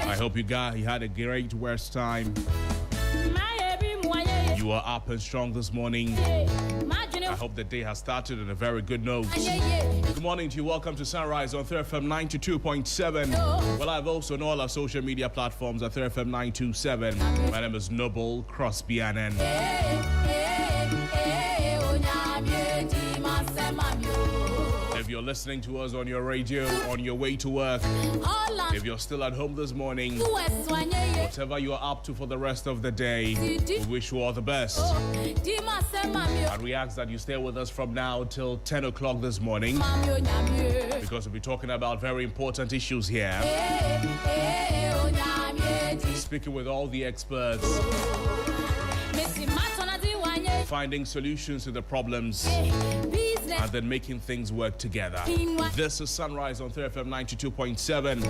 I hope you had a great rest time. You are up and strong this morning. I hope the day has started on a very good note. Good morning to you. Welcome to Sunrise on 3FM 92.7. Well, I've also on all our social media platforms at 3FM 927. My name is Noble Crosby Anen. If you're listening to us on your radio, on your way to work, if you're still at home this morning, whatever you're up to for the rest of the day, we wish you all the best. And we ask that you stay with us from now till 10 o'clock this morning, because we'll be talking about very important issues here. Speaking with all the experts, finding solutions to the problems, and then making things work together. This is Sunrise on 3FM 92.7.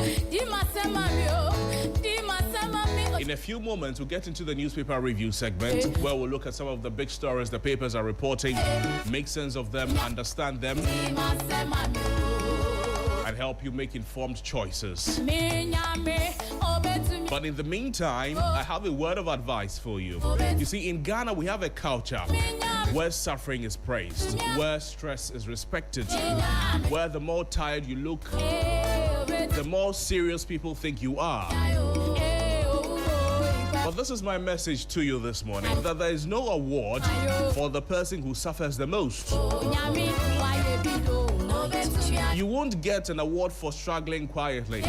In a few moments, we'll get into the newspaper review segment, where we'll look at some of the big stories the papers are reporting, make sense of them, understand them, and help you make informed choices. But in the meantime, I have a word of advice for you. You see, in Ghana, we have a culture where suffering is praised, where stress is respected, where the more tired you look, the more serious people think you are. But this is my message to you this morning, that there is no award for the person who suffers the most. You won't get an award for struggling quietly.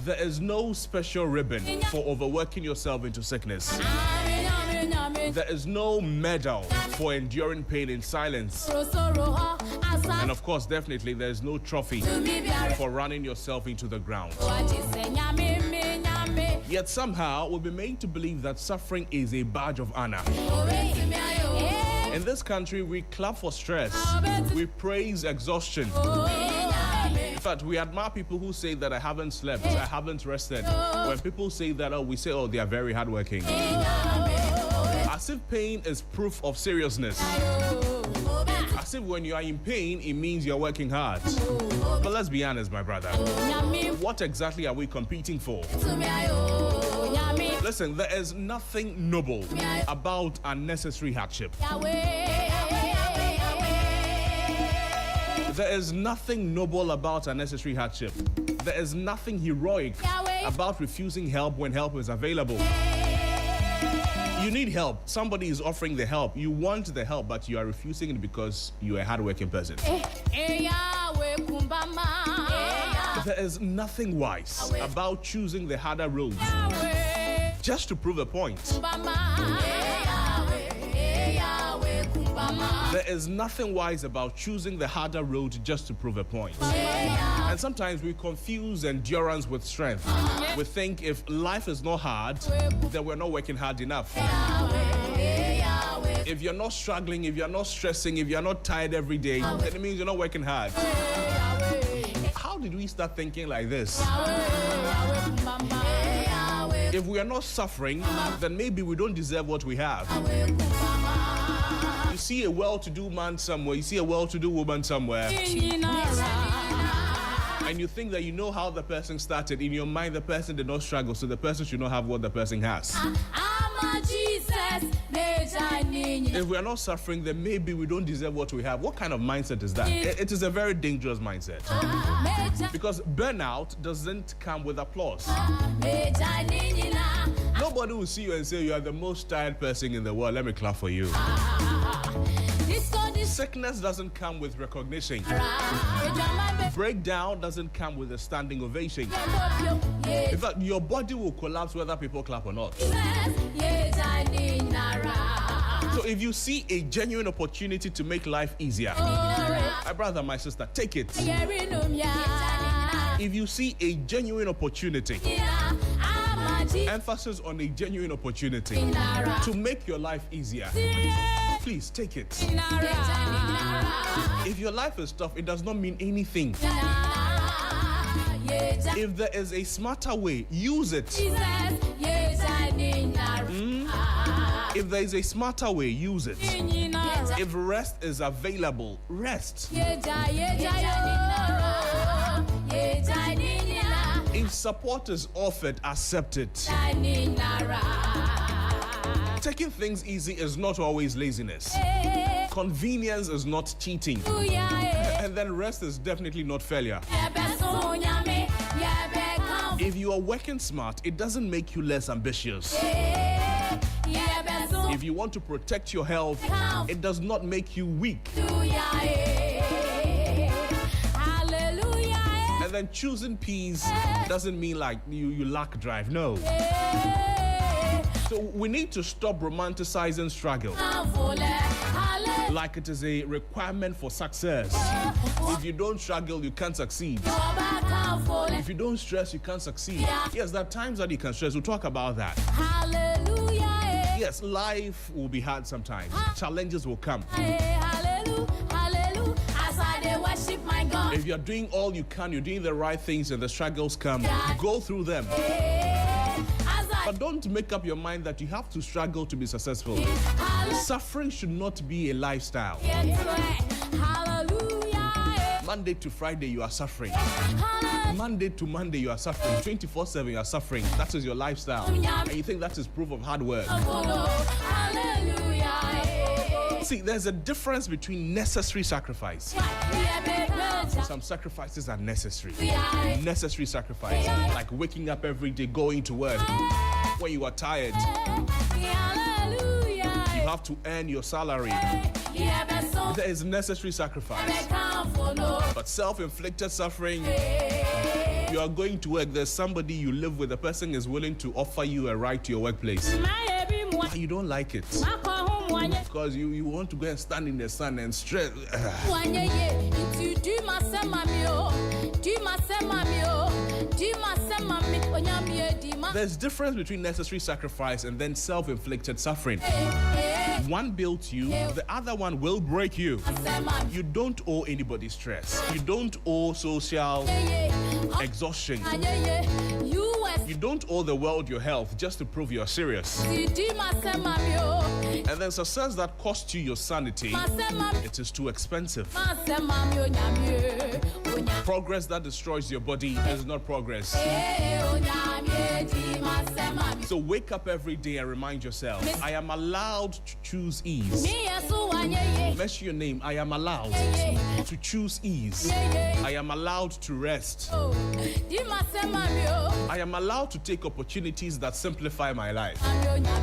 There is no special ribbon for overworking yourself into sickness. There is no medal for enduring pain in silence. And of course, definitely, there is no trophy for running yourself into the ground. Yet somehow, we'll be made to believe that suffering is a badge of honor. In this country, we clap for stress. We praise exhaustion. In fact, we admire people who say that I haven't slept, I haven't rested. When people say that, we say, they are very hardworking. As if pain is proof of seriousness. As if when you are in pain, it means you're working hard. But let's be honest, my brother. What exactly are we competing for? Listen, there is nothing noble about unnecessary hardship. There is nothing noble about unnecessary hardship. There is nothing heroic about refusing help when help is available. You need help. Somebody is offering the help. You want the help, but you are refusing it because you are a hardworking person. There is nothing wise about choosing the harder road just to prove a point. There is nothing wise about choosing the harder road just to prove a point. And sometimes we confuse endurance with strength. We think if life is not hard, then we're not working hard enough. If you're not struggling, if you're not stressing, if you're not tired every day, then it means you're not working hard. How did we start thinking like this? If we are not suffering, then maybe we don't deserve what we have. You see a well-to-do man somewhere, you see a well-to-do woman somewhere, and you think that you know how the person started. In your mind, the person did not struggle, so the person should not have what the person has. If we are not suffering, then maybe we don't deserve what we have. What kind of mindset is that? It is a very dangerous mindset. Because burnout doesn't come with applause. Nobody will see you and say, you are the most tired person in the world. Let me clap for you. Sickness doesn't come with recognition. Breakdown doesn't come with a standing ovation. In fact, your body will collapse whether people clap or not. So if you see a genuine opportunity to make life easier, my brother, my sister, take it. If you see a genuine opportunity, emphasis on a genuine opportunity to make your life easier, please take it. If your life is tough, it does not mean anything. If there is a smarter way, use it. If there is a smarter way, use it. If rest is available, rest. In If support is offered, accept it. Taking things easy is not always laziness. Convenience is not cheating. And then rest is definitely not failure. If you are working smart, it doesn't make you less ambitious. If you want to protect your health, it does not make you weak. And then choosing peace doesn't mean like you lack drive. No. So we need to stop romanticizing struggle like it is a requirement for success. If you don't struggle, you can't succeed. If you don't stress, you can't succeed. Yes, there are times that you can stress. We'll talk about that. Yes, life will be hard sometimes. Challenges will come. If you're doing all you can, you're doing the right things and the struggles come, go through them. But don't make up your mind that you have to struggle to be successful. Suffering should not be a lifestyle. Monday to Friday, you are suffering. Monday to Monday, you are suffering. 24/7, you are suffering. That is your lifestyle. And you think that is proof of hard work. See, there's a difference between necessary sacrifice. Some sacrifices are necessary. Necessary sacrifice, like waking up every day, going to work when you are tired. You have to earn your salary. There is necessary sacrifice. But self-inflicted suffering, you are going to work, there's somebody you live with, the person is willing to offer you a ride to your workplace. But you don't like it. Because you want to go and stand in the sun and stress. There's difference between necessary sacrifice and then self-inflicted suffering. One builds you, the other one will break you. You don't owe anybody stress. You don't owe social exhaustion. You don't owe the world your health just to prove you're serious. And then success that costs you your sanity, it is too expensive. Progress that destroys your body is not progress. So wake up every day and remind yourself, I am allowed to choose ease. Mention your name. I am allowed to choose ease. I am allowed to rest. I am allowed to take opportunities that simplify my life.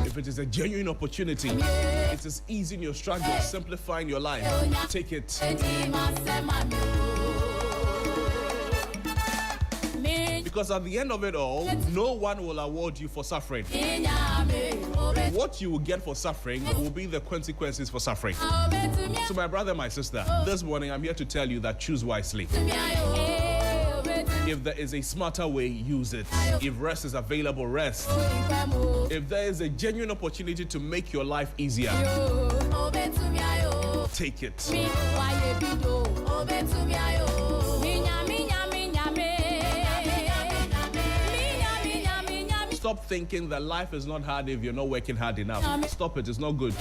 If it is a genuine opportunity, it is easing your struggle, simplifying your life. Take it. Because at the end of it all, no one will award you for suffering. What you will get for suffering will be the consequences for suffering. So my brother, my sister, this morning I'm here to tell you that choose wisely. If there is a smarter way, use it. If rest is available, rest. If there is a genuine opportunity to make your life easier, take it. Stop thinking that life is not hard if you're not working hard enough. Stop it, it's not good.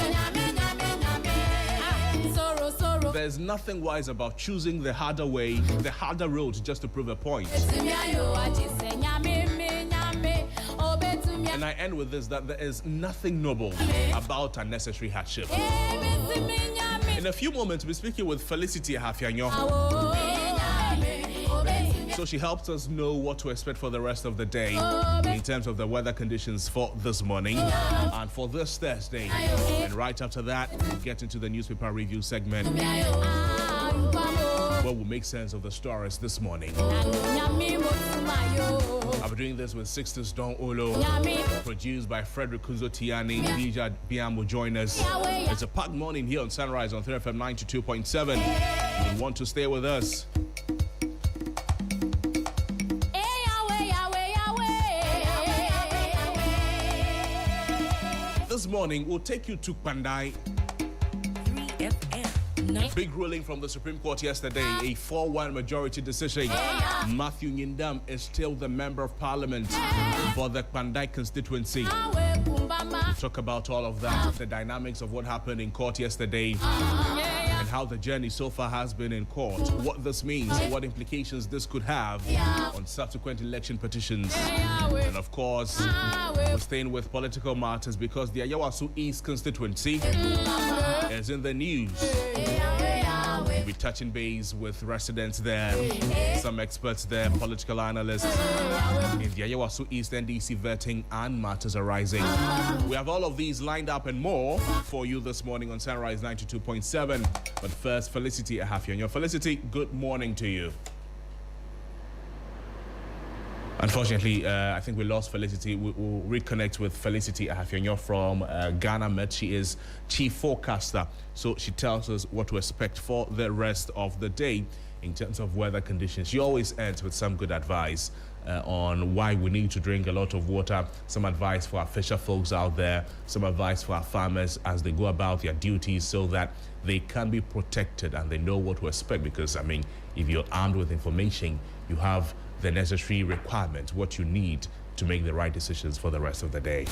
There's nothing wise about choosing the harder way, the harder road just to prove a point. And I end with this, that there is nothing noble about unnecessary hardship. In a few moments, we'll be speaking with Felicity Hafianyo. So she helps us know what to expect for the rest of the day in terms of the weather conditions for this morning and for this Thursday. And right after that, we'll get into the newspaper review segment where we'll make sense of the stories this morning. I'll be doing this with Sixtus Don Olo, produced by Frederick Kunzo Tiani. DJ Biam will join us. It's a packed morning here on Sunrise on 3FM 92.7. You want to stay with us. This morning, we'll take you to Pandai. 3FM. Big ruling from the Supreme Court yesterday, a 4-1 majority decision. Matthew Nyindam is still the Member of Parliament for the Pandai constituency. We'll talk about all of that, the dynamics of what happened in court yesterday, and how the journey so far has been in court, what this means, what implications this could have on subsequent election petitions. And of course, we're staying with political matters because the Ayawaso East constituency is in the news. We'll be touching base with residents there, some experts there, political analysts in the Ayawaso East NDC vetting and matters arising. We have all of these lined up and more for you this morning on Sunrise 92.7. But first, Felicity Ahafionyo. Felicity, good morning to you. Unfortunately, I think we lost Felicity. We'll reconnect with Felicity Ahafionyo from Ghana Met. She is chief forecaster, so she tells us what to expect for the rest of the day in terms of weather conditions. She always ends with some good advice on why we need to drink a lot of water, some advice for our fisher folks out there, some advice for our farmers as they go about their duties so that they can be protected and they know what to expect. Because, I mean, if you're armed with information, you have the necessary requirements, what you need to make the right decisions for the rest of the day.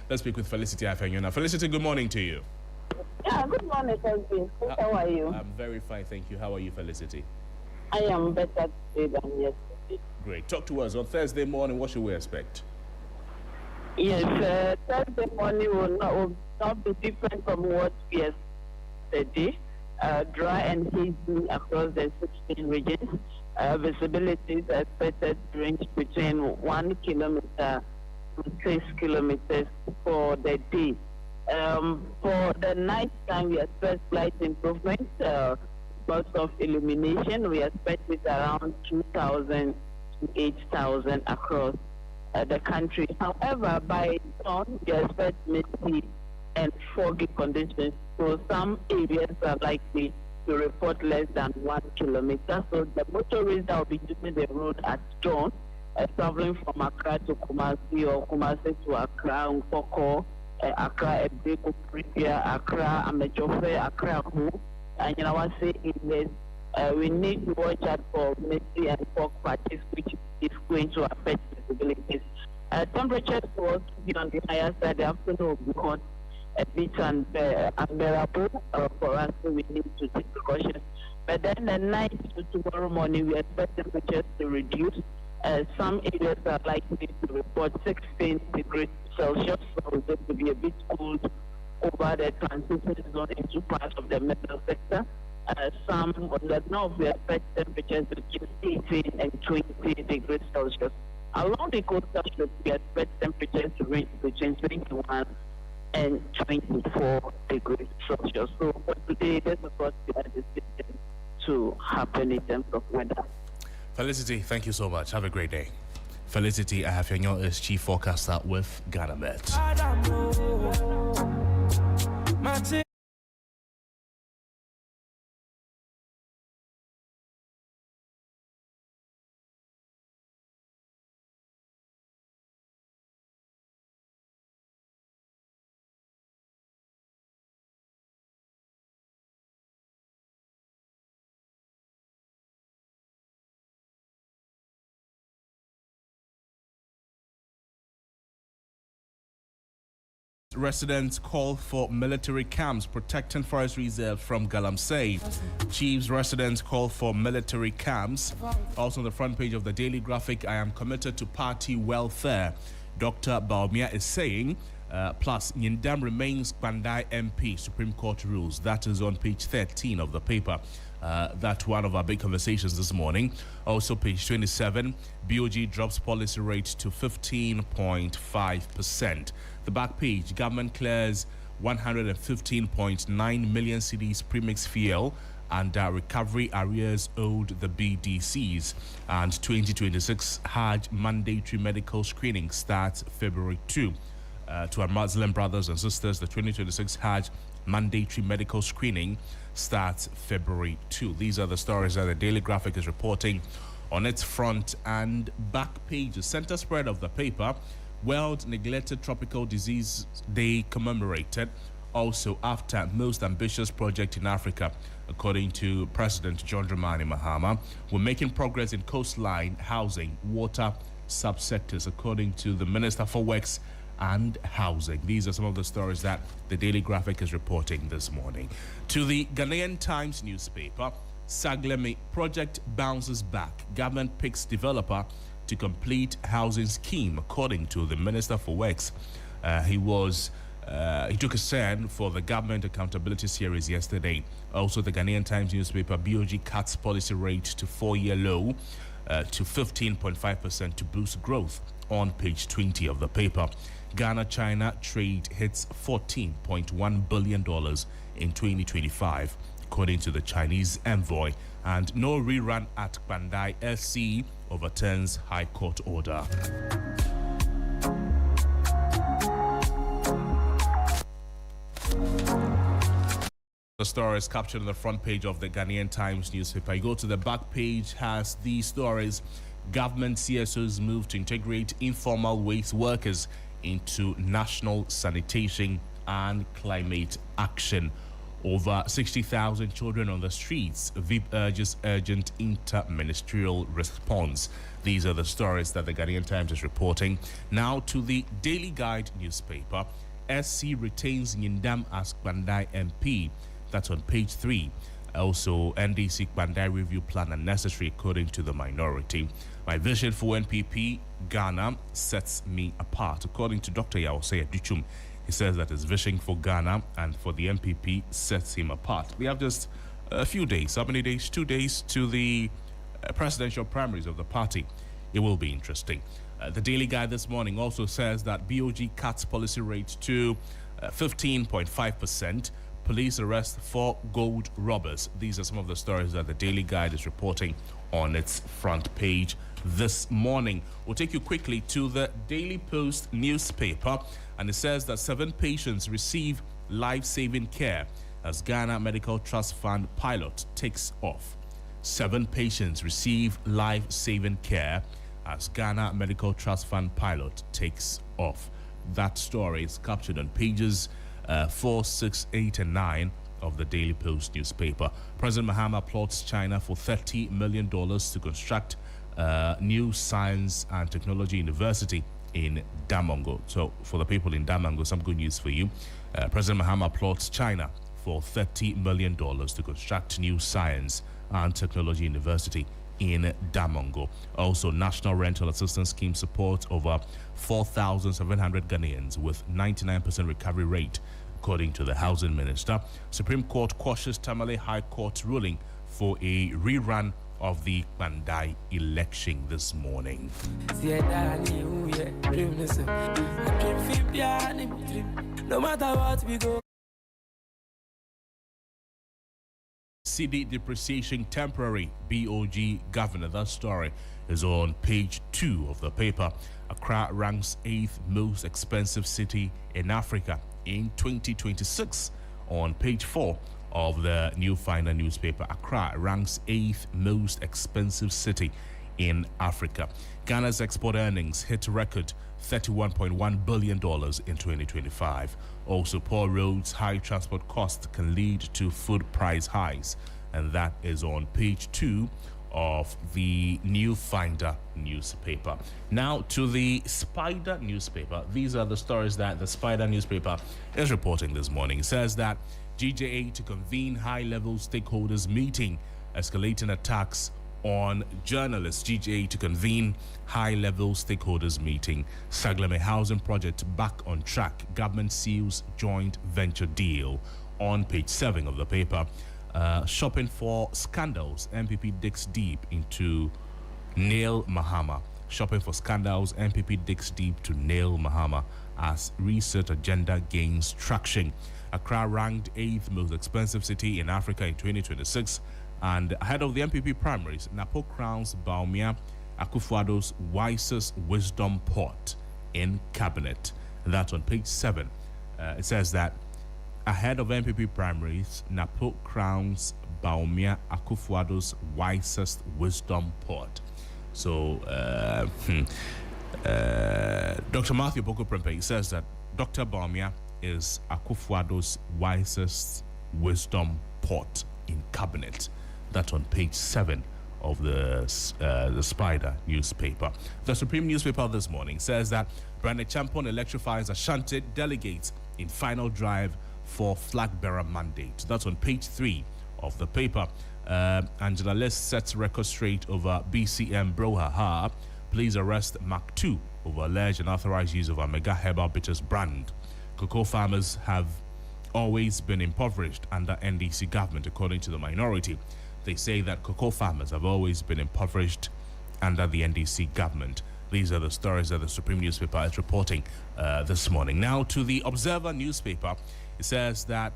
Let's speak with Felicity Ahafionyo now. Felicity, good morning to you. Yeah, good morning, Kelvin. How are you? I'm very fine, thank you. How are you, Felicity? I am better today than yesterday. Great. Talk to us. On Thursday morning, what should we expect? Yes, Thursday morning will not be different from what we expected yesterday. Dry and hazy across the 16 regions. Visibility is expected to range between 1 kilometer to 6 kilometers for the day. For the night time, we expect slight improvement because of illumination. We expect it around 2,000 to 8,000 across the country. However, by dawn, we expect misty and foggy conditions. So some areas are likely to report less than 1 kilometer. So the motorists that will be using the road at dawn, traveling from Accra to Kumasi or Kumasi to Accra, Nkoko, Accra, Ebeko, Pripia, Accra, Amejofe, Accra, Hu, and Yawase areas, we need to watch out for misty and fog patches, which is going to affect visibilities. Temperatures will also be on the higher side. The afternoon will be hot, a bit unbearable for us, so we need to take precautions. But then the night to tomorrow morning, we expect temperatures to reduce. Some areas are likely to report 16 degrees Celsius, so it's going to be a bit cold over the transition zone into parts of the middle sector. Some on the north, we expect temperatures between 18 and 20 degrees Celsius. Along the coastal slope, we expect temperatures to range between 21 and 24 degrees Celsius. So for today, this is what we are expecting to happen in terms of weather. Felicity, thank you so much. Have a great day. Felicity Ahafionyo is chief forecaster with Ghana Met. Residents call for military camps protecting forest reserve from Galamsey. Chiefs residents call for military camps. Also on the front page of the Daily Graphic, I am committed to party welfare. Dr. Baumia is saying, plus Nyindam remains Bandai MP, Supreme Court rules. That is on page 13 of the paper. That's one of our big conversations this morning. Also page 27, BOG drops policy rate to 15.5%. The back page, government clears 115.9 million cedis premix fuel and recovery arrears owed the BDCs. And 2026 Hajj mandatory medical screening starts February 2. To our Muslim brothers and sisters, the 2026 Hajj mandatory medical screening starts February 2. These are the stories that the Daily Graphic is reporting on its front and back pages. Center spread of the paper, World Neglected Tropical Disease Day commemorated, also after most ambitious project in Africa. According to President John Dramani Mahama, we're making progress in coastline, housing, water subsectors. According to the Minister for Works and housing. These are some of the stories that the Daily Graphic is reporting this morning. To the Ghanaian Times newspaper, Saglemi project bounces back. Government picks developer to complete housing scheme, according to the Minister for Works. He took a stand for the Government Accountability Series yesterday. Also, the Ghanaian Times newspaper, BOG cuts policy rate to 4-year low to 15.5% to boost growth, on page 20 of the paper. Ghana-China trade hits $14.1 billion in 2025, according to the Chinese envoy. And no rerun at Bandai SC overturns High Court order. The story is captured on the front page of the Ghanaian Times newspaper. You go to the back page, has these stories. Government CSOs move to integrate informal waste workers into national sanitation and climate action. Over 60,000 children on the streets. VIP urges urgent inter-ministerial response. These are the stories that the Ghanaian Times is reporting. Now to the Daily Guide newspaper. SC retains Nyindam as Bandai MP. That's on page 3. Also, NDC Bandai review plan unnecessary, according to the minority. My vision for NPP Ghana sets me apart, according to Dr. Yaosei Aduchum. He says that his vision for Ghana and for the NPP sets him apart. We have just a few days. How many days? 2 days to the presidential primaries of the party. It will be interesting. The Daily Guide this morning also says that BOG cuts policy rate to 15.5%. Police arrest 4 gold robbers. These are some of the stories that the Daily Guide is reporting on its front page this morning. We'll take you quickly to the Daily Post newspaper, and it says that 7 patients receive life-saving care as Ghana Medical Trust Fund pilot takes off. 7 patients receive life-saving care as Ghana Medical Trust Fund pilot takes off. That story is captured on pages 4, 6, 8, and 9 of the Daily Post newspaper. President Mahama plots China for $30 million to construct new science and technology university in Damongo. So for the people in Damongo, some good news for you. President Mahama plots China for $30 million to construct new science and technology university in Damongo. Also, National Rental Assistance Scheme supports over 4,700 Ghanaians with 99% recovery rate, according to the Housing Minister. Supreme Court quashes Tamale High Court ruling for a rerun of the Bandai election this morning. No matter what we go. CD depreciation temporary, BOG governor. That story is on page 2 of the paper. Accra ranks 8th most expensive city in Africa in 2026, on page 4 of the New Finder newspaper. Accra ranks 8th most expensive city in Africa. Ghana's export earnings hit record $31.1 billion in 2025. Also, poor roads, high transport costs can lead to food price highs, and that is on page 2 of the New Finder newspaper. Now to the Spider newspaper. These are the stories that the Spider newspaper is reporting this morning. It says that GJA to convene high-level stakeholders meeting, escalating attacks on journalists. GJA to convene high-level stakeholders meeting. Saglemi housing project back on track. Government seals joint venture deal, on page 7 of the paper. Shopping for scandals. MPP digs deep into nail Mahama. Shopping for scandals. MPP digs deep to nail Mahama as research agenda gains traction. Accra ranked 8th most expensive city in Africa in 2026. And ahead of the MPP primaries, Napo crowns Bawumia Akufo-Addo's wisest wisdom pot in cabinet. And that's on page 7. It says that ahead of MPP primaries, Napo crowns Bawumia Akufo-Addo's wisest wisdom pot. So, Dr. Matthew Boko Prempeh says that Dr. Bawumia is Akufo-Addo's wisest wisdom pot in cabinet. That's on page 7 of the Spider newspaper. The Supreme newspaper this morning says that Brandon Champon electrifies Ashanti delegates in final drive for flag bearer mandate. That's on page 3 of the paper. Angela List sets record straight over BCM Brouhaha. Please arrest Mark 2 over alleged unauthorized use of a mega herbal bitters brand. Cocoa farmers have always been impoverished under NDC government, according to the minority. They say that cocoa farmers have always been impoverished under the NDC government. These are the stories that the Supreme newspaper is reporting this morning. Now to the Observer newspaper. It says that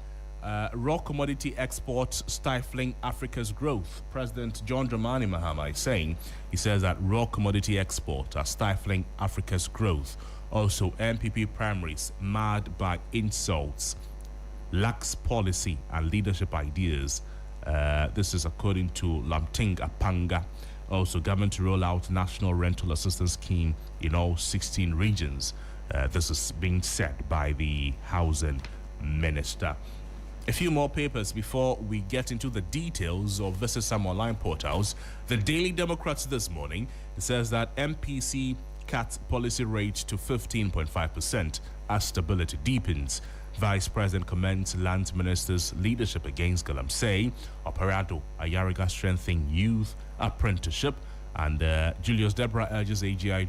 raw commodity exports stifling Africa's growth. President John Dramani Mahama is saying, he says that raw commodity exports are stifling Africa's growth. Also, MPP primaries marred by insults, lacks policy and leadership ideas. This is according to Lamting Apanga. Also, government to roll out national rental assistance scheme in all 16 regions. This is being said by the housing minister. A few more papers before we get into the details of Visit Some online portals. The Daily Democrats this morning, it says that MPC cuts policy rate to 15.5% as stability deepens. Vice President commends Land Minister's leadership against Galamsey. Operado Ayariga strengthening youth apprenticeship. And Julius Debra urges AGI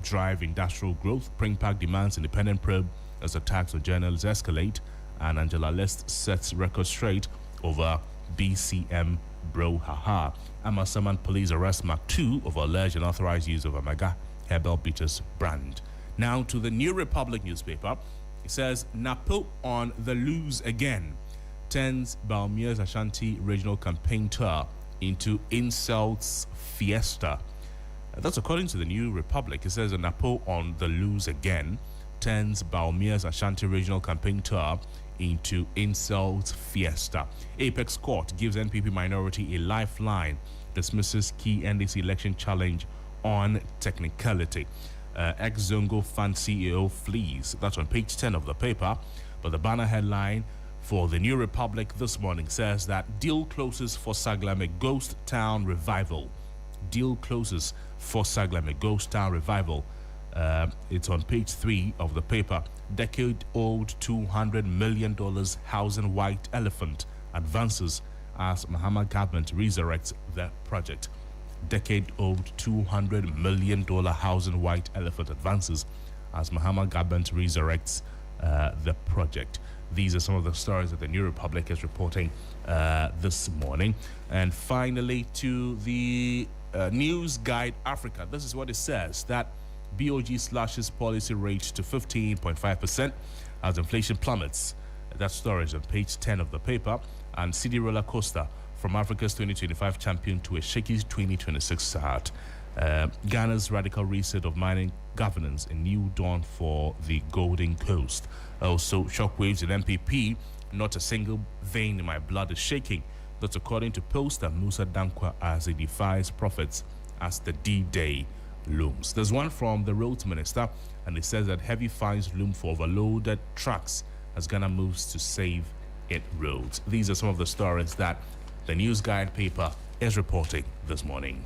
drive industrial growth. Springpark demands independent probe as attacks on journalists escalate. And Angela List sets record straight over BCM Brouhaha. Amasaman police arrest Mark 2 over alleged unauthorized use of a mega herbal bitters brand. Now to the New Republic newspaper. It says, Napo on the loose again. Turns Baumia's Ashanti regional campaign tour into insults fiesta. That's according to the New Republic. It says, Napo on the loose again. Turns Baumia's Ashanti regional campaign tour into insults fiesta. Apex Court gives NPP minority a lifeline. Dismisses key NDC election challenge on technicality. Ex-Zongo Fund CEO flees. That's on page 10 of the paper. But the banner headline for the New Republic this morning says that deal closes for Saglame Ghost Town Revival. Deal closes for Saglame Ghost Town Revival. It's on page 3 of the paper. Decade-old $200 million housing white elephant advances as Mahama government resurrects the project. Decade-old $200 million housing white elephant advances as Mahama government resurrects the project. These are some of the stories that the New Republic is reporting this morning. And finally, to the News Guide Africa. This is what it says, that BOG slashes policy rate to 15.5% as inflation plummets. That story is on page 10 of the paper. And CD roller coaster from Africa's 2025 champion to a shaky 2026 start. Ghana's radical reset of mining governance, a new dawn for the Golden Coast. Also, shockwaves in MPP, not a single vein in my blood is shaking. That's according to poster Musa Dankwa as he defies prophets as the D-Day looms. There's one from the roads minister, and it says that heavy fines loom for overloaded trucks as Ghana moves to save its roads. These are some of the stories that the News Guide paper is reporting this morning.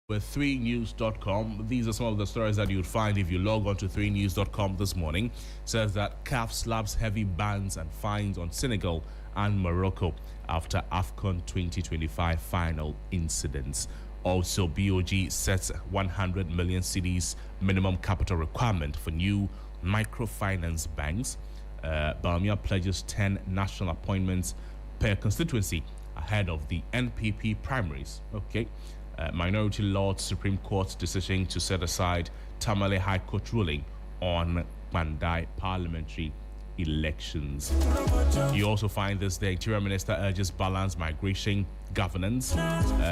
With 3news.com, these are some of the stories that you'd find if you log on to 3news.com this morning. It says that CAF slabs heavy bans and fines on Senegal and Morocco after AFCON 2025 final incidents. Also, BOG sets 100 million cedis minimum capital requirement for new microfinance banks. Bawumia pledges 10 national appointments per constituency ahead of the NPP primaries. Okay. Minority Lord Supreme Court's decision to set aside Tamale High Court ruling on Mandai parliamentary elections. You also find this: the Interior Minister urges balanced migration governance.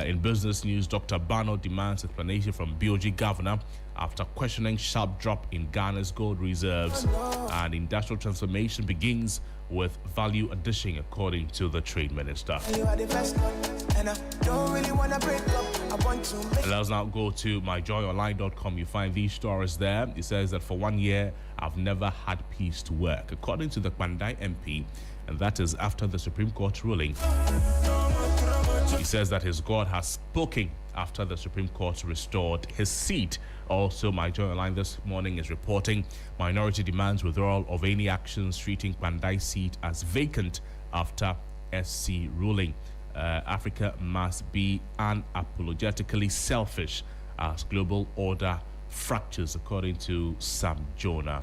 In business news, Dr. Bano demands explanation from BOG governor after questioning sharp drop in Ghana's gold reserves. And industrial transformation begins with value addition, according to the trade minister. And let's now go to myjoyonline.com. You find these stories there. It says that for 1 year, I've never had peace to work, according to the Kwandai MP, and that is after the Supreme Court ruling. He says that his God has spoken after the Supreme Court restored his seat. Also, My Joy Online this morning is reporting minority demands withdrawal of any actions treating Kwandai seat as vacant after SC ruling. Africa must be unapologetically selfish as global order fractures, according to Sam Jonah.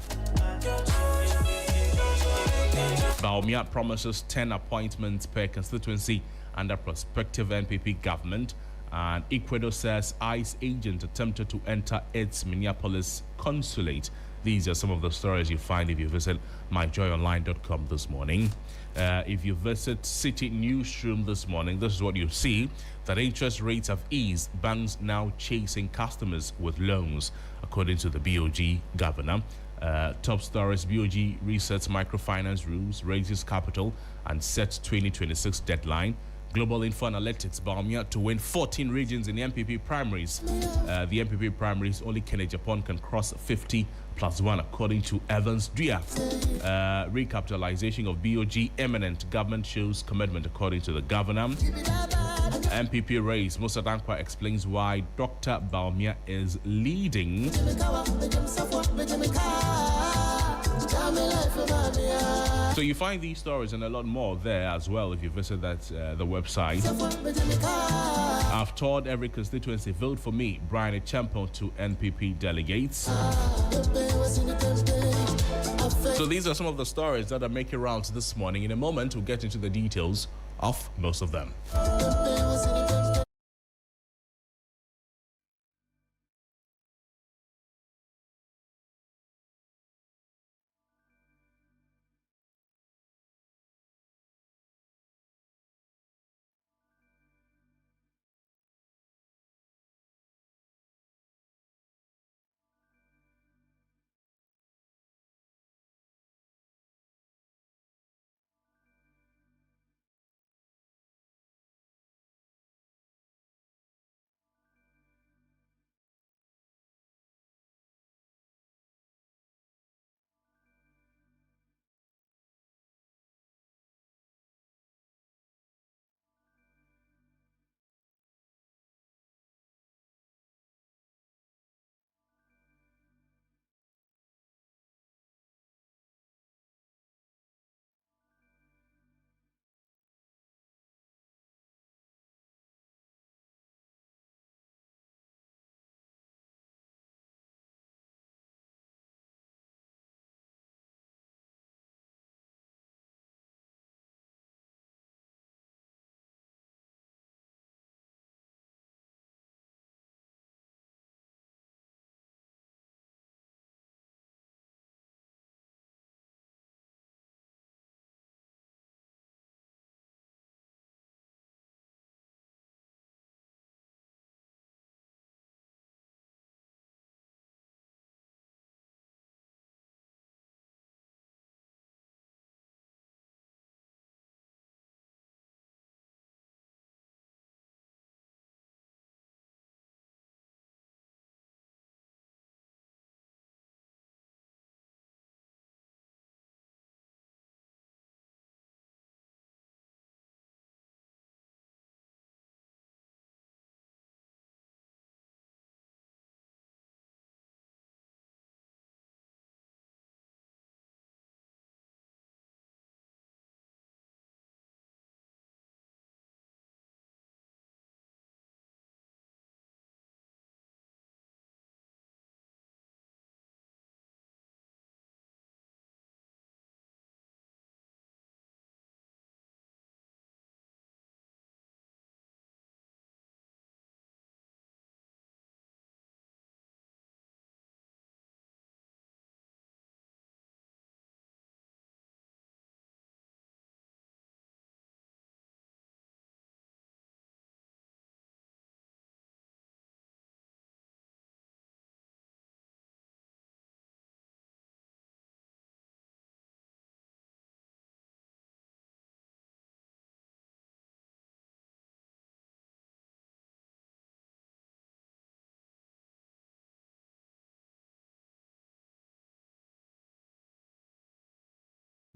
Bawumia promises 10 appointments per constituency under prospective NPP government. And Ecuador says ICE agent attempted to enter its Minneapolis consulate. These are some of the stories you find if you visit myjoyonline.com this morning. If you visit City Newsroom this morning, this is what you see: that interest rates have eased, banks now chasing customers with loans, according to the BOG governor. Top stories: BOG resets microfinance rules, raises capital, and sets 2026 deadline. Global Info Analytics, Bawumia to win 14 regions in the MPP primaries. The MPP primaries, only Kenya Japan can cross 50+1, according to Evans Dria. Recapitalization of BOG imminent. Government shows commitment, according to the governor. MPP race, Musa Dankwa explains why Dr. Bawumia is leading. So you find these stories and a lot more there as well if you visit that the website. I've told every constituency, vote for me, Brian Echampo to NPP delegates. So these are some of the stories that are making rounds this morning. In a moment, we'll get into the details of most of them.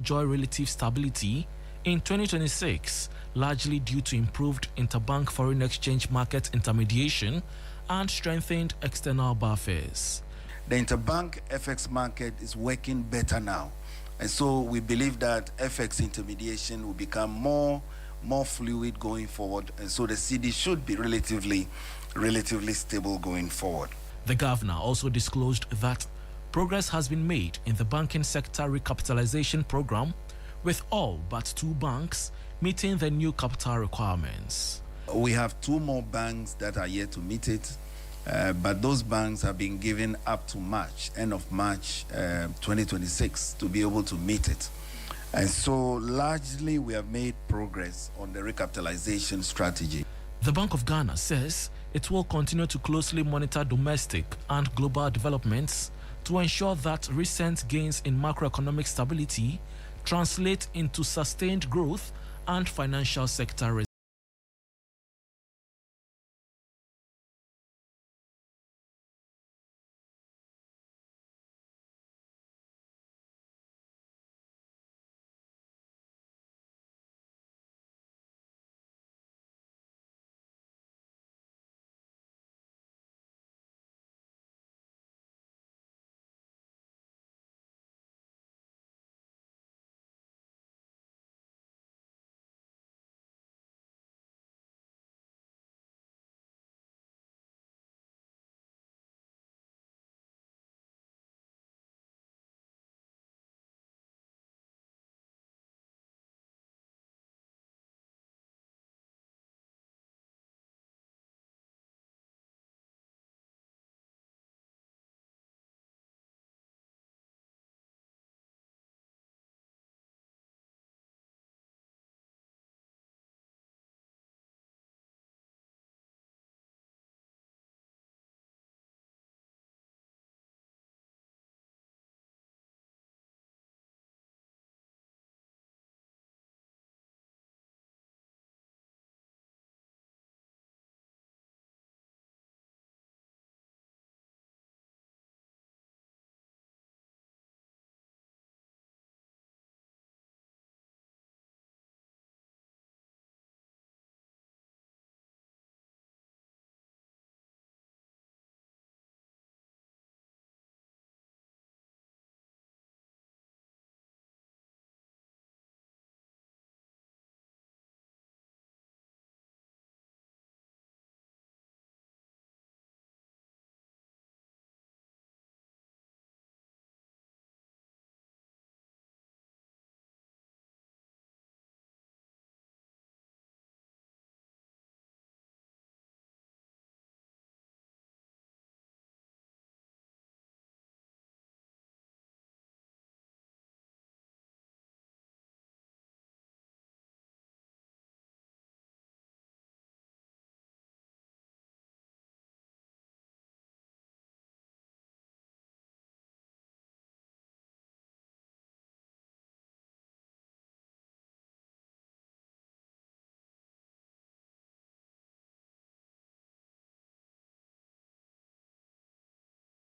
enjoy relative stability in 2026, largely due to improved interbank foreign exchange market intermediation and strengthened external buffers. The interbank FX market is working better now. And so we believe that FX intermediation will become more fluid going forward. And so the CD should be relatively stable going forward. The governor also disclosed that progress has been made in the banking sector recapitalization program, with all but 2 banks meeting the new capital requirements. We have 2 more banks that are yet to meet it, but those banks have been given up to March, end of March 2026, to be able to meet it. And so largely we have made progress on the recapitalization strategy. The Bank of Ghana says it will continue to closely monitor domestic and global developments to ensure that recent gains in macroeconomic stability translate into sustained growth and financial sector resilience.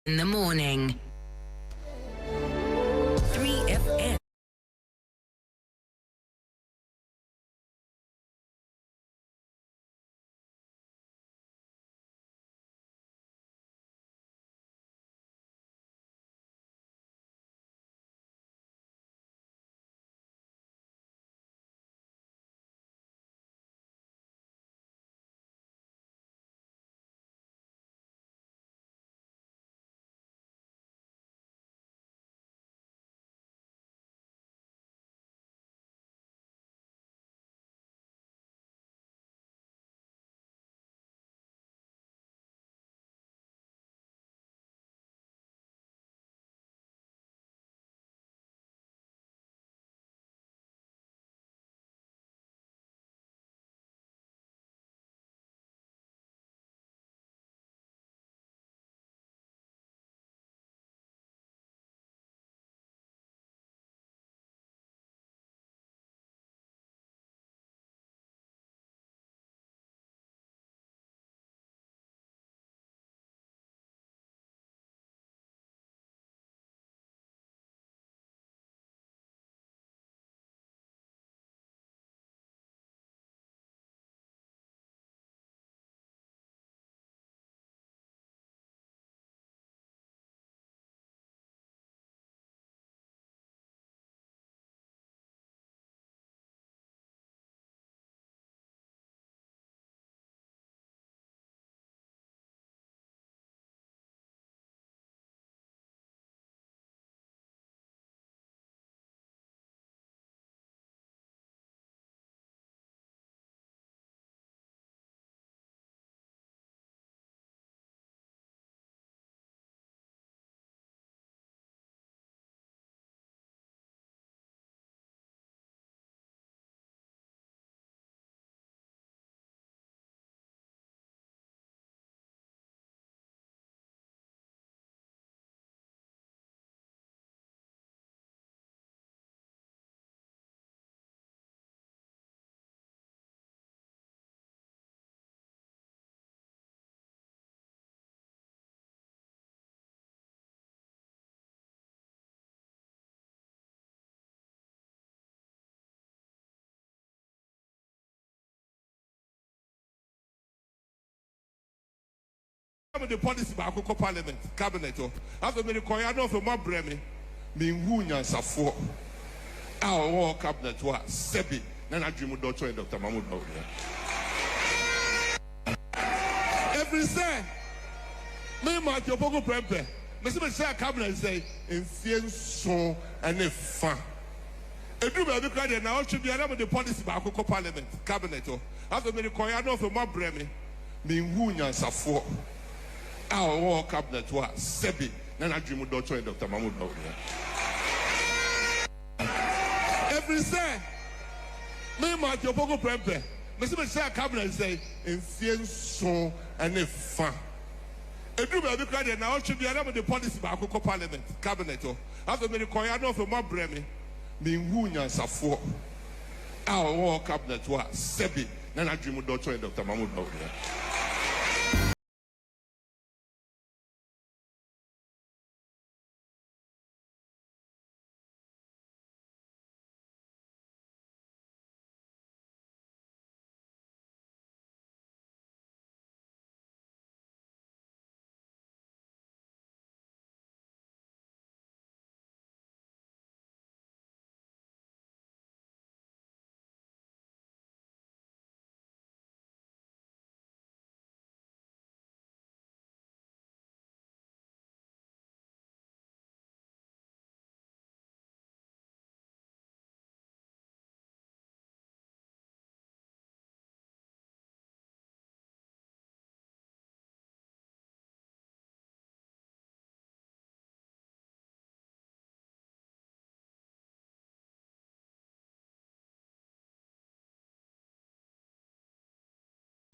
In the morning. The policy by Coco Parliament, Cabinet, after many coyano for my breme, mean Wunya Safo. Our cabinet was Sebi, Nana Jimu Doctor and Dr. Mahmoud Bawumia. Every say, me mark your Poco Prempe, Mr. Say Cabinet say, in Fien son and a fan. A do baby credit now should be another the policy by Coco Parliament, Cabinet, after many coyano for my breme, mean Wunya Safo. Our cabinet was Sebi, Nana Jimu Doctor and Dr. Mahmoud Bawumia. Every say, me mark your Poco Prempe, Mr. Say Cabinet say, in Fien son and a fan. A do baby credit now should be another the policy by Coco Parliament, Cabinet, after many coyano for my breme, mean Wunya Safo. Our cabinet was Sebi, Nana Jimu Doctor and Dr. Mahmoud Bawumia.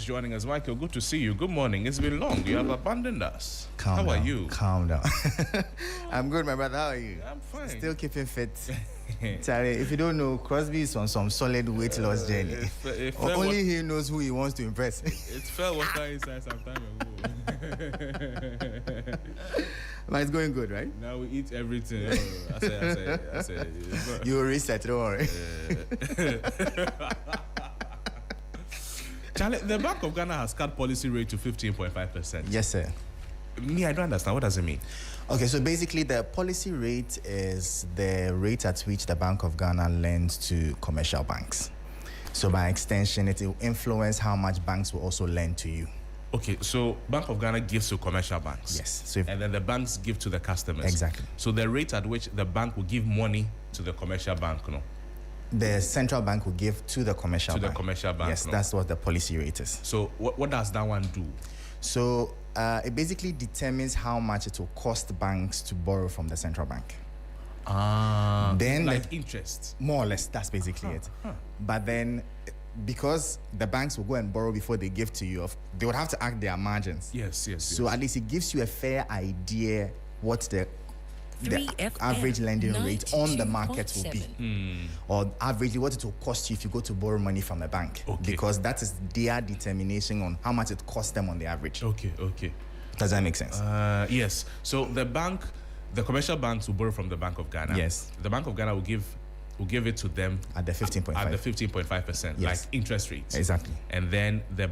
Joining us, Michael. Good to see you. Good morning. It's been long. You have abandoned us. How are you? Calm down. I'm good, my brother. How are you? I'm fine. Still keeping fit. Charlie, if you don't know, Crosby is on some solid weight loss journey. Only he knows who he wants to impress. It fell water inside some time ago. But it's going good, right? Now we eat everything. I said, you will reset, don't worry. Charlie, the Bank of Ghana has cut policy rate to 15.5%. Yes, sir. Me, I don't understand. What does it mean? Okay, so basically the policy rate is the rate at which the Bank of Ghana lends to commercial banks. So by extension, it will influence how much banks will also lend to you. Okay, so Bank of Ghana gives to commercial banks. Yes. So and then the banks give to the customers. Exactly. So the rate at which the bank will give money to the commercial bank, no? The central bank will give to the commercial bank. To the commercial bank. Yes, no? That's what the policy rate is. So what does that one do? So it basically determines how much it will cost banks to borrow from the central bank. Then like interest. More or less, that's basically it. But then, because the banks will go and borrow before they give to you, they would have to act their margins. Yes. So at least it gives you a fair idea what the average lending rate on the market will be, or averagely what it will cost you if you go to borrow money from a bank, because that is their determination on how much it costs them on the average. Okay. Does that make sense? Yes. So the commercial banks will borrow from the Bank of Ghana. Yes. The Bank of Ghana will give it to them at the 15.5. At the 15.5%, yes. like interest rates. Exactly. And then the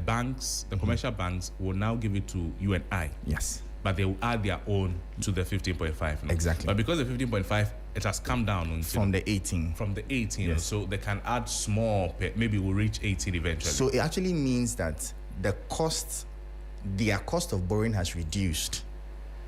commercial banks will now give it to you and I. Yes. But they will add their own to the 15.5. No? Exactly. But because the 15.5, it has come down from the 18. From the 18, yes. So they can add small. Maybe we'll reach 18 eventually. So it actually means that their cost of borrowing has reduced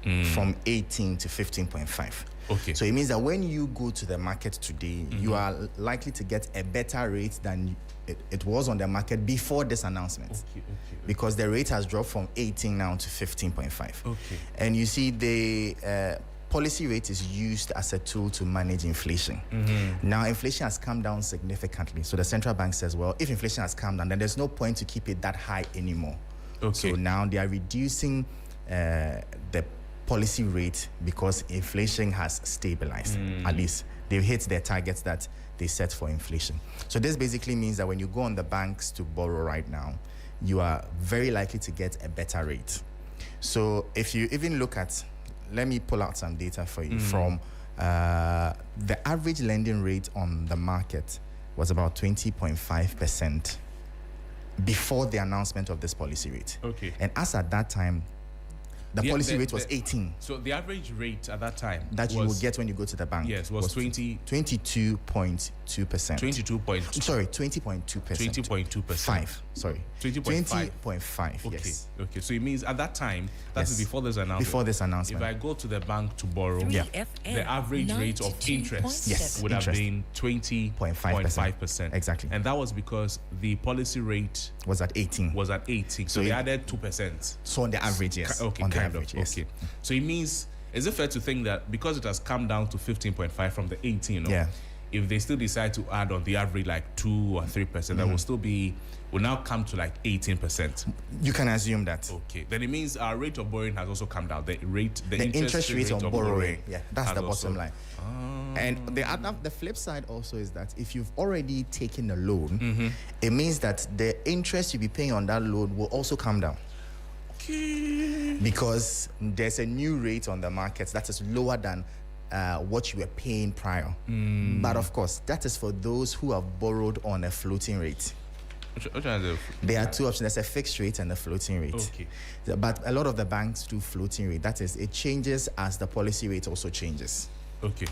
from 18 to 15.5. Okay. So it means that when you go to the market today, you are likely to get a better rate than it was on the market before this announcement. Okay. Because the rate has dropped from 18 now to 15.5. Okay. And you see the policy rate is used as a tool to manage inflation. Now inflation has come down significantly. So the central bank says, well, if inflation has come down, then there's no point to keep it that high anymore. Okay. So now they are reducing the policy rate because inflation has stabilized. At least they've hit their targets that they set for inflation. So this basically means that when you go on the banks to borrow right now, you are very likely to get a better rate. So if you even look at, let me pull out some data for you from the average lending rate on the market was about 20.5% before the announcement of this policy rate. Okay. And as at that time, The policy rate was 18. So the average rate at that time that you will get when you go to the bank. Yes, was 22.2%. 22.2. Sorry, 20.2%. 20.2%. 5. Sorry. 20.5. Okay. Yes. Okay. So it means at that time, that is before this announcement. Before this announcement. If I go to the bank to borrow, the average rate of interest would have been 20.5%. Exactly. And that was because the policy rate was at 18. So they added 2%. So on the average, yes. Okay, on the kind average, of. yes. Okay. So it means, is it fair to think that because it has come down to 15.5 from the 18, if they still decide to add on the average like 2 or 3%, that will now come to like 18%. You can assume that. Okay. Then it means our rate of borrowing has also come down. The interest rate on borrowing. Yeah, that's the also, bottom line. And the flip side also is that if you've already taken a loan, it means that the interest you'll be paying on that loan will also come down. Because there's a new rate on the market that is lower than what you were paying prior. But of course, that is for those who have borrowed on a floating rate. There are two options. There's a fixed rate and a floating rate. Okay. But a lot of the banks do floating rate. That is, it changes as the policy rate also changes. Okay.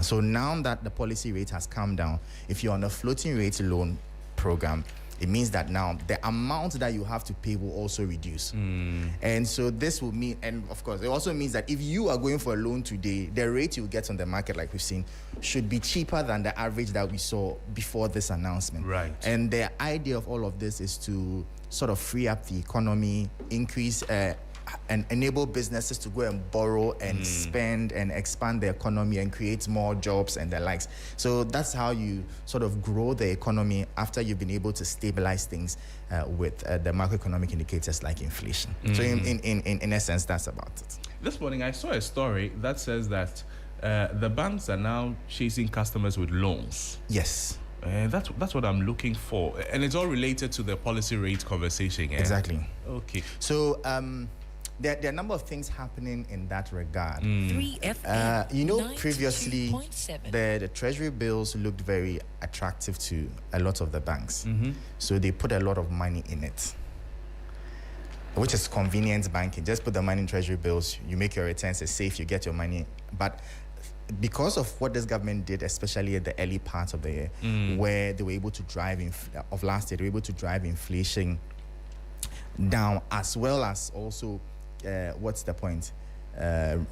So now that the policy rate has come down, if you're on a floating rate loan program, it means that now the amount that you have to pay will also reduce. And so this will mean, and of course, it also means that if you are going for a loan today, the rate you get on the market, like we've seen, should be cheaper than the average that we saw before this announcement. Right. And the idea of all of this is to sort of free up the economy, increase and enable businesses to go and borrow and spend and expand the economy and create more jobs and the likes. So that's how you sort of grow the economy after you've been able to stabilize things with the macroeconomic indicators like inflation. So in essence, that's about it. This morning, I saw a story that says that the banks are now chasing customers with loans. Yes. That's what I'm looking for. And it's all related to the policy rate conversation. Yeah? Exactly. Okay. So there are a number of things happening in that regard. 3FM, previously, 92.7. the treasury bills looked very attractive to a lot of the banks. So they put a lot of money in it, which is convenient banking. Just put the money in treasury bills, you make your returns, it's safe, you get your money. But because of what this government did, especially at the early part of the year, where they were able to drive of last year, they were able to drive inflation down, as well as also what's the point?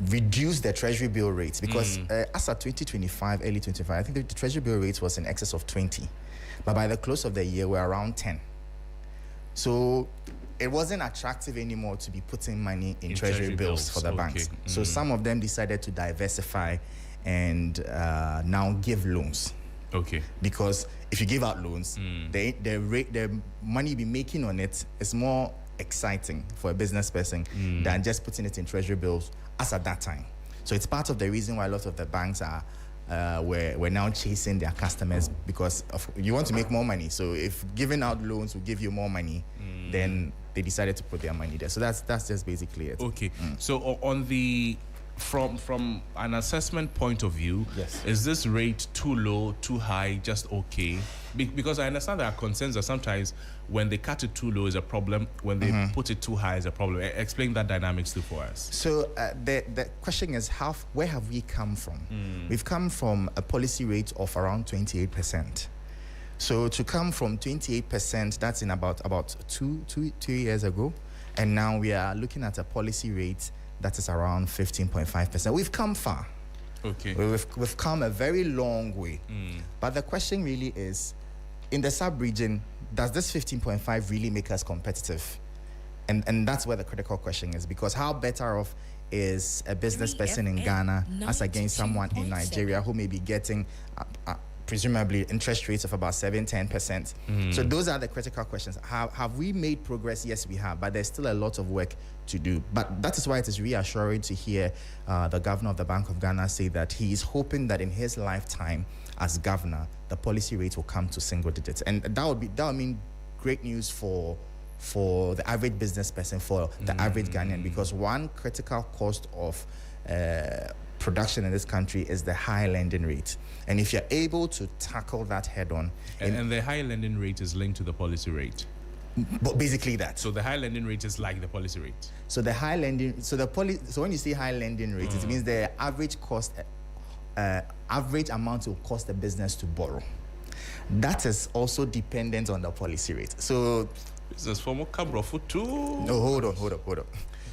Reduce the treasury bill rates, because as of 2025, early 2025, I think the treasury bill rates was in excess of 20, but by the close of the year, we're around 10. So it wasn't attractive anymore to be putting money in treasury bills for the banks. So some of them decided to diversify and now give loans. Okay. Because if you give out loans, the money you be making on it is more exciting for a business person than just putting it in treasury bills as at that time. So it's part of the reason why a lot of the banks are we're now chasing their customers, because you want to make more money. So if giving out loans will give you more money, then they decided to put their money there. So that's just basically it. Okay. So on the from an assessment point of view, yes, is this rate too low, too high, just okay? Because I understand there are concerns that sometimes when they cut it too low is a problem, when they put it too high is a problem. Explain that dynamics too for us. So the question is, where have we come from? We've come from a policy rate of around 28%. So to come from 28%, that's in about two years ago, and now we are looking at a policy rate that is around 15.5%. We've come far. Okay. We've come a very long way. But the question really is, in the sub-region, does this 15.5 really make us competitive? And that's where the critical question is, because how better off is a business person in Ghana as against someone in Nigeria who may be getting presumably interest rates of about 7-10%. So those are the critical questions. Have we made progress? Yes, we have, but there's still a lot of work to do. But that is why it is reassuring to hear the governor of the Bank of Ghana say that he is hoping that in his lifetime as governor, the policy rate will come to single digits, and that would mean great news for the average business person, for the average Ghanaian, because one critical cost of production in this country is the high lending rate. And if you're able to tackle that head on... And the high lending rate is linked to the policy rate? But basically that. So the high lending rate is like the policy rate. So the high lending, so when you say high lending rate, it means the average cost, average amount it will cost the business to borrow. That is also dependent on the policy rate. So business form of Cabro for two. No, hold on.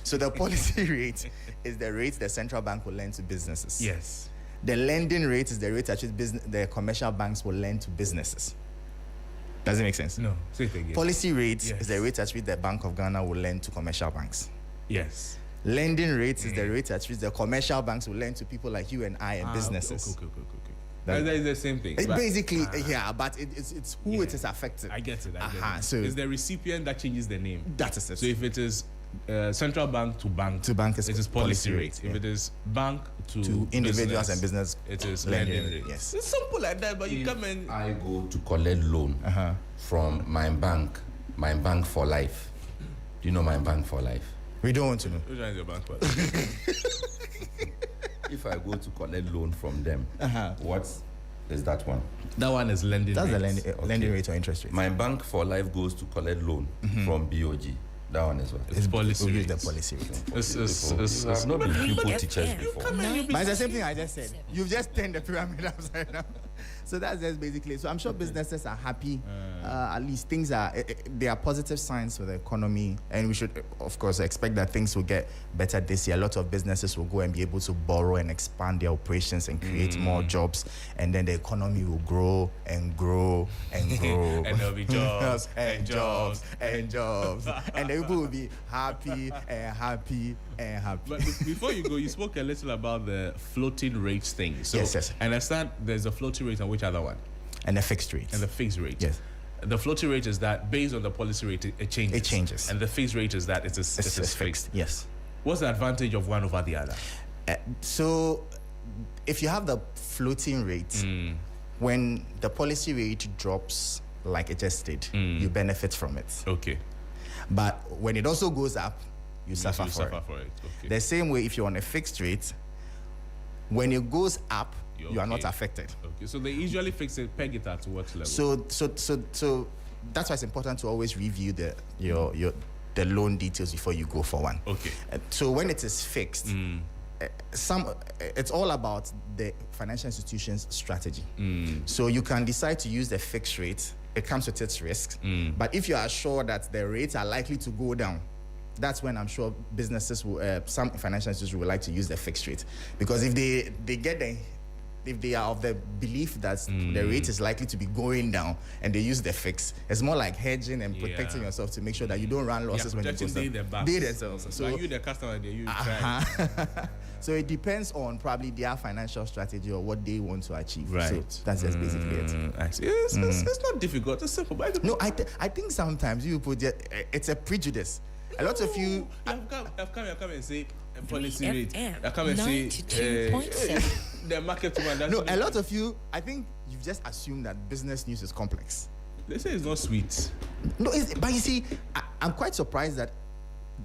So the policy rate is the rate the central bank will lend to businesses. Yes. The lending rate is the rate at which the commercial banks will lend to businesses. Does it make sense? No. Say it again. Policy rate is the rate at which the Bank of Ghana will lend to commercial banks. Yes. Lending rate is the rate at which the commercial banks will lend to people like you and I and businesses. Okay. That is the same thing. It basically, but it's who it is affected. I get it. So it's the recipient that changes the name. That is it. So if it is central bank to bank, it is policy rate. If it is bank to individuals business, and business, it is lending rate. Yes, it's simple like that. But you come and I go to collect loan from my bank for life. Do you know my bank for life? We don't want to know. Which one is your bank for? If I go to collect loan from them, what is that one? That one is lending. That's rate. the lending rate or interest rate. My bank for life goes to collect loan from BOG. That one is what? It's policy rate. The policy rate. I've not been pupil teachers before. But it's the same thing I just said. You've just turned the pyramid upside down. So that's just basically. So I'm sure businesses are happy. At least things are. There are positive signs for the economy, and we should, of course, expect that things will get better this year. A lot of businesses will go and be able to borrow and expand their operations and create more jobs, and then the economy will grow and grow and grow. And there'll be jobs and jobs and jobs, and the people will be happy and happy and happy. But before you go, you spoke a little about the floating rates thing. So yes. I understand there's a floating rate and which other one? And the fixed rate. And the fixed rate. Yes. The floating rate is that based on the policy rate, it changes. It changes. And the fixed rate is that it's fixed. Yes. What's the advantage of one over the other? So if you have the floating rate, when the policy rate drops like it just did, you benefit from it. Okay. But when it also goes up, you suffer for it. Okay. The same way if you're on a fixed rate, when it goes up, you are not affected. Okay. So they usually fix it, peg it at what level? So that's why it's important to always review the loan details before you go for one. Okay. So when it is fixed, it's all about the financial institution's strategy. So you can decide to use the fixed rate. It comes with its risks. But if you are sure that the rates are likely to go down, that's when I'm sure businesses will, some financial institutions will like to use the fixed rate, because if they are of the belief that the rate is likely to be going down and they use the fix, it's more like hedging and protecting yourself to make sure that you don't run losses when you go down. They themselves. So you the customer, you try. So it depends on probably their financial strategy or what they want to achieve. Right. So that's just basically it. I see. It's not difficult. It's simple. No, I think sometimes you put it's a prejudice. A lot of you have come and say policy rate. FM, Come and say 92.7. the market woman. No, a lot of you, I think you've just assumed that business news is complex. They say it's not sweet. No, but you see, I'm quite surprised that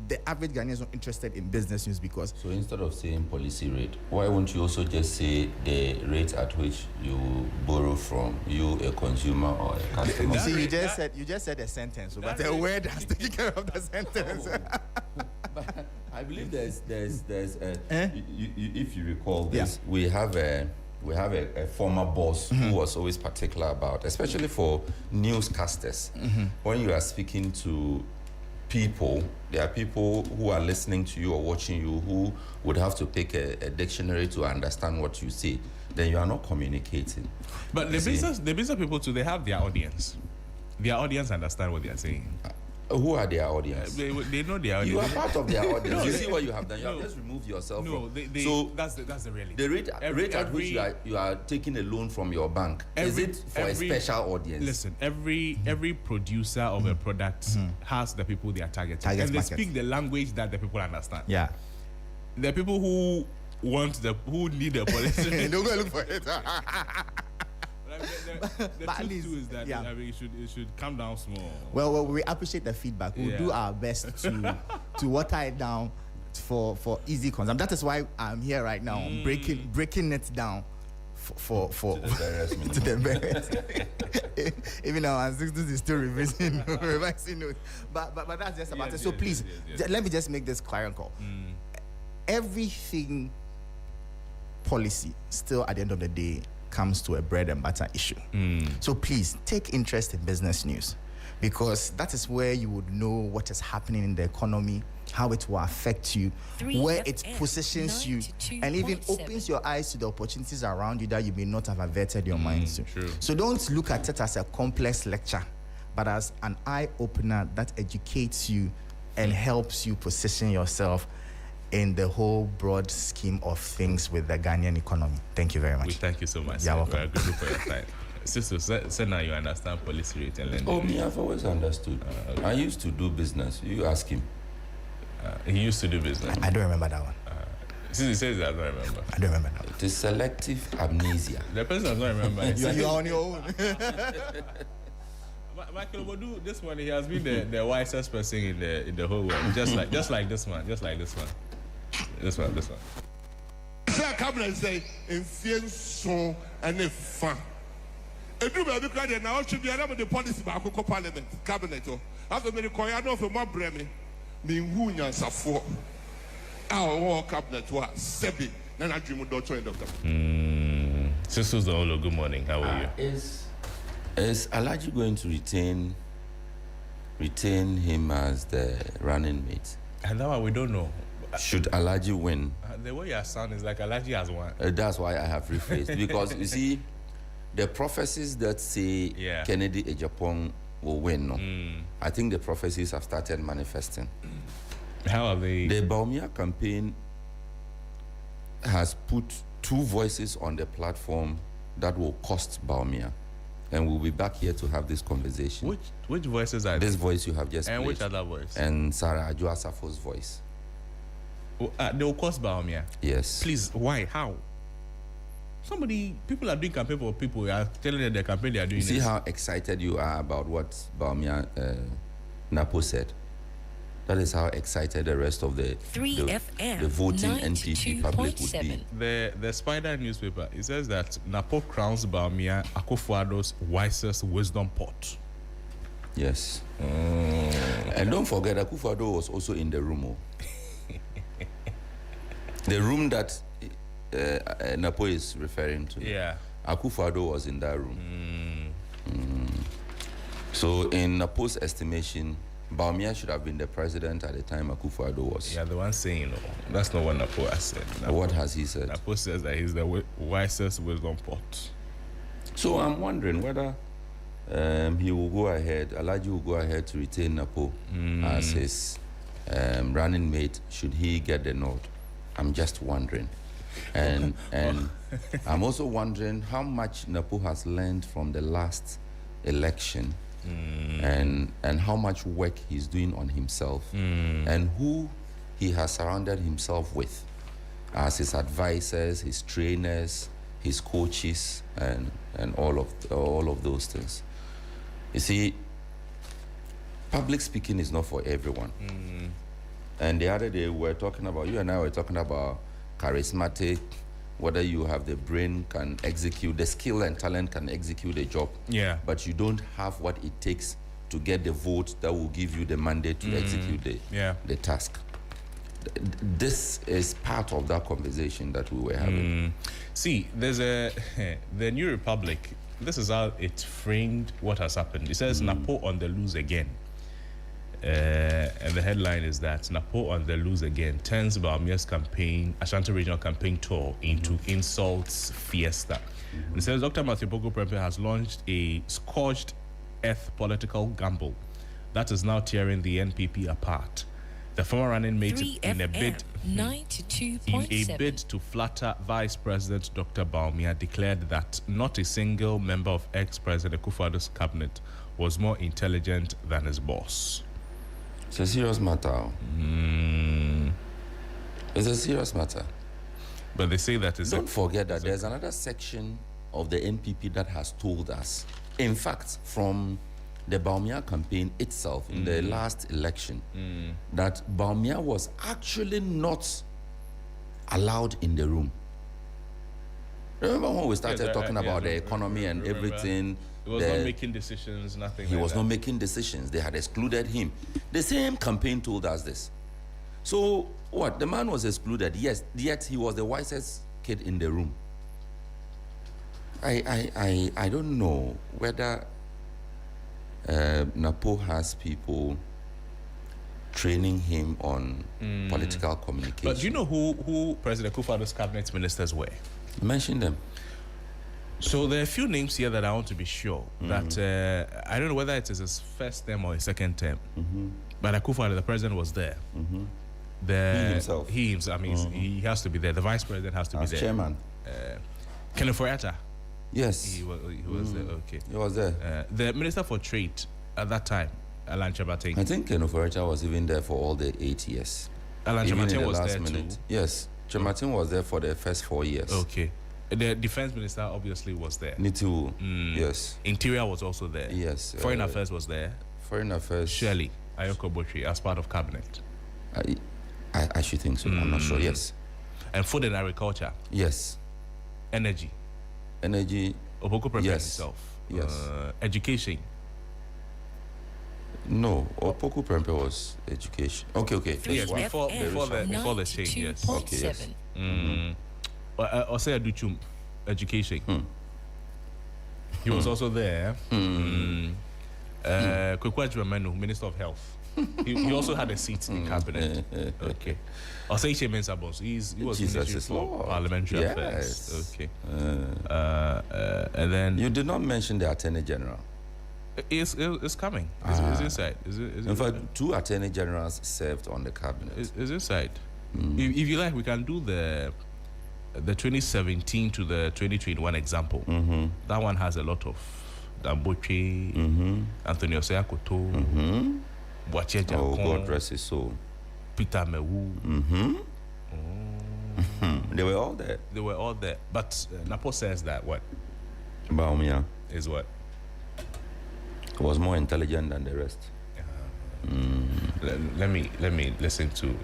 the average Ghanaian is not interested in business news, because. So instead of saying policy rate, why won't you also just say the rate at which you borrow from, you a consumer or a customer? See, you just said a sentence, but a word has taken care of the sentence. But I believe there's if you recall this, we have a former boss who was always particular about, especially for newscasters, when you are speaking to people, there are people who are listening to you or watching you who would have to pick a dictionary to understand what you say. Then you are not communicating. But the business people too, they have their audience. Their audience understand what they are saying. Who are their audience? They know their audience. You are part of their audience. You see what you have done. You have just removed yourself. So that's the reality. The rate at which you are taking a loan from your bank, is it for a special audience? Listen, every producer of a product has the people they are targeting, and they speak the language that the people understand. Yeah. The people who need the policy. Don't go look for it. The truth too is that I mean, it should come down small. Well, we appreciate the feedback. We'll do our best to water it down for easy consumption. That is why I'm here right now, breaking it down for To the barest minimum. to the barest. Even our ancestors is still revising notes. But that's just about it. So please, let me just make this clear and call. Everything policy still at the end of the day comes to a bread and butter issue. So please take interest in business news, because that is where you would know what is happening in the economy, how it will affect you, where it positions you, and even opens your eyes to the opportunities around you that you may not have averted your mind to. True. So don't look at it as a complex lecture, but as an eye-opener that educates you and helps you position yourself in the whole broad scheme of things with the Ghanaian economy. Thank you very much. We thank you so much. You're sir. welcome. We are grateful for your time. Sister, so now you understand policy rate and lending. Oh, me, I've always understood. I used to do business. You ask him. He used to do business. I don't remember that one. Since he says that, I don't remember. I don't remember that one. It is selective amnesia. The person does not remember. You are on your own. Michael Obodu, this one, he has been the wisest person in the whole world. Just like this one. This one. Say cabinet say in so and a fan. Edu baby credit now should be another the policy back ko parliament cabinet. After me koya no for my breme me hu nyansafo. Our cabinet was sebi na na dream do to end of them. Sisters Olo, good morning. How are you? Is Alhaji going to retain him as the running mate? And that one we don't know. Should Alhaji win? The way your sound is like Alhaji has won. That's why I have rephrased. Because you see, the prophecies that say Kennedy Ejapong will win, no? I think the prophecies have started manifesting. How are they? The Bawumia campaign has put two voices on the platform that will cost Bawumia. And we'll be back here to have this conversation. Which voices are this voice you have just and played, which other voice? And Sarah Adwoa Safo's voice. They will cost Bawumia. Yes. Please, why? How? People are doing campaign for people. You are telling them the campaign they are doing. You see how excited you are about what Bawumia Napo said. That is how excited the rest of the voting NPP public would be. The Spider newspaper, it says that Napo crowns Bawumia Akufo-Addo's wisest wisdom pot. Yes. And don't forget, Akufo-Addo was also in the room. The room that Napo is referring to. Yeah. Akufo-Addo was in that room. So in Napo's estimation, Bawumia should have been the president at the time Akufo-Addo was. Yeah, the one saying, no, that's not what Napo has said. What has he said? Napo says that he's the wisest wisdom pot. So I'm wondering whether he will go ahead, Alhaji will go ahead to retain Napo as his running mate should he get the nod. I'm just wondering. And I'm also wondering how much Napo has learned from the last election. And how much work he's doing on himself and who he has surrounded himself with as his advisors, his trainers, his coaches, and all of those things. You see, public speaking is not for everyone. And the other day you and I were talking about charismatic, whether you have the brain, can execute, the skill and talent can execute a job. Yeah. But you don't have what it takes to get the vote that will give you the mandate to execute the task. This is part of that conversation that we were having. See, there's the New Republic, this is how it framed what has happened. It says Napo on the loose again. And the headline is that Napo on the loose again turns Bawumia's campaign, Ashanti Regional campaign tour into insults fiesta. And it says Dr. Matthew Poku Prempeh has launched a scorched earth political gamble that is now tearing the NPP apart. The former running mate in a bid to flatter Vice President Dr. Bawumia declared that not a single member of ex-President Akufo-Addo's cabinet was more intelligent than his boss. It's a serious matter. It's a serious matter. But they say that don't forget that there's another section of the NPP that has told us, in fact, from the Bawumia campaign itself in the last election, that Bawumia was actually not allowed in the room. Remember when we started talking about the economy and everything? He was not making decisions, nothing. He was not making decisions. They had excluded him. The same campaign told us this. So what? The man was excluded. Yes, yet he was the wisest kid in the room. I don't know whether Napo has people training him on political communication. But do you know who President Akufo-Addo's cabinet ministers were? Mention them. So there are a few names here that I want to be sure that I don't know whether it is his first term or his second term, but Akufo-Addo, the president, was there. He himself. I mean, he has to be there. The vice president has to be there. Chairman. Kenneth Ofori-Atta. Yes. He was there. Okay. He was there. The minister for trade at that time, Alan Kyerematen. I think Kenneth Ofori-Atta was even there for all the 8 years. Alan Even in Kyerematen the was last there minute. too. Yes. Kyerematen was there for the first 4 years. Okay. The defense minister obviously was there. Nitu. Yes. Interior was also there. Yes. Foreign affairs was there. Foreign affairs. Shirley Ayoko Botry as part of cabinet. I should think so. I'm not sure. Yes. And food and agriculture. Yes. Energy. Opoku Prempeh himself. Yes. Education. No, Opoku Prempeh was education. Okay. Yes, Wow. before the change. Yes. Okay, yes. Osei Aduchum, education. He was also there. Kweku Agyemang, Minister of Health. He also had a seat in cabinet. Okay. Osei Mensah, he was Ministry for Parliamentary Affairs. Okay. And then You did not mention the Attorney General. It's coming. It's inside. In fact, 2 Attorney Generals served on the cabinet. It's inside. If you like, we can do the 2017 to the 2021 example. That one has a lot of Damboche, Anthony Osei Akoto, Boakye Oh, Jakon, God rest his soul. Peter Mewu. They were all there. They were all there. But Napo says that what Baumia is what? was more intelligent than the rest. Let me listen to.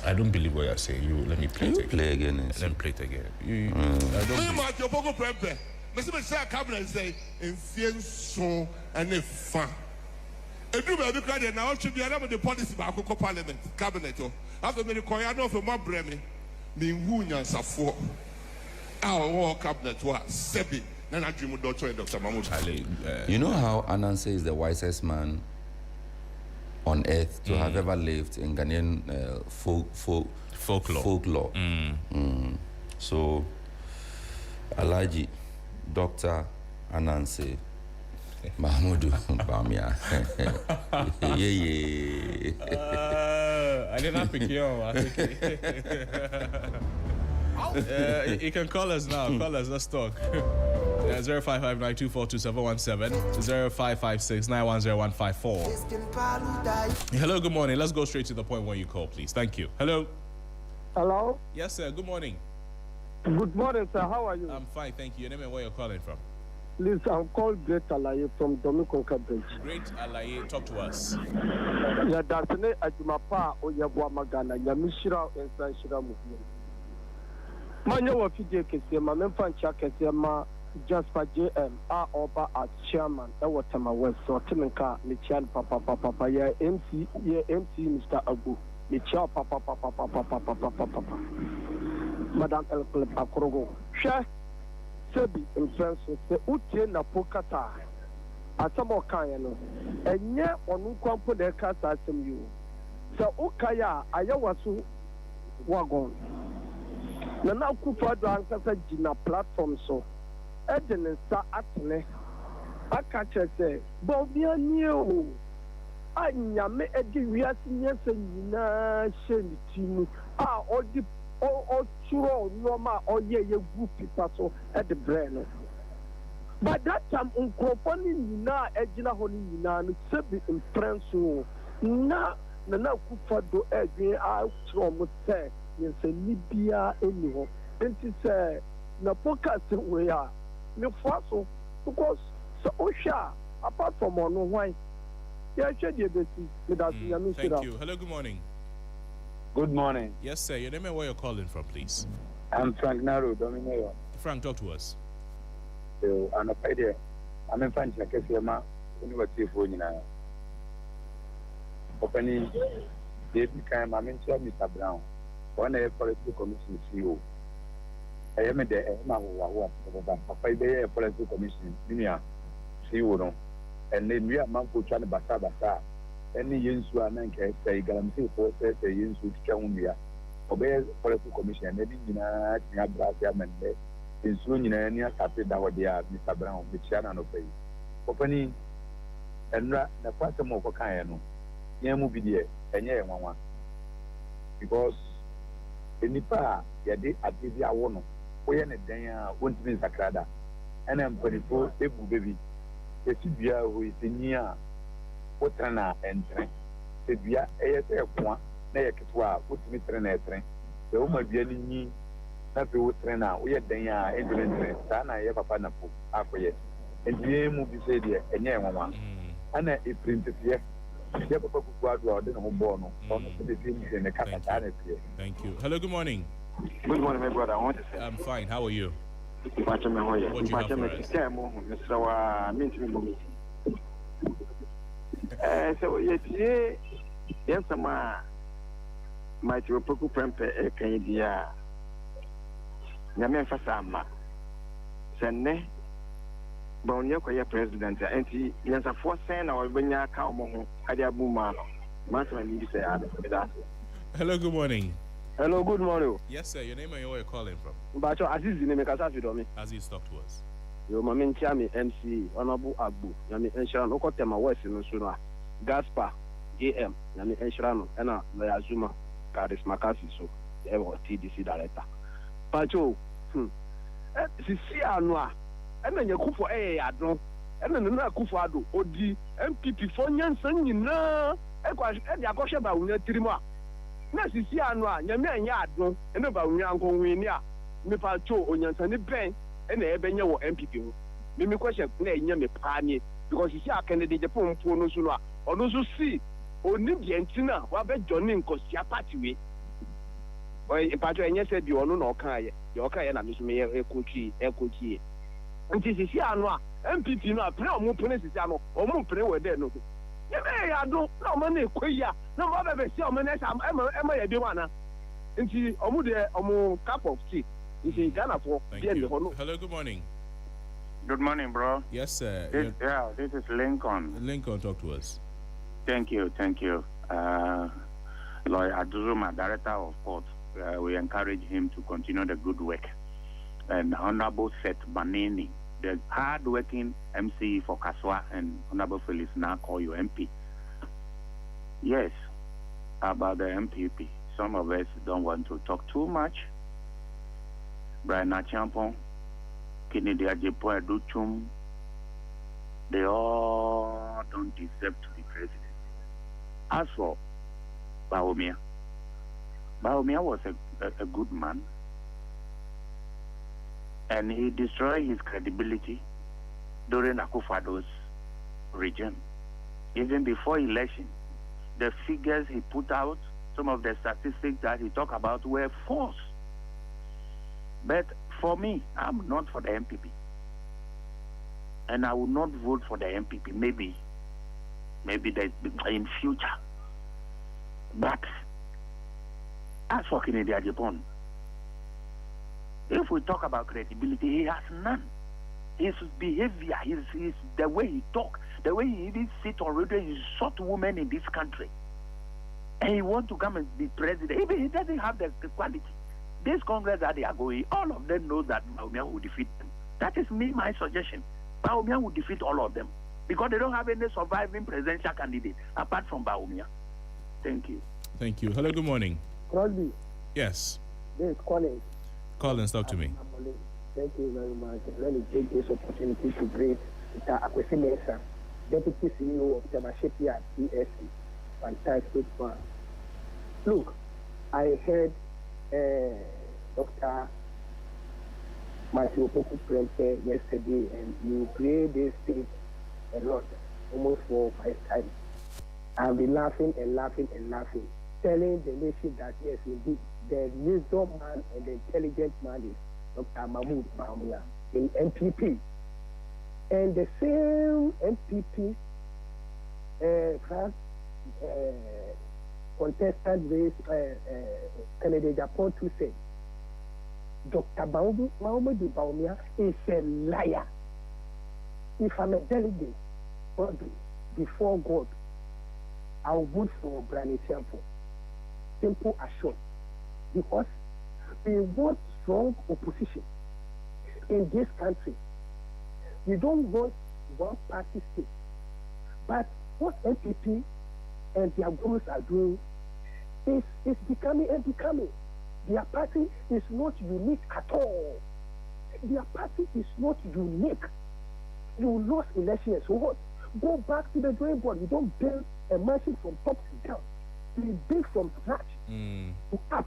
I don't believe what you're saying. Let me play it You again. play again. And Let see. me play it again. I Me don't believe. Mark Opoku Prempeh. Me say cabinet say nson and fa. Edu ba bi kra de na otwe bia na the policy ba akoko parliament cabinet o. After me ko ya no for mo breme. Me hu nyansafo. Our cabinet wa sebi na na dream Dr. Mahmoud. You know how Ananse is the wisest man on earth to have ever lived in Ghanaian folklore. So, Alhaji Dr. Ananse Mahmoud Bawumia. I did not pick you on. You can call us now. Call us. Let's talk. 0559242717, 0556910154. Hello, good morning. Let's go straight to the point when you call, please. Thank you. Hello. Hello. Yes, sir. Good morning. Good morning, sir. How are you? I'm fine, thank you. Your name and where you're calling from? Please, I'm called Great Alaye from Dominica Bridge. Great Alaye, talk to us. Yeah, that's ne Ajumapa Oyabwa Magana, Yamishira and Sanshira movement. Manya wa fidye kesema, memfa ncha kesema Jasper JM, Oba as chairman, Ewatama West, so Timinka, Michian Papa, yeah, MC Mr. Abu, Michia Papa, Madam El Akrogo. Share. Sebi mfenso se utie na pokata asamo kan no enye onu kwampo de kasa asem yo se ukaya ayawaso wagon na Akufo-Addo ankasa gina platform so edene sa atene aka chese bobia ni o anyame edi wiase nyese nyina sheni timu a odi o churo normal o ye gu pipa so at the brain. But that time unkofoni nyina ejina ho nyina no sebi imprenso na Akufo-Addo edwe a churo mo se yense libia eni ho enti se na focus we a me faso because so osha apart from ono why yeah shede besi me that nyame Thank you. Hello, good morning. Good morning. Yes, sir. Your name and where you're calling from, please. I'm Frank Naro, Dominion. Frank, talk to us. So, I'm afraid I'm in French, like I say, ma, university for you now. Opening, they became, I'm in Mr. Brown, one a political commission CEO. I am the Emma who a 5-day political commission, Minia, CEO, and then we are Manco Chan Basa. Any Yinsu and say, Galamsi for says a Yinsu Chaumbia, obey political commission, maybe in a Brasia Mende, in soon in any cafe Dawadia, Mr. Brown, which Shannon of pay. Opening and the Quantum of Okayano, Yamubidia, and Yamama. Because in Nipa, Yadi Adivia Wono, when a day won't be Sakrada, and I'm 24, Ebu baby, the Tibia who is in near. Wotana entren se bia eyese kwa na yeketwa wotimi trena entren se o ma bia ni na pe wotrena wo ye dan a entren sa na ye papa na po akoye endie mu bi se de enye enwanwa ana e print ye papa kuku adu o de no bo no ono se de tin ne kata ta na pie. Thank you. Hello, good morning. Good morning, my brother. I want to say I'm fine. How are you? what do you have for us? So yes, my Poku Prempe, Canada. Yamen Fasama. Sene Bonyoka president, and he has a 4 or when ya come Adiabuma. Master need to say that. Hello, good morning. Hello, good morning. Yes, sir. Your name and where you're calling from? But Aziz name Kasafi. Aziz, talk to us. Yo mamin chami MC Honorable Agbu yami enshirano ko tema west no so Gaspar AM yami enshirano na Azuma Charisma Kasi so e wo TDC director pacho sisi anu a na nyakufo adon na akufo ado odi MPP fo nyansan nyina e akoshe ba wunya tirimo a na sisi anu a nyame anya adon na ba wunya nkonwini a me pacho onyansan ni ben and ebenya wo MPP ho me question na enya me paani because you see a candidate Japan no so no ono so see oni bientina wa be johnny nkosia party we o pato enya said bi ono na okaye ye okaye na me so me ekochi nti sisi anu a MPP no a pre omo pre sisi anu omo pre we there no ye me ya do na omo na ekoya na mo be si omo na ema ya bi wana nti omo de omo cup of tea. Thank you. Hello, good morning. Good morning, bro. Yes, sir. This is Lincoln. Lincoln, talk to us. Thank you. Lawyer Aduzuma, Director of Court, we encourage him to continue the good work. And Honorable Seth Banini, the hard-working MC for Kaswa, and Honorable Felix now call you MP. Yes, about the MPP. Some of us don't want to talk too much. Brian Achampon, Kennedy Ajepo Aduchum, they all don't deserve to be president. As for Bawumia was a good man, and he destroyed his credibility during Akufo-Addo's regime. Even before election, the figures he put out, some of the statistics that he talked about were false. But for me, I'm not for the MPP. And I will not vote for the MPP, maybe in future. But as for Kennedy Ajepo, if we talk about credibility, he has none. His behavior, his the way he talk, the way he even sit on radio, insult women in this country. And he want to come and be president. Even he doesn't have the quality. This Congress that they are going, all of them know that Bawumia will defeat them. That is my suggestion. Bawumia will defeat all of them because they don't have any surviving presidential candidate apart from Bawumia. Thank you. Thank you. Hello, good morning. Crosby. Yes. This is Collins. Collins, talk to me. Thank you very much. Let me take this opportunity to greet Mr. Akwesi Mensah, Deputy CEO of Temashepi at ESC. Fantastic one. Look, I heard Dr. Matthew Poku Prempe yesterday, and you create this state a lot, almost 4 or 5 times. I've been laughing and laughing and laughing, telling the nation that yes, indeed, the wisdom man and the intelligent man is Dr. Mahmoud Bawumia in NPP. And the same NPP contestant race Kennedy Japan to say Dr. Mahmoud Bawumia is a liar. If I'm a delegate before God, I'll vote for Brani Sample. Simple as short. Because we want strong opposition in this country. We don't want one party state. But what NPP and their gurus are doing is becoming and becoming. Their party is not unique at all. Their party is not unique. You lost elections, so what? Go back to the drawing board. You don't build a mansion from top to down. We build from scratch to up.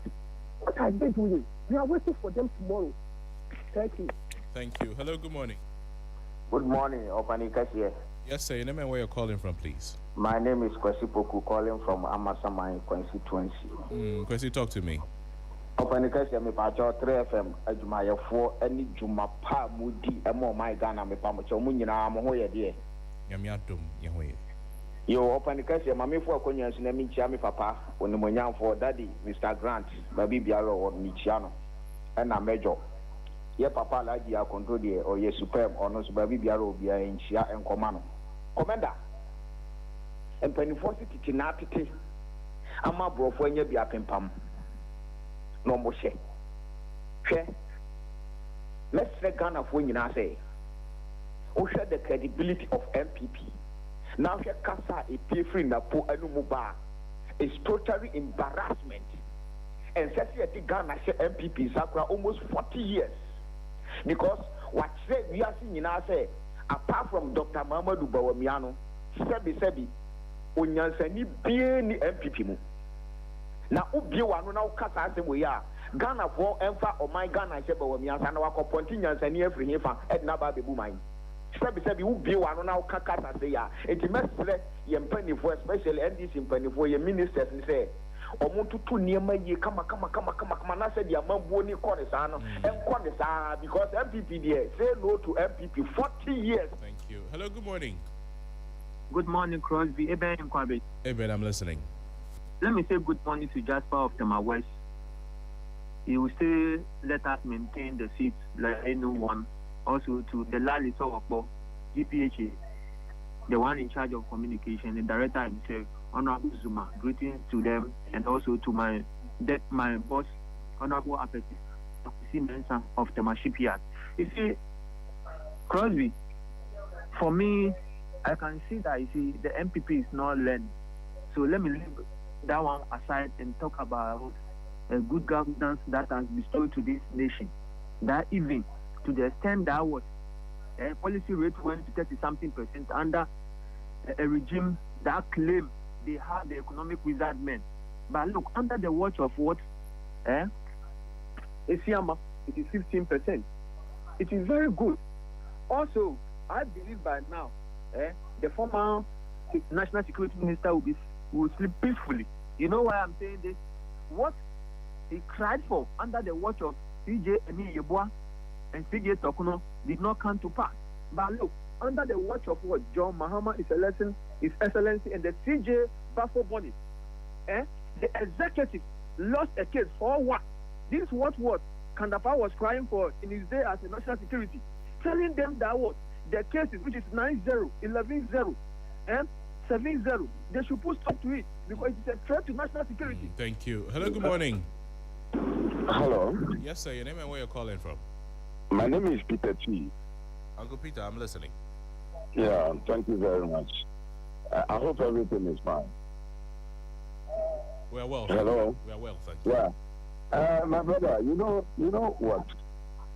What are they doing? We are waiting for them tomorrow. Thank you. Thank you. Hello, good morning. Good morning, Opanikas here. Yes, sir. Your name and where you're calling from, please. My name is Kwesi Poku, calling from Amasamai constituency. Kwesi, talk to me. Opanikas here, me pacho 3FM, Ajumaya 4, any Juma Pa Mudi, Emo my Ghana, me Pamacho Munina, Mohoya dear. Yamiatum, Yahoye. Yo, Opanikas here, Mammy for Conyas, Nemi Chami Papa, when the Monyan for Daddy, Mr. Grant, Baby Biaro or Michiano, and a major. Ye papa la dia control de or ye superb or no baby biaro bia in chia and command. Commander. And pennyforcity tinatity. Ama brofo nye bia pimpam. No mo she. Let's say Ghana for you say. O share the credibility of MPP. Now she kasa a pay free na po anumuba is totally embarrassment. And says the Ghana MPP Sakra almost 40 years. Because what say we are seeing now say apart from Dr. Mamadou Bawumiano, sebi onyansani bie ni MPP mu. Na ubie wanu na ukasa asem we ya Ghana for emfa o my Ghana she Bawumiano na wakoponti nyansani afri hefa edna ba bebu man. Sebi ubie wanu na ukaka say ya enti mesle ye mpanifo especially NDC mpanifo ye ministers ni say omuntu niema ye kama na said ya mambo ni kone sana kone sana because MPP there say no to MPP 40 years. Thank you. Hello, good morning. Good morning, Crosby. Eben Kwabe. Eben, I'm listening. Let me say good morning to Jasper of Tema West. He will still let us maintain the seats like anyone. Also to the Lali Sowakbo, GPHA, the one in charge of communication, the director himself, Honorable Zuma. Greetings to them and also to my boss, Honorable Apeti Mensa of the Shipyard. You see, Crosby, for me, I can see that the MPP is not learning. So let me leave that one aside and talk about a good governance that has bestowed to this nation. That even to the extent that what policy rate went to 30-something% under a regime that claimed they have the economic wizard men. But look, under the watch of what? Esiama, it is 15%. It is very good. Also, I believe by now, the former National Security Minister will sleep peacefully. You know why I'm saying this? What he cried for under the watch of CJ Emi Yeboah and CJ Tokuno did not come to pass. But look, under the watch of what? John Mahama, His Excellency, and the CJ Bafo Boni, the executive lost a case for what? This is what Kandapa was crying for in his day as a national security, telling them that what? The cases, which is 9-0, 11-0, 7-0, they should put stop to it because it is a threat to national security. Thank you. Hello, good morning. Hello. Yes, sir. Your name and where you're calling from? My name is Peter T. Uncle Peter, I'm listening. Yeah, thank you very much. I hope everything is fine. We are well. Hello. We are well, thank you. Yeah. My brother, you know what?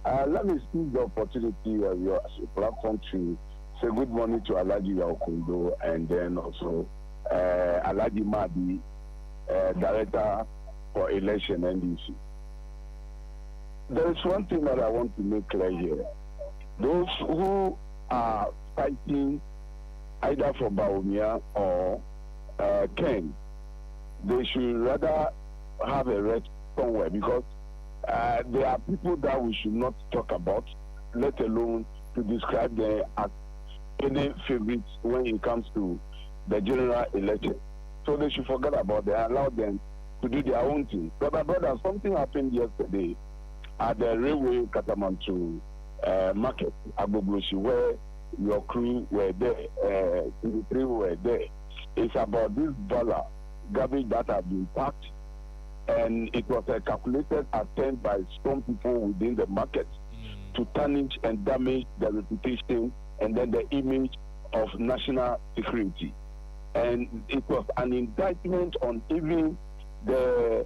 Let me seize the opportunity of your platform to say good morning to Alhaji Yaokundo and then also Alhaji Mahdi, Director for Election NDC. There is one thing that I want to make clear here. Those who are fighting either for Bawumia or Ken, they should rather have a rest somewhere because There are people that we should not talk about, let alone to describe them as any favorites when it comes to the general election. So they should forget about them, allow them to do their own thing. But my brother, something happened yesterday at the railway Katamantu market, Agbogbosi, where your crew were there, 23 were there. It's about this dollar garbage that have been packed, and it was a calculated attempt by some people within the market to tarnish and damage the reputation and then the image of national security. And it was an indictment on even the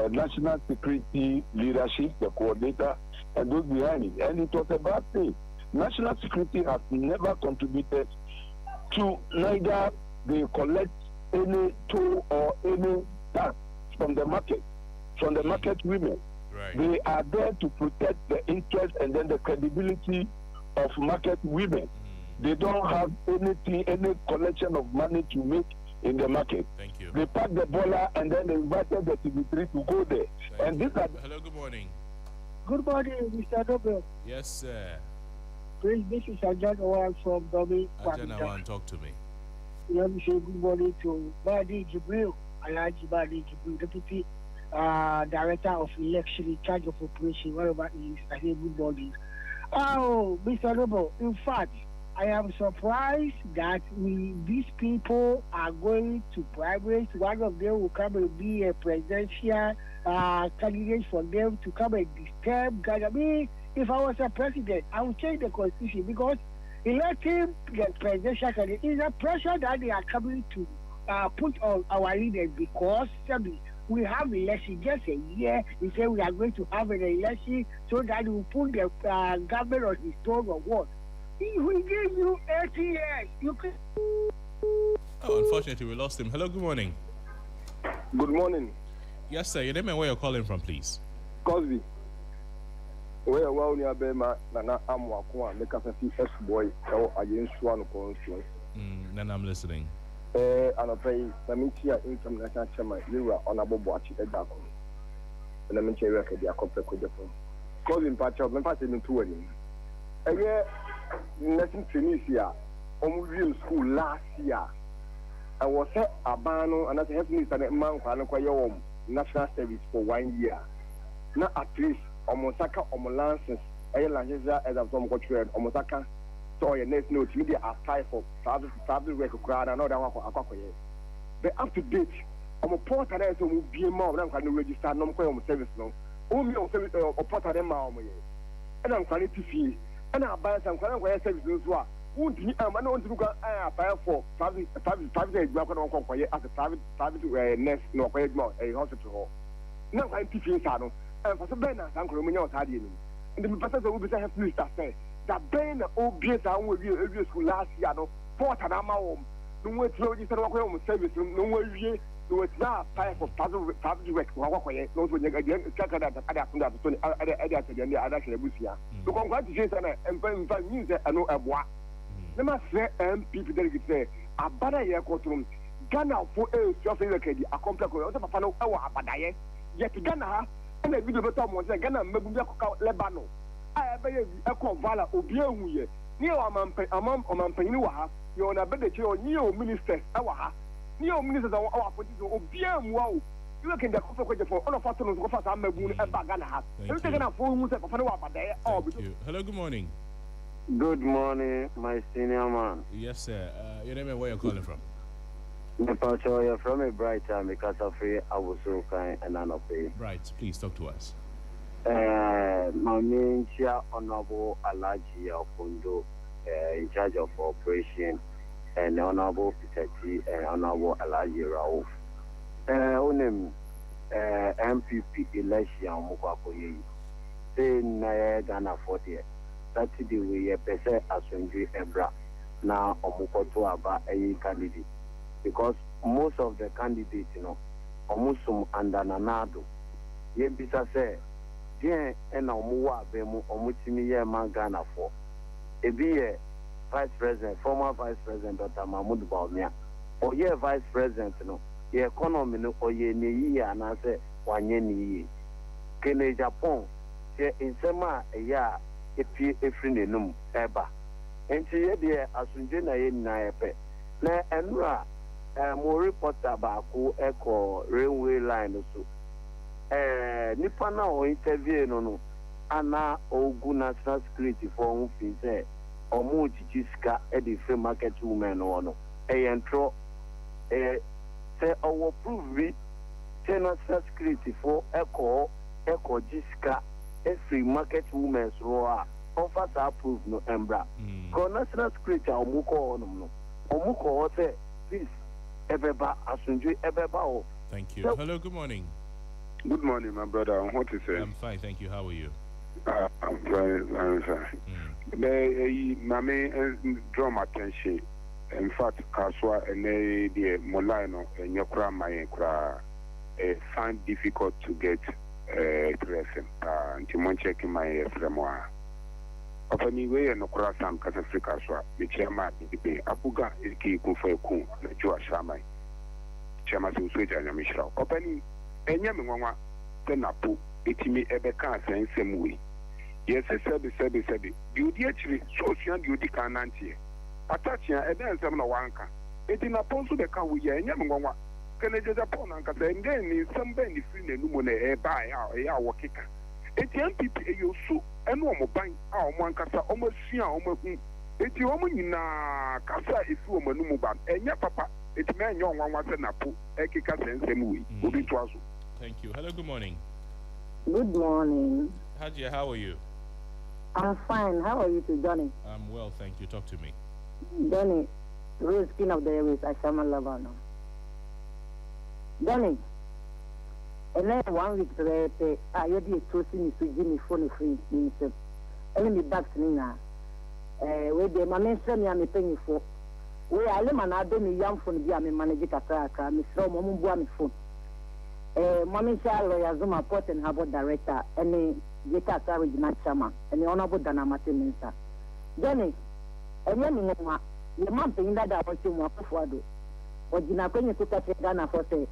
national security leadership, the coordinator, and those behind it. And it was a bad thing. National security has never contributed to neither they collect any toll or any tax from the market women. Right. They are there to protect the interest and then the credibility of market women. They don't have anything, any collection of money to make in the market. Thank you. They packed the baller and then they invited the TV3 to go there. Hello, good morning. Good morning, Mr. Nobel. Yes, sir. Please, this is Ajahn Owan from Domi. Ajahn Owan, talk to me. Let me say good morning to Badi Jibril, Alhaji Badi Jibril, Deputy Director of Election in charge of operation, wherever he is. I say good morning. Oh, Mr. Noble, in fact, I am surprised that these people are going to primaries. One of them will come and be a presidential candidate for them to come and disturb Ghana. I mean, if I was a president, I would change the constitution because electing the presidential candidate is a pressure that they are coming to put on our leaders because we have election just a year. We say we are going to have an election so that we put the government on his throne or what. If we give you 80 years, you can. Oh, unfortunately, we lost him. Hello, good morning. Good morning. Yes, sir. Your name and where you're calling from, please. Cosby. Where are you? Nana Amwakwa, make us a CS boy, or a young swan of constituency. Then I'm listening. And I pay Samitia International Chairman, you are honorable watch at Dako. And I'm in Cherry, the complex with the phone. Causing patch of them passing to him. And yeah, nothing Tunisia, on school last year. I was at Abano and I have me a man for national service for 1 year. Not at least Omosaka Omolances, Airlines as a some culture, Omosaka. So your next note, media apply for travel record crowd and all that one for Akakoye. But up to date, I'm a porter there so will be more than can register no service no. Only on service or porter them and I'm quality fee. And I buy some kind of service as well. I don't look at apply for private as a private nurse no a hospital. Now I'm teaching Sano and for some banners and criminal Italian. And the person will be have to say that Ben obvious and will be a school last year no port and I'm home. No way to register no service, no way no it's not apply for private work. Those when you get that so congratulations and means I know a bois. Let me say people that say a bad year courtroom Ghana for a self-elected a complex of Pano our Abadaye yet Ghana and a video better Ghana Lebanon. I have a call Vala Obia near among Penua, you're on a better neo ministers, our neo ministers our position Obia wow. You can get for all of us to go for some moon and Bagana. You're taking a full moon of Abadaye. Hello, good morning. Good morning, my senior man. Yes, sir. Your name and where you're calling from? You're from a bright time because of free. I was so kind and unobeyed. Right, please talk to us. My main chair, Honorable Alhaji Ofundo, in charge of operation, and Honorable Peter T, and Honorable Alhaji Raouf. On MPP election, Mukakoye, say Ghana 40. Saturday we pese asundwe ebra na omukoto aba a candidate because most of the candidates omusum andananado ye bisa say den na omuwa abemu omutimi ye man Ghana for ebi ye vice president former vice president Dr. Mahmoud Bawumia or ye vice president ye economy no oye ne yi anase wanye ne yi kene Japan se insema ya efiri nenum eba enti ye de asunje na ye na epe na enura mo reporter ba ko eko railway line so nipa na o interview no ana ogu national security for who fi say omo jijiska e the free market women no entro say our prove national security for echo jiska free market women's roa offers approve no embra ko national security omuko no omuko say please ebeba asunju ebeba o. Thank you. Hello, good morning. Good morning, my brother. What to say? I'm fine, thank you. How are you? I'm very fine. Mame draw my attention. In fact, Kaswa and the Molino and Yokra Mayekra find difficult to get tracing. Timon checking my framework. Opening way and Okra Sam Kasafrika Kaswa, the chairman, the Apuga is key Kufu, the Joa Shamai. Chairman to switch and Mishra. Opening and Yamwa, then Apu, itimi Ebeka, and same way. Yes, I said, you actually social duty cananti. Attaching and then some wanka. It in a ponso the car we are Yamwa. Can I just upon Uncle and then in some bendy free and numone buy our kicker. It MPP you sue and one more buying our one casa almost see almost. It's your woman na casa is woman Numuban and your papa. It's man young one was an apple, Ekika and same way. Thank you. Hello, good morning. Good morning. Hajia, how are you? I'm fine. How are you too, Johnny? I'm well, thank you. Talk to me. Johnny, real skin of the air is Ashama Lavano. Johnny, and then 1 week to I had to see me to Jimmy phone free. And me back to Nina. Where the man send me a penny for. Where I am an Adoni young phone be a manager Kataka, Miss Romo Buami phone. Mommy lawyer Zuma Port and Harbour Director, and Jeka Regional Chairman, and the Honorable Dana Martin Minister. Johnny, and the man thing that I want to walk forward. Or Jinapin to catch a Ghana for say,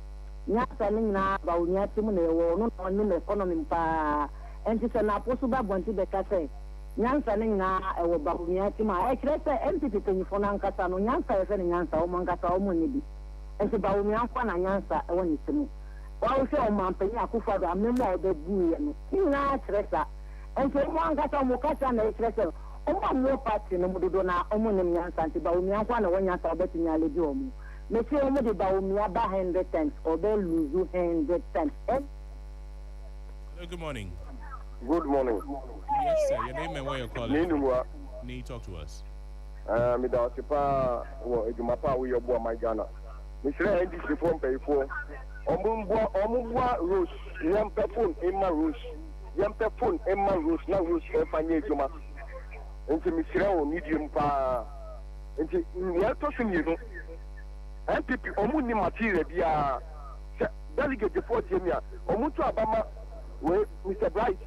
Yasaning na, Baunia Timone, or no new economy pa, and it's an apostle want to the cafe. Yansaning na, or Baunia Tima, I create empty penny for Nankasano, Yansa, and Yansa, Mangata, Omunibi, and the Baumia and Yansa, I want to know. Well, so man, penny akufa da memo the buye. Ina tresa. And so one got a mokasa na tresa. Oma mo party no mudo na omo nem nyansa nti ba omi akwa na wanya ta obeti nya ledi omo. Me say omo de ba omi aba 100 times or they lose 100 times. Hello, good morning. Good morning. Yes, sir. Your name and where you're calling? Need talk to us. Me da tipa wo ejumapa we yobo my Ghana. Me say NDC phone pay for Omubwa Rose, Yampe phone, Emma Rose, Yampe phone, Emma Rose, now Rose, Fanya Juma. Into Mr. Medium Pa. Into Yatosin, you know. MPP, Omuni material, the delegate before Jimia, Omutu Abama, with Mr. Bright,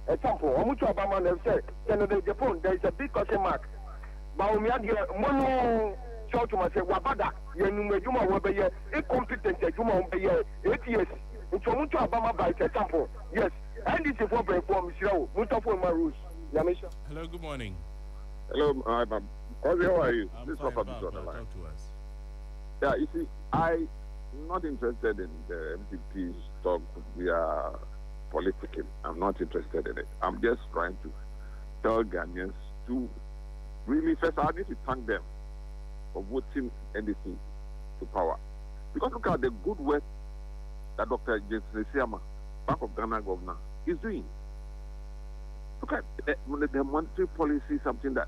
example, Omutu Abama, they said, Senator Japan, there is a big question mark. Baumia, Mono. To myself, Wabada, Yenuma Wabaya, incompetent Juma Obaya, 8 years. Into Mutu Abama by example. Yes, and it's a problem for Michelle, Mutafo Marus. Yamisha. Hello, good morning. Hello, how are you? This is Papa on the line. Talk to us. Yeah, you see, I'm not interested in the MPP's talk via politicking. I'm not interested in it. I'm just trying to tell Ghanaians to really, first, I need to thank them for voting NDC to power. Because look at the good work that Dr. James Nesiama, Bank of Ghana governor, is doing. Look at the monetary policy, something that,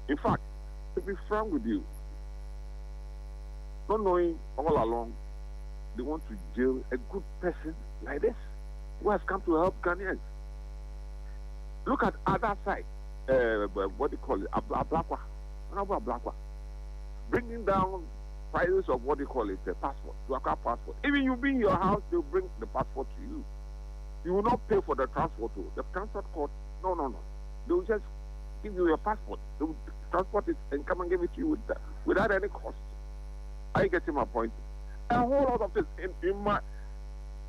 in fact, to be frank with you, not knowing all along, they want to jail a good person like this, who has come to help Ghanaians. Look at other side, what do you call it, Ablakwa. Bringing down prices of what they call it, the passport, to acquire passport. Even you bring your house, they'll bring the passport to you. You will not pay for the transport. The transport cost, no. They will just give you your passport. They will transport it and come and give it to you without any cost. Are you getting my point? A whole lot of this. In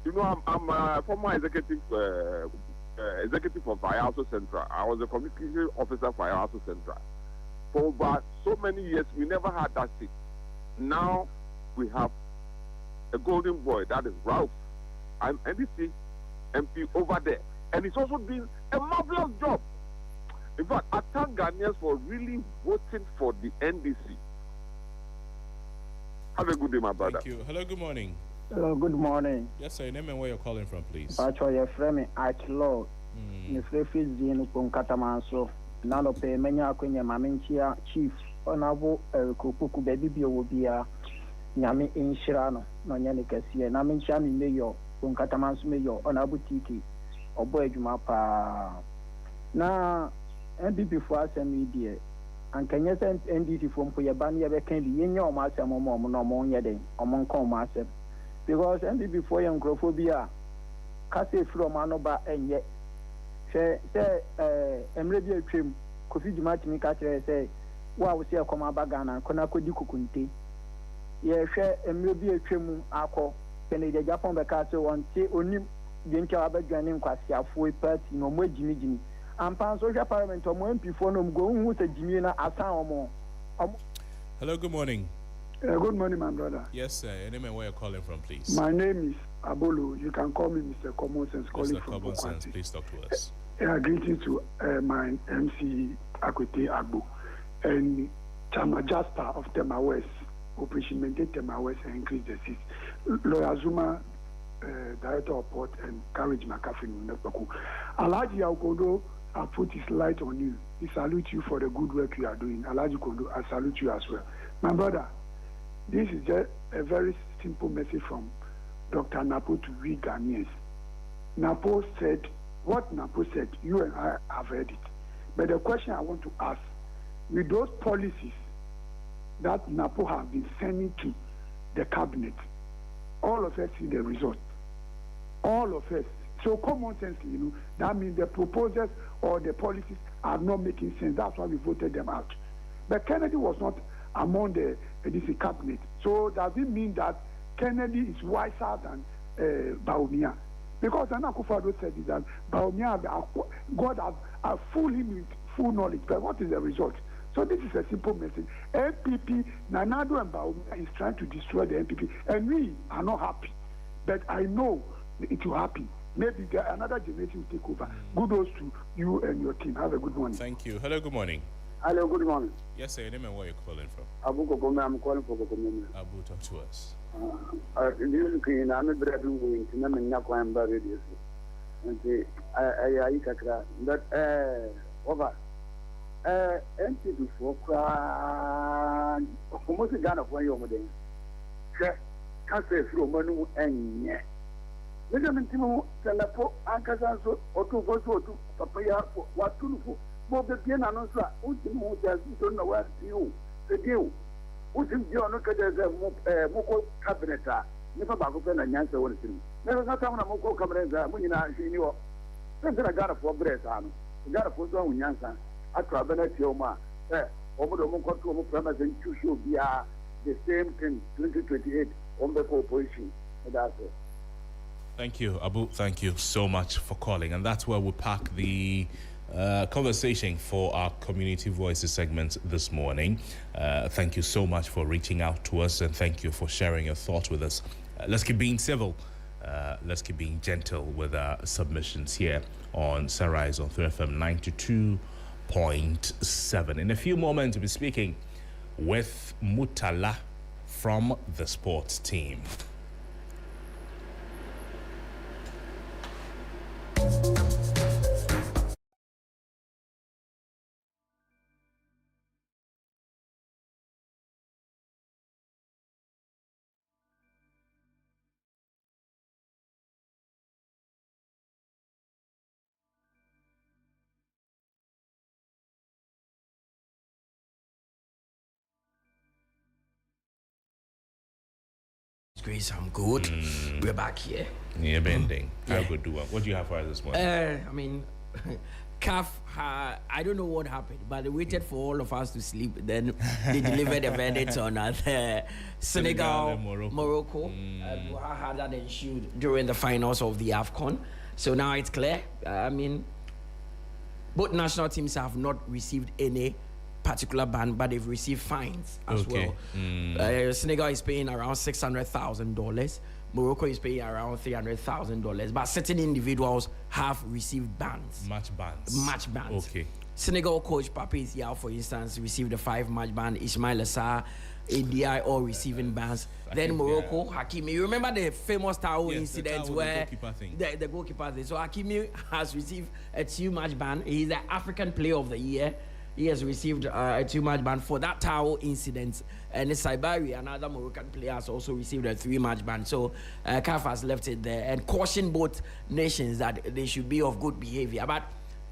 You know, I'm a former executive executive of Ayaso Central. I was a communication officer for Ayaso Central. For over so many years, we never had that seat. Now we have a golden boy, that is Ralph. I'm NDC MP over there. And he's also doing a marvelous job. In fact, I thank Ghanaians for really voting for the NDC. Have a good day, my brother. Thank you. Hello, good morning. Hello, good morning. Yes, sir. Your name and where you're calling from, please. Actually, your friend, Archelaw. Your friend is in Katamanso. Now, the pay many Akunya Maminchia Chief, Honorable Kupuku Baby Biobia, Yami in Shirano, Nonyanikasi, and Aminchami Mayor, Katamanso Mayor, Honorable Tiki, or Boy Jumapa. Now, NDP for us and media. And can you send NDP from Puyabani ever can be in your master no more yet among commerce? Because NDP for young Grophobia, Cassie from Manoba and yet. Say, Emredia Trim, Kofi Matimi Catcher say, Wow, we see a Koma Bagana, Konako Dukunti. Yes, share Emredia Trim, Ako, Canada Japan Bacato, on T. Only Dinka Abajanim Quasia, Foy Party, no more Jimmy. And Pan Social Parliament, or more before no going with a Jimina Asamo. Hello, good morning. Good morning, my brother. Yes, sir. Your name and where you're calling from, please. My name is Abolo. You can call me Mr. Common Sense. Mr. Common Sense, please talk to us. Greetings to my MC Akwete Agbo and Chama Jasper of Tema West, Operation Maintain Tema West and increase the seats. Lawyer Zuma, Director of Port and Courage McCaffrey Nepaku. Alaji Aukodo, I put his light on you. He salute you for the good work you are doing. Alaji Kodo, I salute you as well. My brother, this is just a very simple message from Dr. Napo to we Ghanaians. Napo said, what Napo said, you and I have heard it. But the question I want to ask, with those policies that Napo have been sending to the cabinet, all of us see the result. All of us. So common sense, that means the proposals or the policies are not making sense. That's why we voted them out. But Kennedy was not among the DC cabinet. So does it mean that Kennedy is wiser than Bawumia? Because Nana Akufo-Addo said that Bawumia, God has fooled him with full knowledge. But what is the result? So this is a simple message. NPP, Nanado and Bawumia is trying to destroy the NPP. And we are not happy. But I know it will happen. Maybe another generation will take over. Kudos to you and your team. Have a good morning. Thank you. Hello, good morning. Hello, good morning. Yes, sir. Your name and where you're calling from. Abu Kokome, I'm calling for Kokome. Abu, talk to us. I'm a brother who is in the radio. And I kakra. But, over. Empty before crying. Almost a gun of one young day. Can't say through Manu and yet. Timo Sanapo, Ancasanso, or two votes to Papaya, what to both the piano announcer, Ultimo, don't know what you, the deal. Ultim John, there's a Moko cabinet, never back open and answer one thing. There is not a Moko cabinet, Munina, she knew. Then I got a for bread, I got a photo on Yansan, a cabinet, Yoma, over the Moko premise and Chushu, the same thing, 2028, on the corporation. That's it. Thank you, Abu. Thank you so much for calling. And that's where we park the conversation for our Community Voices segment this morning. Thank you so much for reaching out to us, and thank you for sharing your thoughts with us. Let's keep being civil. Let's keep being gentle with our submissions here on Sunrise on 3FM 92.7. In a few moments, we'll be speaking with Mutala from the sports team. Grace, I'm good. We're back here. Yeah, bending. How good do I? What do you have for us this morning? I mean, CAF, I don't know what happened, but they waited for all of us to sleep. Then they delivered a verdict on Senegal and Morocco. How that ensued during the finals of the AFCON. So now it's clear. I mean, both national teams have not received any particular ban, but they've received fines as well. Senegal is paying around $600,000. Morocco is paying around $300,000. But certain individuals have received bans. Match bans. Match bans. Okay. Senegal coach Pape Thiaw, for instance, received a 5-match ban. Ismail Assar, ADI, all receiving bans. Then Morocco, Hakimi. You remember the famous Tao incident where the goalkeeper thing. So Hakimi has received a 2-match ban. He's the African Player of the Year. He has received a 2-match ban for that Tao incident. And Saibari, another Moroccan player, has also received a 3-match ban. So CAF has left it there and cautioned both nations that they should be of good behavior. But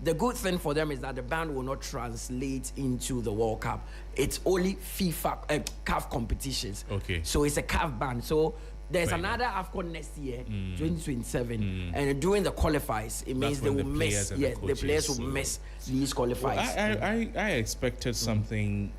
the good thing for them is that the ban will not translate into the World Cup. It's only FIFA CAF competitions. Okay. So it's a CAF ban. So there's another AFCON next year, 2027, and during the qualifiers, it means they will miss. Yes, the players will miss these qualifiers. Well, I expected something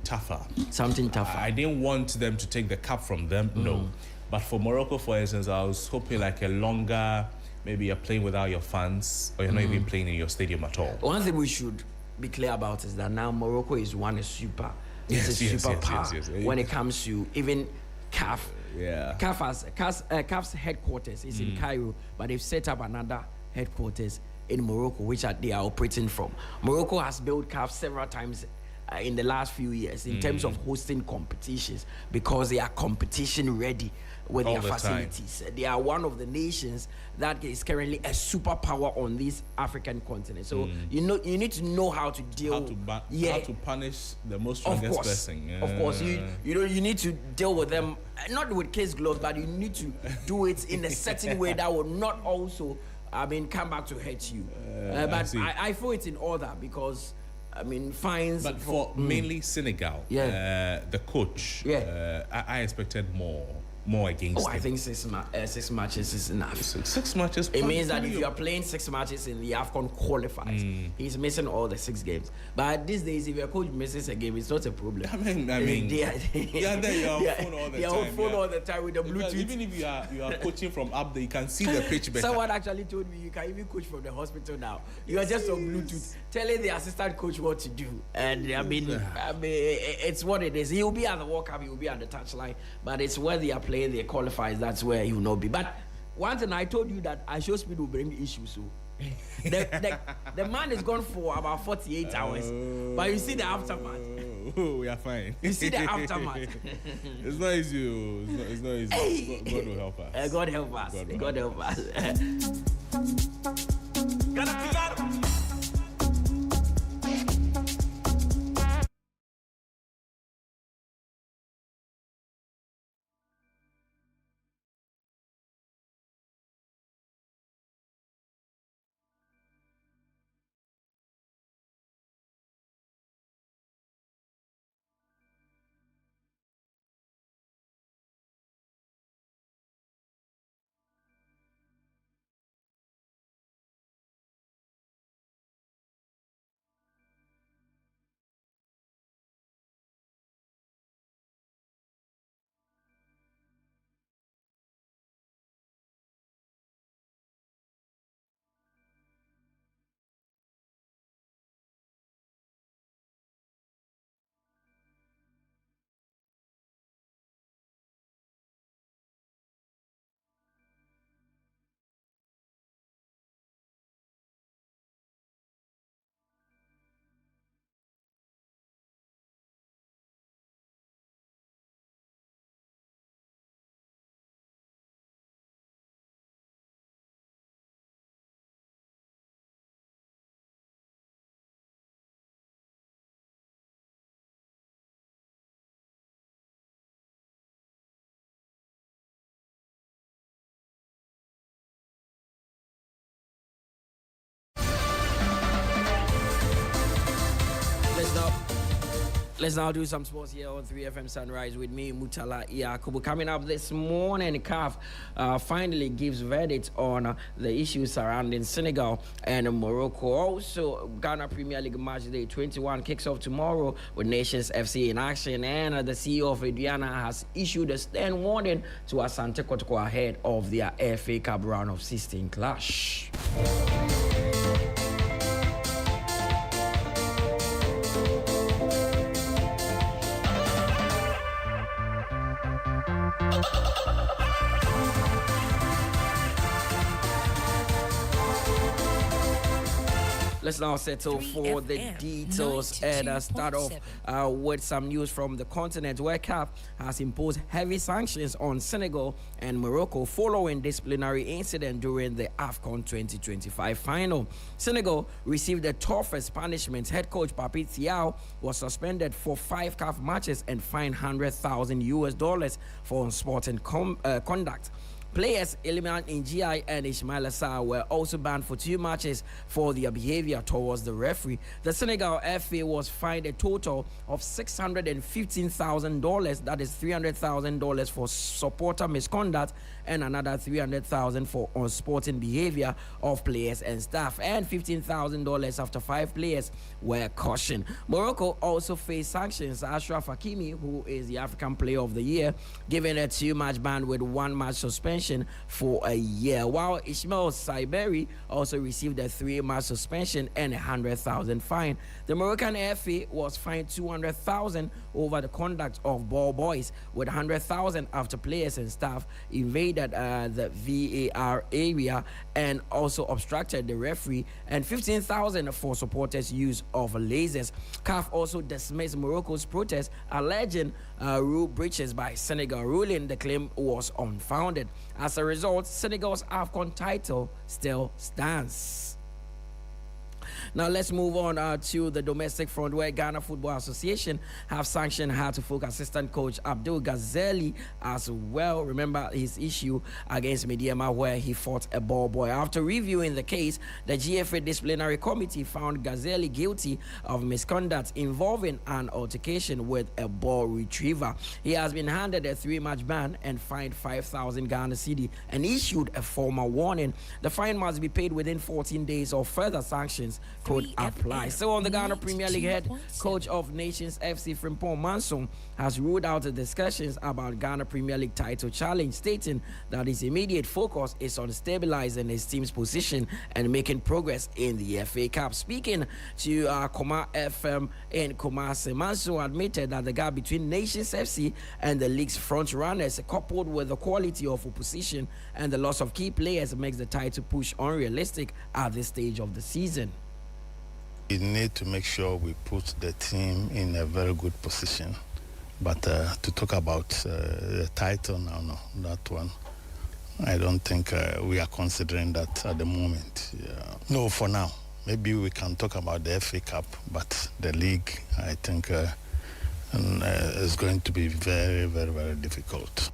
tougher. Something tougher. I didn't want them to take the cup from them. No, but for Morocco, for instance, I was hoping like a longer. Maybe you're playing without your fans, or you're not even playing in your stadium at all. One thing we should be clear about is that now Morocco is one super. It's a superpower when it comes to even CAF. Yeah. CAF's headquarters is in Cairo, but they've set up another headquarters in Morocco, which they are operating from. Morocco has built CAF several times in the last few years in terms of hosting competitions because they are competition ready with their facilities. They are one of the nations that is currently a superpower on this African continent. So you need to know how to deal. How to punish the most strongest person. Of course, you need to deal with them not with case gloves, but you need to do it in a certain way that will not also, come back to hurt you. But I feel it's in order because. Fines. But for mainly Senegal, the coach, I expected more against him. I think 6 matches is enough. 6 matches? It means that if you are playing 6 matches in the AFCON qualifiers, he's missing all the 6 games. But these days, if your coach misses a game, it's not a problem. You're on phone all the time with the Bluetooth. Even if you are coaching from up there, you can see the pitch better. Someone actually told me you can even coach from the hospital now. You are just on Bluetooth telling the assistant coach what to do. And it's what it is. He will be at the World Cup, he will be at the touchline, but it's where they are playing the qualifiers, that's where he will not be. But one thing I told you that I show speed will bring issues. So the man is gone for about 48 hours, but you see the aftermath. We are fine. You see the aftermath. It's not easy. It's not easy. God will help us. God help us. God help us. Let's now do some sports here on 3FM Sunrise with me, Mutala Yakubu. Coming up this morning, CAF finally gives verdict on the issues surrounding Senegal and Morocco. Also, Ghana Premier League Match Day 21 kicks off tomorrow with Nations FC in action, and the CEO of Aduana has issued a stern warning to Asante Kotoko ahead of their FA Cup round of 16 clash. Let's now settle for the details and start off with some news from the continent, where CAF has imposed heavy sanctions on Senegal and Morocco following disciplinary incident during the AFCON 2025 final. Senegal received the toughest punishment. Head coach Papi Thiaw was suspended for 5 CAF matches and fined $100,000 for unsporting conduct. Players Iliman Ndiaye and Ismail Assar were also banned for 2 matches for their behavior towards the referee. The Senegal FA was fined a total of $615,000, that is $300,000 for supporter misconduct and another $300,000 for unsporting behavior of players and staff, and $15,000 after 5 players were cautioned. Morocco also faced sanctions. Ashraf Hakimi, who is the African Player of the Year, given a 2-match ban with 1-match suspension for a year, while Ismail Saiberi also received a 3-match suspension and $100,000 fine. The Moroccan FA was fined $200,000 over the conduct of ball boys, with $100,000 after players and staff invaded the VAR area and also obstructed the referee, and $15,000 for supporters' use of lasers. CAF also dismissed Morocco's protest, alleging rule breaches by Senegal, ruling the claim was unfounded. As a result, Senegal's AFCON title still stands. Now let's move on to the domestic front, where Ghana Football Association have sanctioned Heartofok assistant coach Abdul Ghazali as well. Remember his issue against Mediema, where he fought a ball boy. After reviewing the case, the GFA disciplinary committee found Ghazali guilty of misconduct involving an altercation with a ball retriever. He has been handed a 3-match ban and fined 5,000 Ghana cedi and issued a formal warning. The fine must be paid within 14 days, or further sanctions could apply. So on the Ghana Premier League, head coach of Nations FC Frimpong Manson has ruled out the discussions about Ghana Premier League title challenge, stating that his immediate focus is on stabilizing his team's position and making progress in the FA Cup. Speaking to Koma FM in Kumasi, Manson admitted that the gap between Nations FC and the league's front runners, coupled with the quality of opposition and the loss of key players, makes the title push unrealistic at this stage of the season. We need to make sure we put the team in a very good position. But to talk about the title now, no, that one, I don't think we are considering that at the moment. No, for now. Maybe we can talk about the FA Cup, but the league, I think, is going to be very, very, very difficult.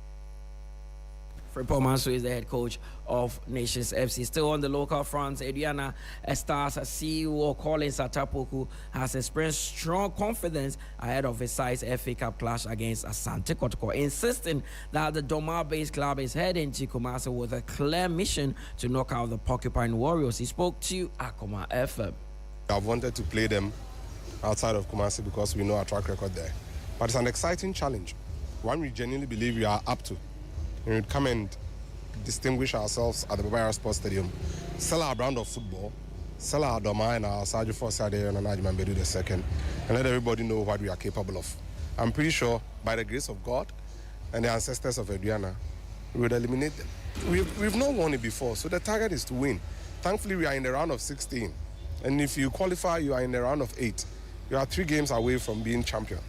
Frimpong Manson is the head coach of Nations FC. Still on the local front, Aduana Stars CEO Colin Satapoku has expressed strong confidence ahead of his side's FA Cup clash against Asante Kotoko, insisting that the Doma-based club is heading to Kumasi with a clear mission to knock out the Porcupine Warriors. He spoke to Akoma FM. I've wanted to play them outside of Kumasi because we know our track record there. But it's an exciting challenge, one we genuinely believe we are up to. We would come and distinguish ourselves at the Baba Sports Stadium, sell our brand of football, sell our Doma and our Sergio Forsade and Najman Bedu II, and let everybody know what we are capable of. I'm pretty sure, by the grace of God and the ancestors of Aduana, we would eliminate them. We've not won it before, so the target is to win. Thankfully, we are in the round of 16, and if you qualify, you are in the round of 8. You are 3 games away from being champion,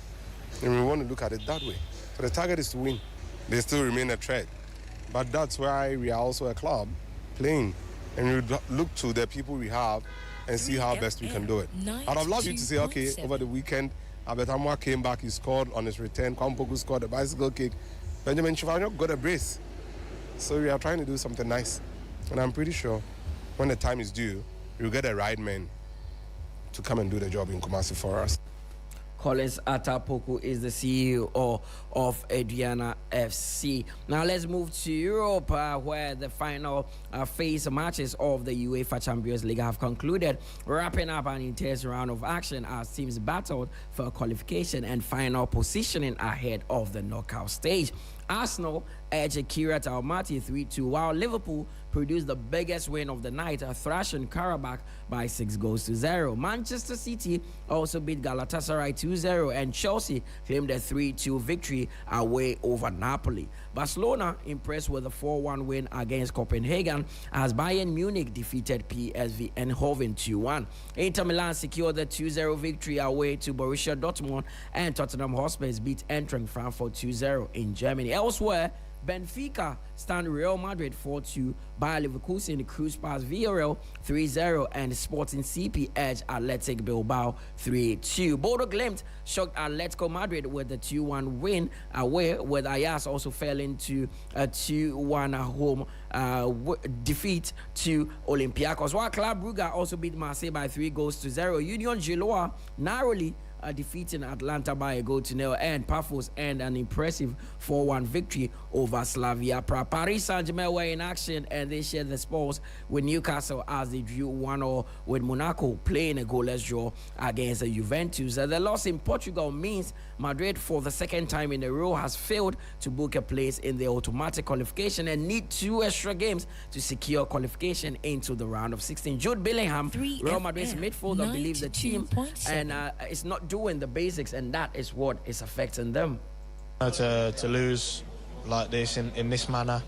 and we want to look at it that way. So the target is to win. They still remain a threat. But that's why we are also a club playing. And we would look to the people we have and see how best we can do it. I'd have loved you to say, okay, over the weekend, Abetamwa came back, he scored on his return, Kwampoku scored a bicycle kick, Benjamin Chivanyo got a brace. So we are trying to do something nice. And I'm pretty sure when the time is due, we'll get a right man to come and do the job in Kumasi for us. Collins Atapoku is the CEO of Adriana FC. Now let's move to Europe, where the final phase matches of the UEFA Champions League have concluded, wrapping up an intense round of action as teams battled for qualification and final positioning ahead of the knockout stage. Arsenal edged Kirat Almaty 3-2, while Liverpool produced the biggest win of the night, thrashing Karabakh by 6-0. Manchester City also beat Galatasaray 2-0, and Chelsea claimed a 3-2 victory away over Napoli. Barcelona impressed with a 4-1 win against Copenhagen as Bayern Munich defeated PSV Eindhoven 2-1. Inter Milan secured the 2-0 victory away to Borussia Dortmund, and Tottenham Hotspur beat Eintracht Frankfurt 2-0 in Germany. Elsewhere, Benfica stand Real Madrid 4-2, Bayer Leverkusen cruise past Villarreal 3-0, and Sporting CP edge Athletic Bilbao 3-2. Bodo Glimt shocked Atletico Madrid with a 2-1 win away, with Ajax also fell into a 2-1 home defeat to Olympiacos, while Club Brugge also beat Marseille by 3-0. Union Giloa narrowly defeating Atlanta by 1-0, and Paphos and an impressive 4-1 victory over Slavia Prague. Paris Saint-Germain were in action, and they shared the spoils with Newcastle as they drew 1-0 with Monaco, playing a goalless draw against Juventus. The loss in Portugal means Madrid, for the second time in a row, has failed to book a place in the automatic qualification and need 2 extra games to secure qualification into the round of 16. Jude Bellingham, Real Madrid's midfielder, believes the team and it's not doing the basics, and that is what is affecting them. To lose like this in this manner,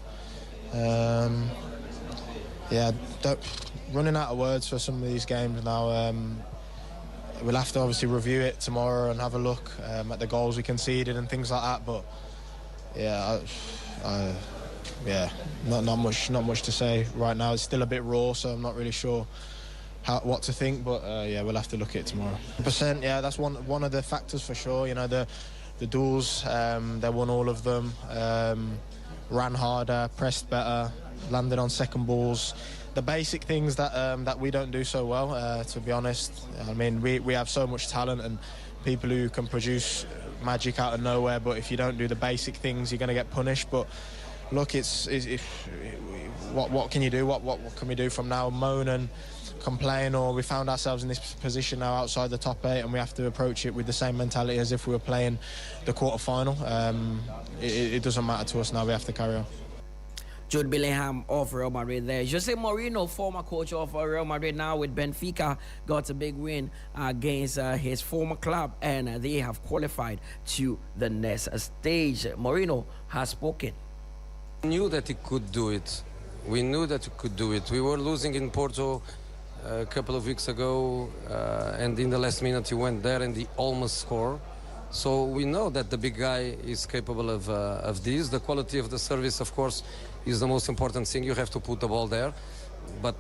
running out of words for some of these games now. We'll have to obviously review it tomorrow and have a look at the goals we conceded and things like that. But not much to say right now. It's still a bit raw, so I'm not really sure what to think, but we'll have to look at it tomorrow. %, that's one of the factors for sure. You know, the duels, they won all of them, ran harder, pressed better, landed on second balls. The basic things that we don't do so well, to be honest. I mean, we have so much talent and people who can produce magic out of nowhere, but if you don't do the basic things, you're going to get punished. But look, what can you do? What can we do from now? Moan and complain, or we found ourselves in this position now outside the top 8, and we have to approach it with the same mentality as if we were playing the quarter-final. It doesn't matter to us now. We have to carry on. Jude Bellingham of Real Madrid there. Jose Mourinho, former coach of Real Madrid, now with Benfica, got a big win against his former club, and they have qualified to the next stage. Mourinho has spoken. We knew that he could do it. We knew that he could do it. We were losing in Porto a couple of weeks ago, and in the last minute he went there and he almost scored. So we know that the big guy is capable of this. The quality of the service, of course, is the most important thing. You have to put the ball there. But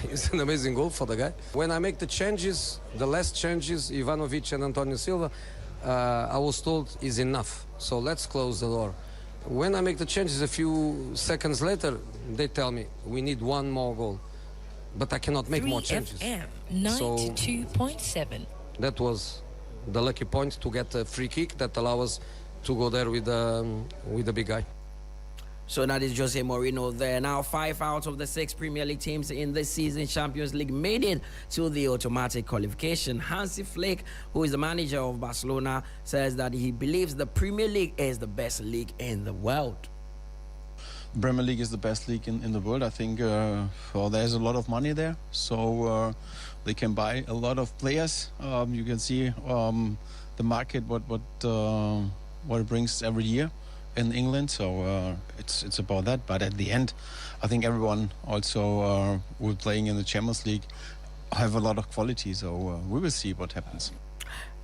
it's an amazing goal for the guy. When I make the changes, the last changes, Ivanovic and Antonio Silva, I was told is enough. So let's close the door. When I make the changes a few seconds later, they tell me we need one more goal. But I cannot make more changes. 92.7. So that was the lucky point to get a free kick that allows us to go there with the big guy. So that is Jose Mourinho there. Now 5 out of the 6 Premier League teams in this season's Champions League made it to the automatic qualification. Hansi Flick, who is the manager of Barcelona, says that he believes the Premier League is the best league in the world. Premier League is the best league in the world. I think there's a lot of money there, so they can buy a lot of players. You can see the market, what it brings every year in England. So it's about that. But at the end, I think everyone also who playing in the Champions League have a lot of quality. So we will see what happens.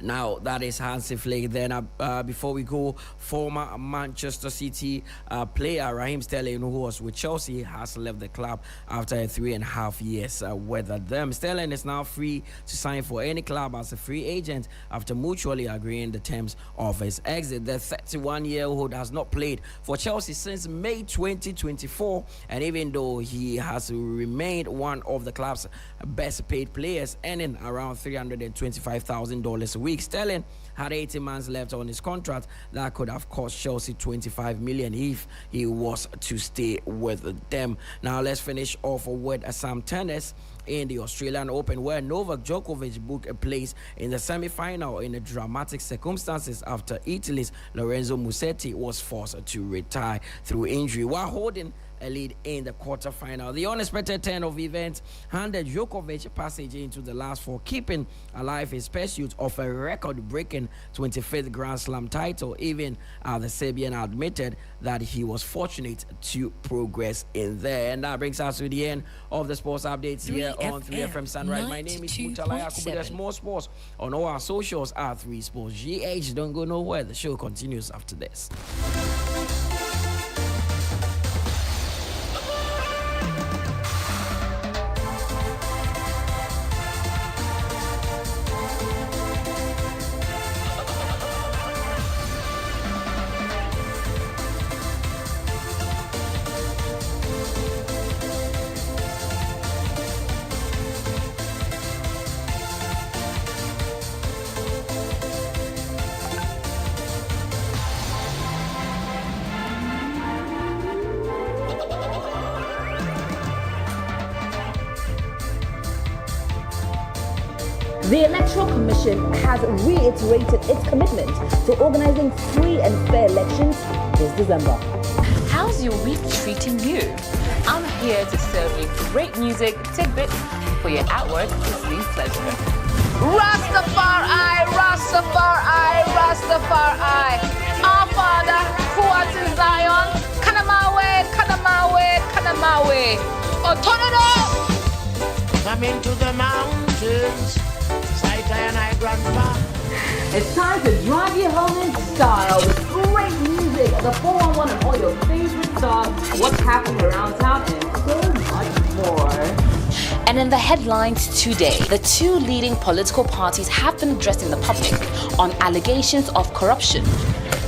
Now, that is Hansi Flick. Then before we go, former Manchester City player Raheem Sterling, who was with Chelsea, has left the club after 3.5 years with them. Sterling is now free to sign for any club as a free agent after mutually agreeing the terms of his exit. The 31-year-old has not played for Chelsea since May 2024, and even though he has remained one of the club's best paid players, earning around $325,000 a week. Sterling had 18 months left on his contract that could have cost Chelsea 25 million if he was to stay with them. Now let's finish off with some tennis in the Australian Open, where Novak Djokovic booked a place in the semi-final in dramatic circumstances after Italy's Lorenzo Musetti was forced to retire through injury while holding a lead in the quarterfinal. The unexpected turn of events handed Djokovic passage into the last four, keeping alive his pursuit of a record-breaking 25th Grand Slam title, even as the Serbian admitted that he was fortunate to progress in there. And that brings us to the end of the sports updates here on 3FM Sunrise. My name is Mutala Yakubu. There's more sports on all our socials at 3 Sports GH. Don't go nowhere. The show continues after this. The Electoral Commission has reiterated its commitment to organizing free and fair elections this December. How's your week treating you? I'm here to serve you great music, tidbits for your at-work listening pleasure. Rastafari, Rastafari, Rastafari. Our Father, who art in Zion, Kanamawe, Kanamawe, Kanamawe. Otonodo! Come into the mountains. It's time to drive you home in style with great music, the 411 and all your favorite songs, what's happening around town, and so much more. And in the headlines today, the two leading political parties have been addressing the public on allegations of corruption.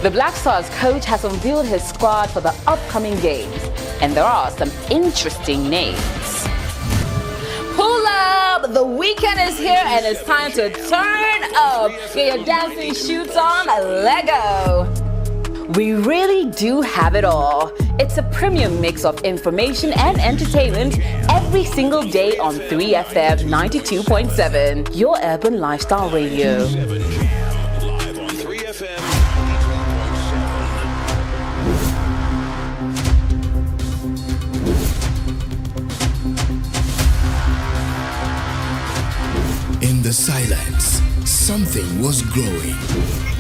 The Black Stars coach has unveiled his squad for the upcoming games, and there are some interesting names. Pull up! The weekend is here and it's time to turn up. Get your dancing shoes on, Lego. We really do have it all. It's a premium mix of information and entertainment every single day on 3FM 92.7, your urban lifestyle radio. In the silence, something was growing.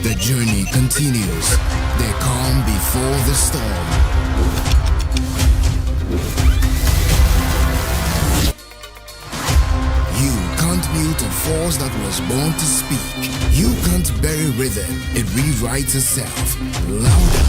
The journey continues. The calm before the storm. You can't mute a force that was born to speak. You can't bury rhythm. It rewrites itself. Louder.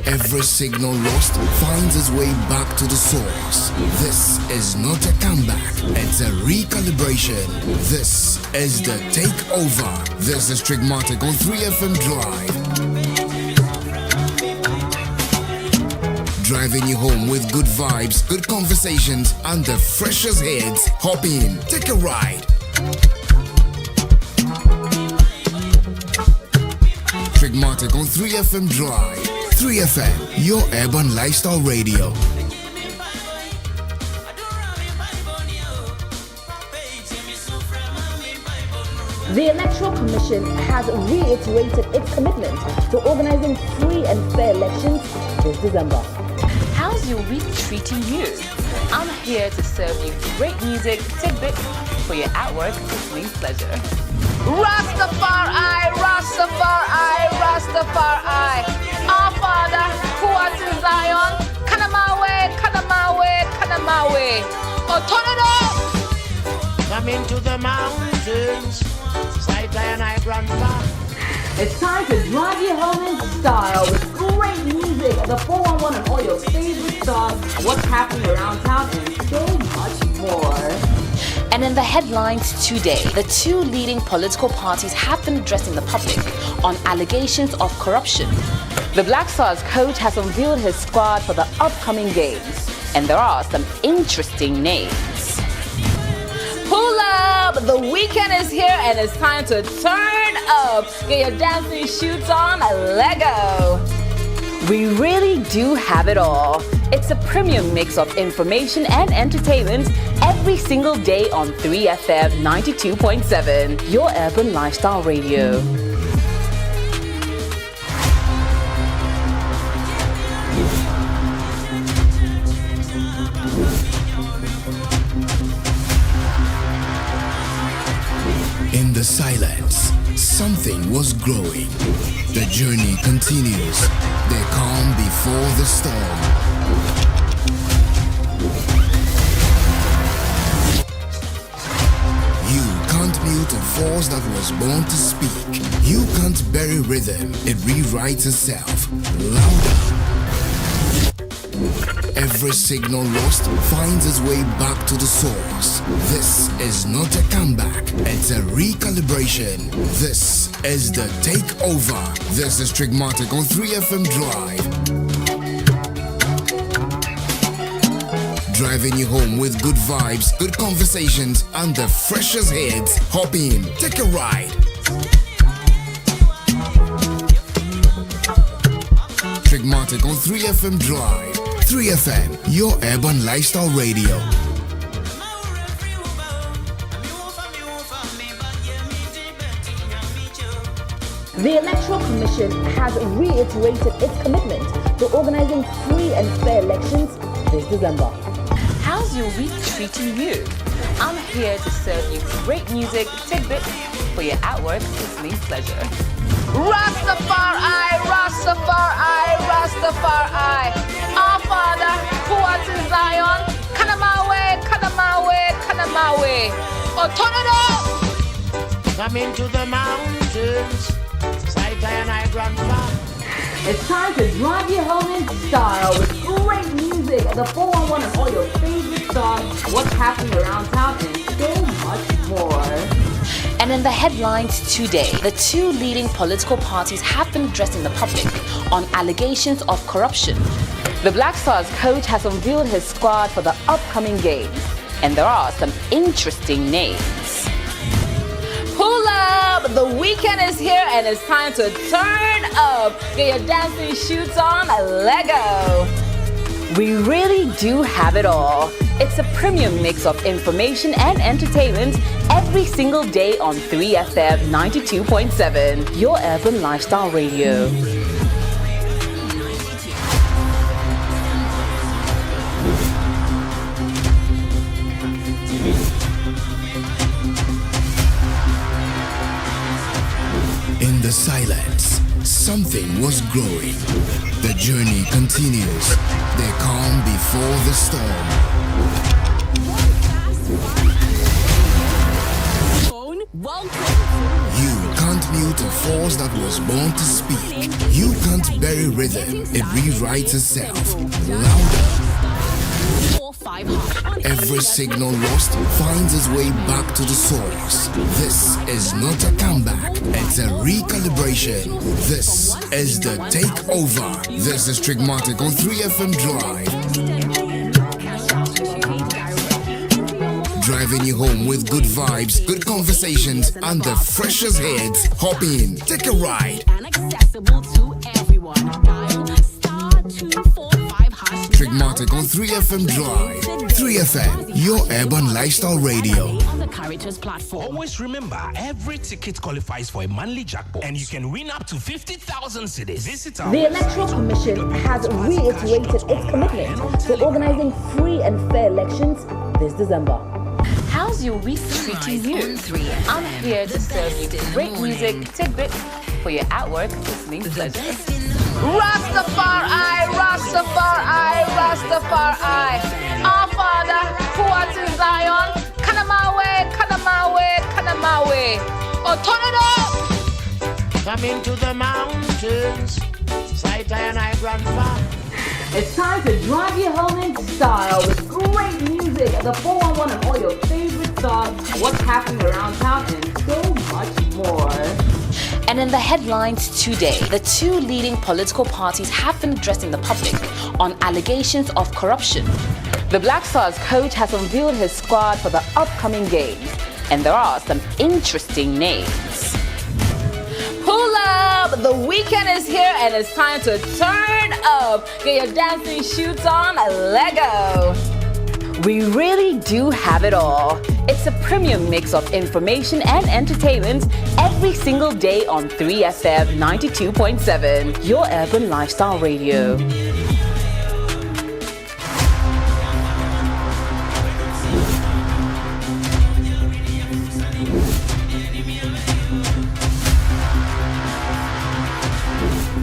Every signal lost finds its way back to the source. This is not a comeback, it's a recalibration. This is the takeover. This is Trigmatic on 3FM Drive. Driving you home with good vibes, good conversations, and the freshest hits. Hop in, take a ride. Trigmatic on 3FM Drive. 3FM, your urban lifestyle radio. The Electoral Commission has reiterated its commitment to organizing free and fair elections this December. How's your week treating you? I'm here to serve you great music, tidbits for your at-work listening pleasure. Rastafari, Rastafari, Rastafari. Our Father, who art in Zion, Kanamawe, Kanamawe, Kanamawe. Otonodo! Come into the mountains, Zion, Grandpa. It's time to drive you home in style with great music, the 411 and all your favorite songs, what's happening around town, and so much more. And in the headlines today, the two leading political parties have been addressing the public on allegations of corruption. The Black Stars coach has unveiled his squad for the upcoming games, and there are some interesting names. Pull up! The weekend is here and it's time to turn up. Get your dancing shoes on, Lego. We really do have it all. It's a premium mix of information and entertainment every single day on 3FM 92.7, your urban lifestyle radio. In the silence, something was growing. The journey continues. The calm before the storm. You can't mute a force that was born to speak. You can't bury rhythm. It rewrites itself. Louder. Every signal lost finds its way back to the source. This is not a comeback, it's a recalibration. This is the takeover. This is Trigmatic on 3FM Drive. Driving you home with good vibes, good conversations, and the freshest hits. Hop in, take a ride. Trigmatic on 3FM Drive. 3FM, your urban lifestyle radio. The Electoral Commission has reiterated its commitment to organizing free and fair elections this December. How's your week treating you? I'm here to serve you great music, tidbits for your at-work listening pleasure. Rastafari, Rastafari, Rastafari. Our Father, who art in Zion, Kanamawe, Kanamawe, Kanamawe. Otonodo! Come into the mountains, Saitai and I grandpa. It's time to drive you home in style with great music, the 411 and all your favorite songs, what's happening around town, and so much more. And in the headlines today, the two leading political parties have been addressing the public on allegations of corruption. The Black Stars coach has unveiled his squad for the upcoming games, and there are some interesting names. Pull up! The weekend is here and it's time to turn up. Get your dancing shoes on, Lego. We really do have it all. It's a premium mix of information and entertainment every single day on 3FM 92.7, your urban lifestyle radio. In the silence, something was growing. The journey continues. The calm before the storm. You can't mute a force that was born to speak. You can't bury rhythm. It rewrites itself. Louder. Every signal lost finds its way back to the source. This is not a comeback, it's a recalibration. This is the takeover. This is Trigmatic on 3FM Drive. Driving you home with good vibes, good conversations, and the freshest hits. Hop in, take a ride. Trigmatic on 3FM Drive. 3FM, your urban lifestyle radio. On the Caritas platform. Always remember, every ticket qualifies for a monthly jackpot, and you can win up to 50,000 cedis. Visit our The Electoral Commission has reiterated its commitment to organizing free and fair elections this December. How's your week treating you? I'm here to serve you great music, tidbits for your at-work listening pleasure. Rastafari, Rastafari, Rastafari. Our Father, who art in Zion, Kanamawe, Kanamawe, Kanamawe. Otonodo! Come into the mountains, Saitai and I grandpa. It's time to drive you home in style with great music, the 411 and all your favorite songs, what's happening around town, and so much more. And in the headlines today, the two leading political parties have been addressing the public on allegations of corruption. The Black Stars coach has unveiled his squad for the upcoming games, and there are some interesting names. Pull up! The weekend is here and it's time to turn up. Get your dancing shoes on, Lego. We really do have it all. It's a premium mix of information and entertainment every single day on 3FM 92.7, your urban lifestyle radio.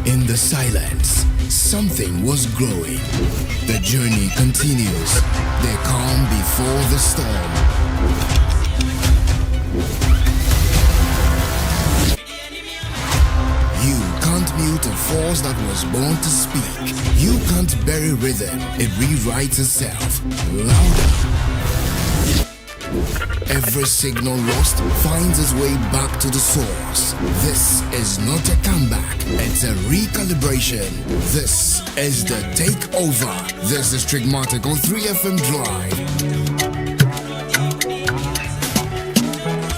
In the silence, something was growing. The journey continues. They calm before the storm. You can't mute a force that was born to speak. You can't bury rhythm. It rewrites itself. Louder. Every signal lost finds its way back to the source. This is not a comeback, it's a recalibration. This is the takeover. This is Trigmatic on 3FM Drive.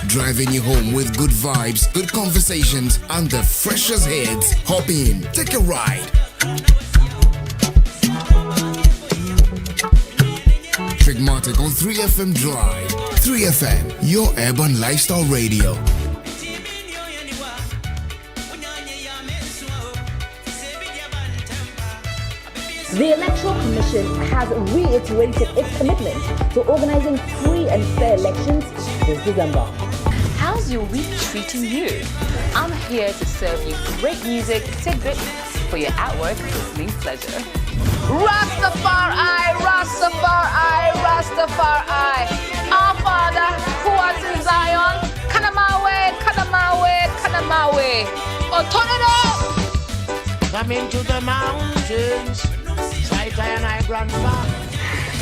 Driving you home with good vibes, good conversations, and the freshest hits. Hop in, take a ride. Trigmatic on 3FM Drive. 3FM, your urban lifestyle radio. The Electoral Commission has reiterated its commitment to organizing free and fair elections this December. How's your week treating you? I'm here to serve you great music, tidbits for your at-work listening pleasure. Rastafari, Rastafari, Rastafari. Our Father, who art in Zion, Kanamawe, Kanamawe, Kanamawe. Oh, turn it up! Come into the mountains, Saita and I, Grandpa.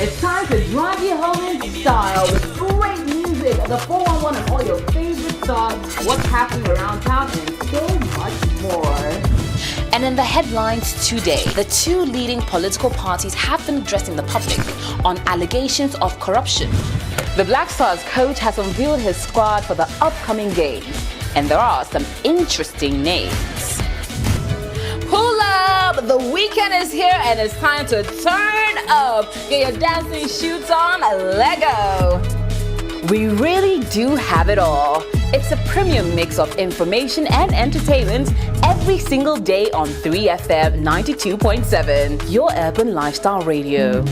It's time to drive you home in style with great music, the 411 and all your favorite stars, what's happening around town, and so much more. And in the headlines today, the two leading political parties have been addressing the public on allegations of corruption. The Black Stars coach has unveiled his squad for the upcoming games, and there are some interesting names. Pull up! The weekend is here and it's time to turn up. Get your dancing shoes on, Lego. We really do have it all. It's a premium mix of information and entertainment every single day on 3FM 92.7, your urban lifestyle radio.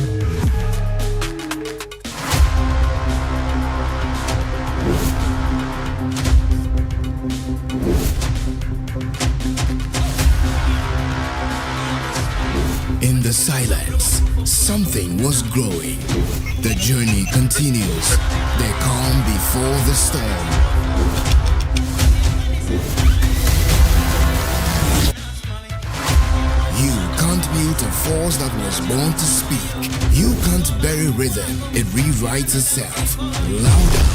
In the silence, something was growing. The journey continues. They calm before the storm. You can't mute a force that was born to speak. You can't bury rhythm. It rewrites itself. Louder.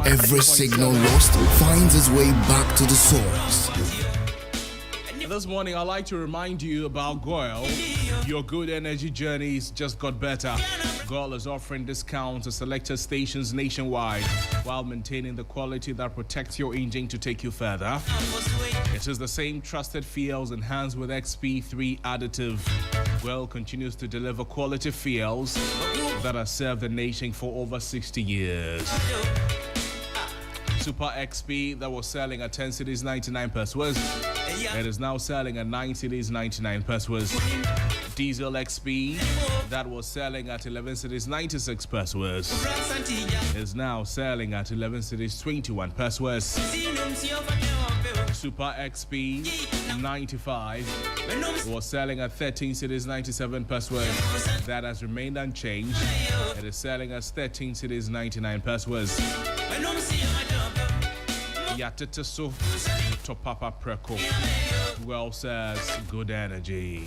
Every signal lost finds its way back to the source. This morning, I'd like to remind you about Goyle. Your good energy journeys just got better. Goyle is offering discounts at selected stations nationwide while maintaining the quality that protects your engine to take you further. It is the same trusted fuels enhanced with XP3 additive. Goyle continues to deliver quality fuels that have served the nation for over 60 years. Super XP that was selling at 10 cedis 99 pence was it is now selling at 9 cedis 99 pence was. Diesel XP that was selling at 11 cedis 96 pence was is now selling at 11 cedis 21 pence was. Super XP 95 was selling at 13 cedis 97 pence was. That has remained unchanged. It is selling at 13 cedis 99 pence was. Yatetaso to Papa Preko. Well says good energy.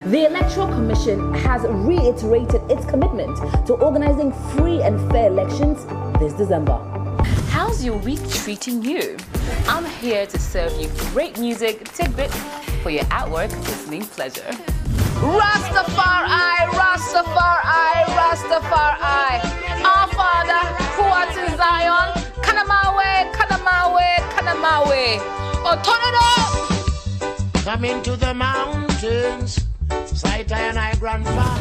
The Electoral Commission has reiterated its commitment to organizing free and fair elections this December. How's your week treating you? I'm here to serve you great music tidbits for your at-work listening pleasure. Rastafari, Rastafari, Rastafari. Our Father, who art in Zion, Kanamawe, Kanamawe, Kanamawe. Oh, turn it up! Come into the mountains, sight and I grandpa.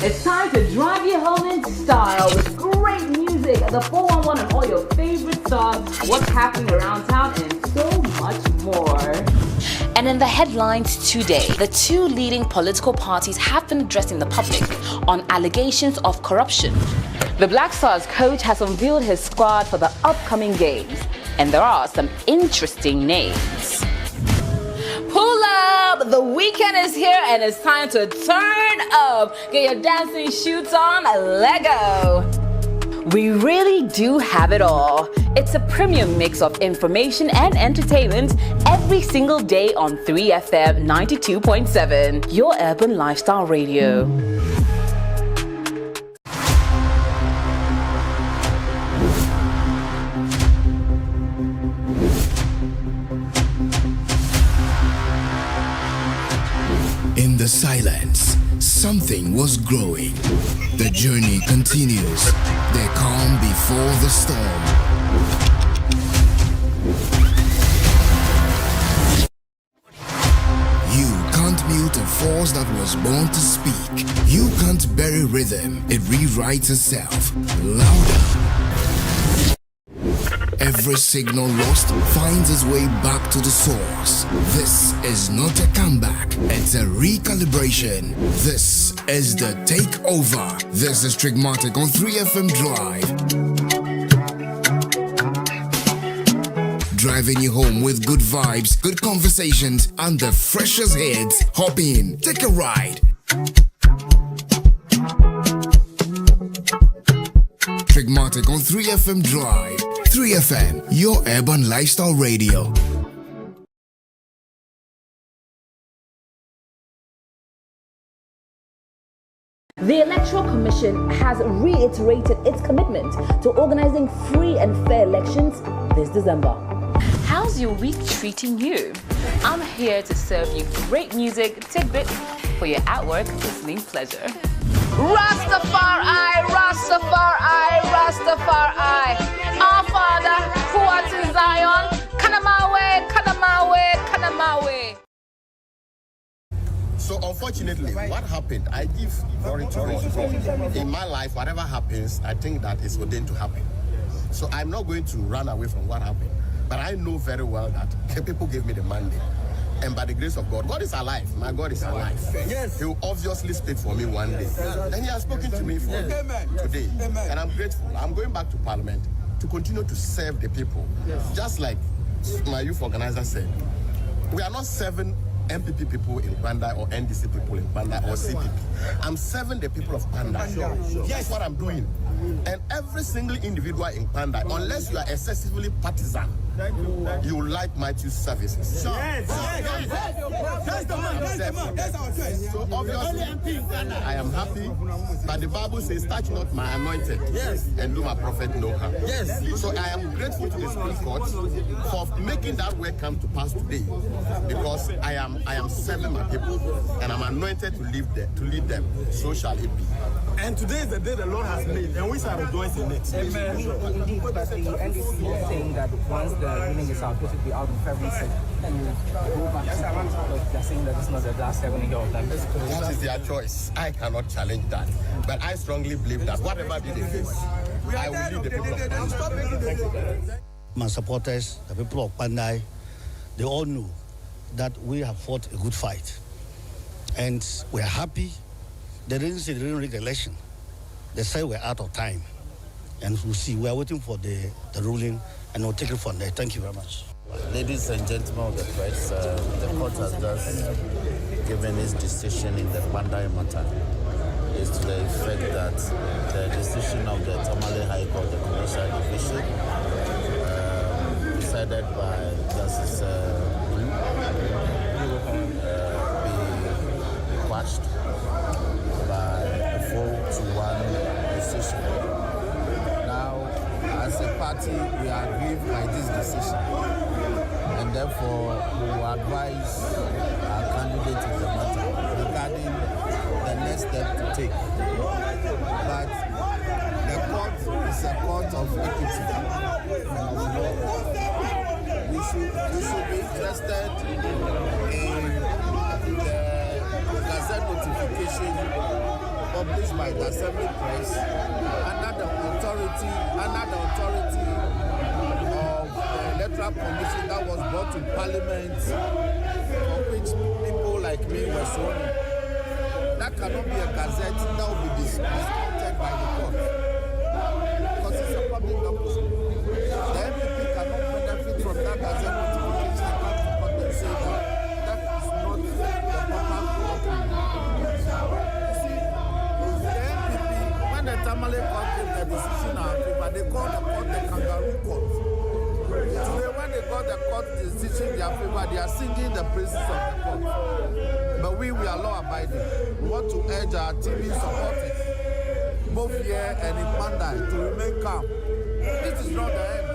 It's time to drive you home in style with great music, the 411 and all your favorite songs, what's happening around town, and so much more. And in the headlines today, the two leading political parties have been addressing the public on allegations of corruption. The Black Stars coach has unveiled his squad for the upcoming games, and there are some interesting names. Pull up! The weekend is here and it's time to turn up. Get your dancing shoes on, Lego. We really do have it all. It's a premium mix of information and entertainment every single day on 3FM 92.7, your urban lifestyle radio. In the silence, something was growing. The journey continues. The calm before the storm. You can't mute a force that was born to speak. You can't bury rhythm. It rewrites itself. Louder. Every signal lost finds its way back to the source. This is not a comeback, it's a recalibration. This is the takeover. This is Trigmatic on 3FM Drive. Driving you home with good vibes, good conversations, and the freshest hits. Hop in, take a ride. Trigmatic on 3FM Drive. 3FM, your urban lifestyle radio. The Electoral Commission has reiterated its commitment to organizing free and fair elections this December. How's your week treating you? I'm here to serve you great music tidbits for your at-work listening pleasure. Rastafari, Rastafari, Rastafari. Our Father, who art in Zion, Kanamawe, Kanamawe, Kanamawe. So unfortunately, what happened, I give glory to God. In my life, whatever happens, I think that is ordained to happen. So I'm not going to run away from what happened. But I know very well that people gave me the mandate. And by the grace of God, God is alive. My God is alive. Yes. He will obviously speak for me one day. And he has spoken to me for today. And I'm grateful. I'm going back to Parliament to continue to serve the people. Yes. Just like my youth organizer said, we are not serving MPP people in Bandai or NDC people in Bandai or CPP. I'm serving the people of Bandai. Sure. That's what I'm doing. And every single individual in Bandai, unless you are excessively partisan, you like Matthew's services. Sure. Yes. That's our choice. So obviously, I am happy, but the Bible says, touch not my anointed, and do my prophet no harm. Yes. So I am grateful to the Supreme Court for making that work come to pass today, because I am serving my people, and I'm anointed to lead them. So shall it be. And today is the day the Lord has made, and we shall rejoice in it. Amen. Indeed, but the NDC is saying that once the winning is out, it will be out in February 2nd. And you go back to they're saying that it's not the last 7 years of them. That is their choice. I cannot challenge that. But I strongly believe that whatever be the case, I will lead the people of Pandai. My supporters, the people of Pandai, they all know that we have fought a good fight. And we're happy. They didn't say they didn't rig the election. They say we're out of time. And we'll see. We're waiting for the ruling, and we'll take it from there. Thank you very much. Ladies and gentlemen of the press, the court has just given its decision in the Pandai matter. It's to the effect that the decision of the Tamale High Court, the Commercial Division, decided by Justice be quashed by this decision. And therefore, we will advise our candidate in the matter regarding the next step to take. But the court is a court of equity and of law. We should be interested in the Gazette notification published by the Assembly Press under the authority of the Electoral Commission that was brought to Parliament, for which people like me were sworn in. That cannot be a gazette that will be discounted by the court because it's a public document. The MPP cannot benefit from that gazette notification and come to court and say that is not the proper document. You see, the MPP, when the Tamale court gave the decision in our favor, they called the court the kangaroo court. Today, when they got the court decision in their favor, they are singing the praises of the court. But we are law-abiding. We want to urge our TV supporters, both here and in Mandai, to remain calm. This is not the end.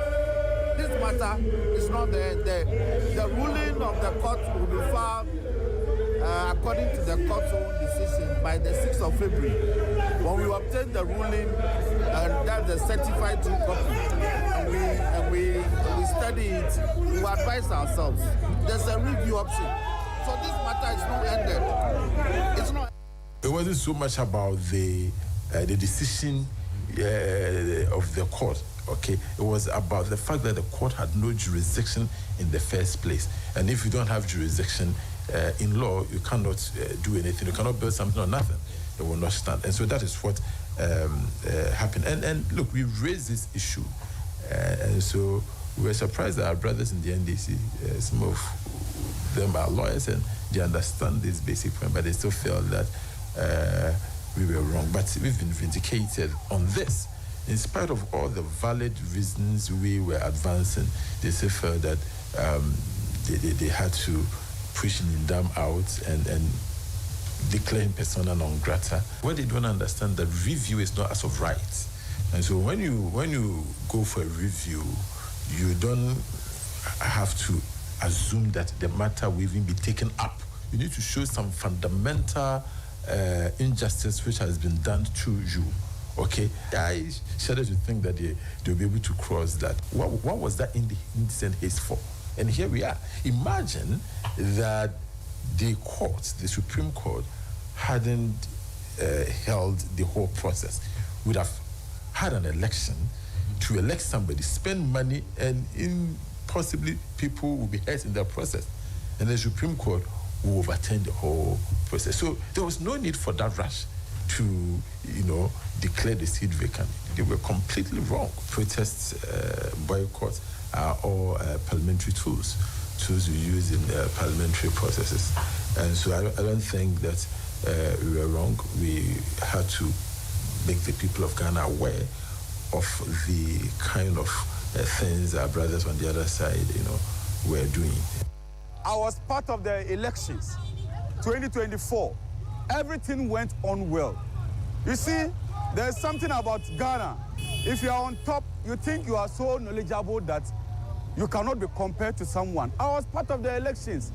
This matter is not the end. The ruling of the court will be filed according to the court's own decision by the 6th of February. When we obtain the ruling, and that's the certified true copy, and we study it, we advise ourselves. There's a review option. So this matter is not ended. It's not. It wasn't so much about the decision of the court. Okay, it was about the fact that the court had no jurisdiction in the first place. And if you don't have jurisdiction in law, you cannot do anything. You cannot build something on nothing. It will not stand. And so that is what happened. And look, we raised this issue, and so we were surprised that our brothers in the NDC, some of them are lawyers and they understand this basic point, but they still feel that we were wrong. But we've been vindicated on this. In spite of all the valid reasons we were advancing, they still felt that they had to push Ndam out and declaring persona non grata. What they don't understand, that review is not as of right. And so when you go for a review, you don't have to assume that the matter will even be taken up. You need to show some fundamental injustice which has been done to you. Okay, I shudder to think that they'll be able to cross that. What was that indecent haste for? And here we are. Imagine that the court, the Supreme Court, hadn't held the whole process. Would have had an election to elect somebody, spend money, and possibly people will be hurt in that process. And the Supreme Court will overturn the whole process. So there was no need for that rush to, declare the seat vacant. They were completely wrong. Protests, boycotts are all parliamentary tools we use in parliamentary processes. And so I don't think that we were wrong. We had to make the people of Ghana aware of the kind of things our brothers on the other side, were doing. I was part of the elections, 2024. Everything went on well. You see, there's something about Ghana. If you are on top, you think you are so knowledgeable that you cannot be compared to someone. I was part of the elections.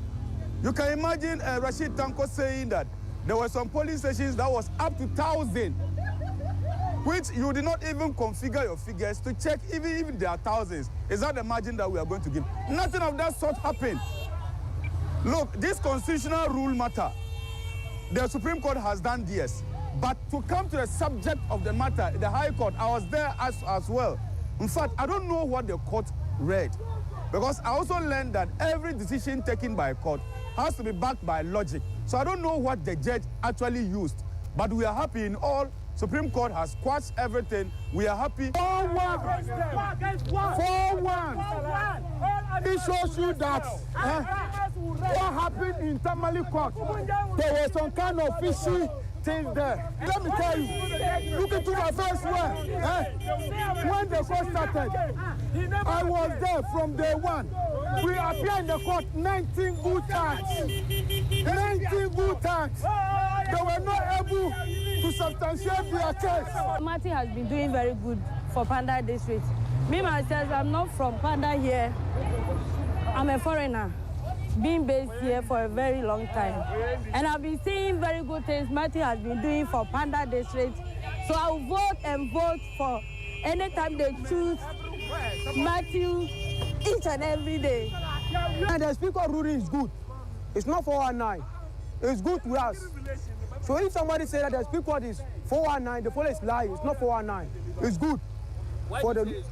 You can imagine Rashid Tanko saying that there were some polling stations that was up to 1,000, which you did not even configure your figures to check even if there are thousands. Is that the margin that we are going to give? Nothing of that sort happened. Look, this constitutional rule matter, the Supreme Court has done this. But to come to the subject of the matter, the High Court, I was there as well. In fact, I don't know what the court read, because I also learned that every decision taken by a court has to be backed by logic. So I don't know what the judge actually used, but we are happy in all. Supreme Court has quashed everything. We are happy. 4-1. 4-1. It shows you that what happened in Tamale Court, there was some kind of fishy things there. Let me tell you, look into my face when the court started, I was there from day one. We appeared in the court 19 good times. 19 good times. They were not able to substantiate their case. Martin has been doing very good for Panda District. Me myself, I'm not from Panda here. I'm a foreigner, being based here for a very long time. And I've been seeing very good things Matthew has been doing for Panda District. So I'll vote and vote for anytime they choose Matthew each and every day. And the speaker ruling is good. It's not 419. It's good to us. So if somebody says that the speaker is 419, the police lie. It's not 419. It's good. For the,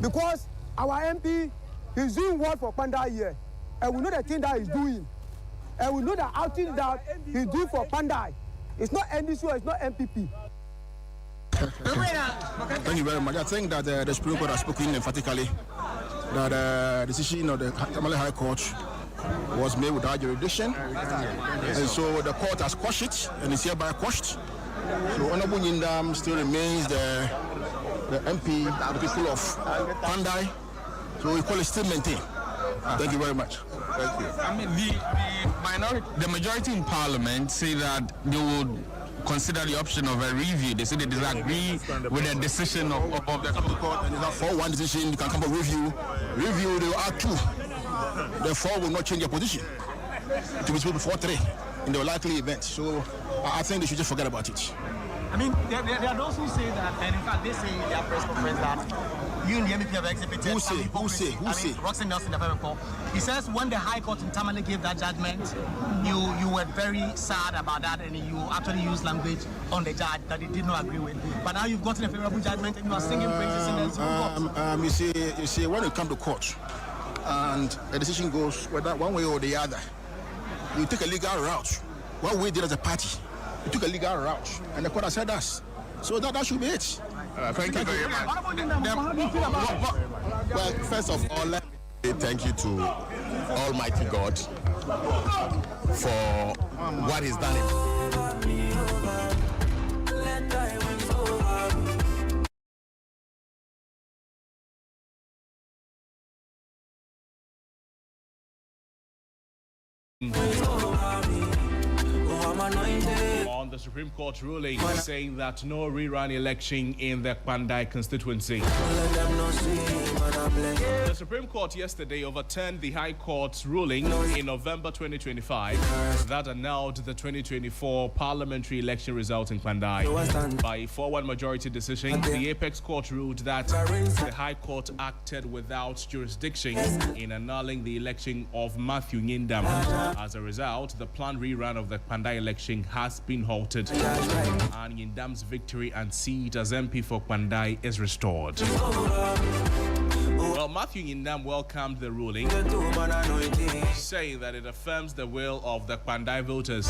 because our MP is doing what for Panda here. And we know the thing that he's doing. And we know the outing that he's doing for Panda. It's not NDC, it's not MPP. Thank you very much. I think that the Supreme Court has spoken emphatically that the decision of the Tamale High Court was made without jurisdiction. And so the court has quashed it and is hereby quashed. So Honorable Nyindam still remains the MP of the people of Pandai. So we call it still maintained. Thank you very much. Thank you. I mean, the majority in Parliament say that they would consider the option of a review. They say they disagree with the decision of the court. And for one decision, you can come for review. Review, they will add 2. Therefore, will not change their position. It will be 4-3 in the likely event. So I think they should just forget about it. I mean, there are those who say that, and in fact, they say in their press conference that you and the MEP have exhibited Who say? Roxanne Nelson, the report. He says when the High Court in Tamale gave that judgment, you were very sad about that, and you actually used language on the judge that he did not agree with. But now you've gotten a favorable judgment, and you are singing praises in the Supreme Court. You see, when you come to court, and a decision goes whether one way or the other, you take a legal route. What we did as a party, we took a legal route, and the court has said us. So that should be it. Thank you very much. Well, first of all, let me say thank you to Almighty God for what He's done. On the Supreme Court ruling saying that no rerun election in the Pandai constituency. The Supreme Court yesterday overturned the High Court's ruling in November 2025 that annulled the 2024 parliamentary election results in Pandai. By a 4-1 majority decision, the Apex Court ruled that the High Court acted without jurisdiction in annulling the election of Matthew Nyindam. As a result, the planned rerun of the Pandai election has been halted, and Nyindam's victory and seat as MP for Pandai is restored. Well, Matthew Nyindam welcomed the ruling, saying that it affirms the will of the Pandai voters.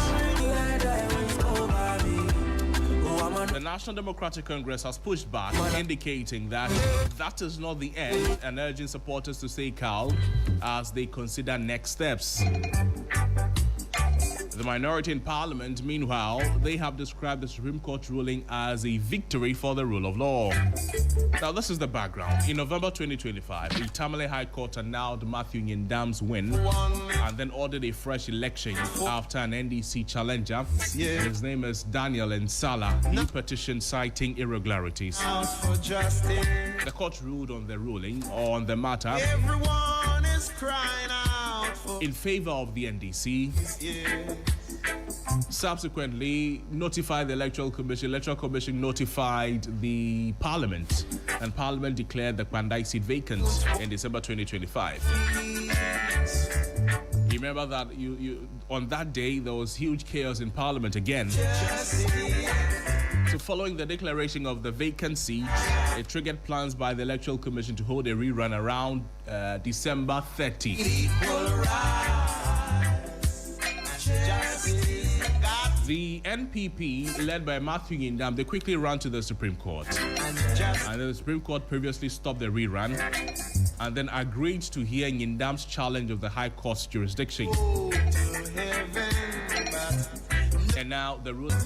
The National Democratic Congress has pushed back, indicating that that is not the end, and urging supporters to stay calm as they consider next steps. The minority in Parliament, meanwhile, they have described the Supreme Court ruling as a victory for the rule of law. Now, this is the background. In November 2025, the Tamale High Court annulled Matthew Nyindam's win and then ordered a fresh election after an NDC challenger, his name is Daniel Nsala, he petitioned citing irregularities. The court ruled on the ruling on the matter Everyone is crying out in favor of the NDC. Subsequently, notified the Electoral Commission. Electoral Commission notified the Parliament, and Parliament declared the Pandai seat vacant in December 2025. You remember that on that day there was huge chaos in Parliament again. So following the declaration of the vacancy, it triggered plans by the Electoral Commission to hold a rerun around December 30. The NPP, led by Matthew Nyindam, they quickly ran to the Supreme Court. And the Supreme Court previously stopped the rerun and then agreed to hear Nyindam's challenge of the High Court's jurisdiction. And now the ruling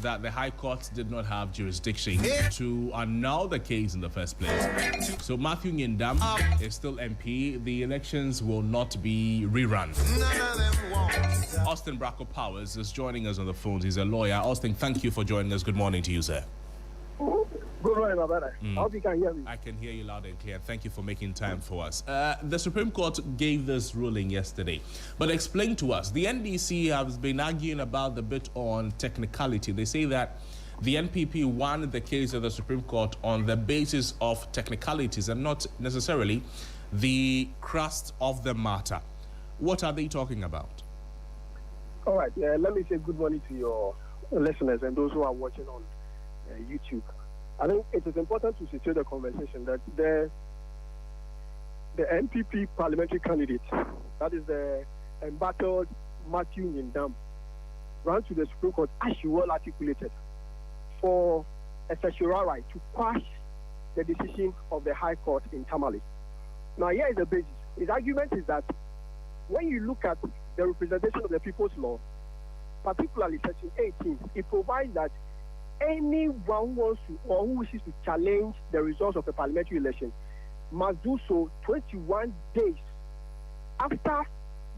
that the High Court did not have jurisdiction to annul the case in the first place. So Matthew Nyindam is still MP. The elections will not be rerun. Austin Bracco Powers is joining us on the phone. He's a lawyer. Austin, thank you for joining us. Good morning to you, sir. Good morning, my brother. I hope you can hear me. I can hear you loud and clear. Thank you for making time for us. The Supreme Court gave this ruling yesterday. But explain to us, the NDC has been arguing about the bit on technicality. They say that the NPP won the case at the Supreme Court on the basis of technicalities and not necessarily the crust of the matter. What are they talking about? All right. Let me say good morning to your listeners and those who are watching on YouTube. I think it is important to situate the conversation that the NPP parliamentary candidate, that is the embattled Matthew Nyindam, ran to the Supreme Court, as you well articulated, for a certiorari to quash the decision of the High Court in Tamale. Now, here is the basis. His argument is that when you look at the representation of the People's Law, particularly Section 18, it provides that anyone who wants to or who wishes to challenge the results of a parliamentary election must do so 21 days after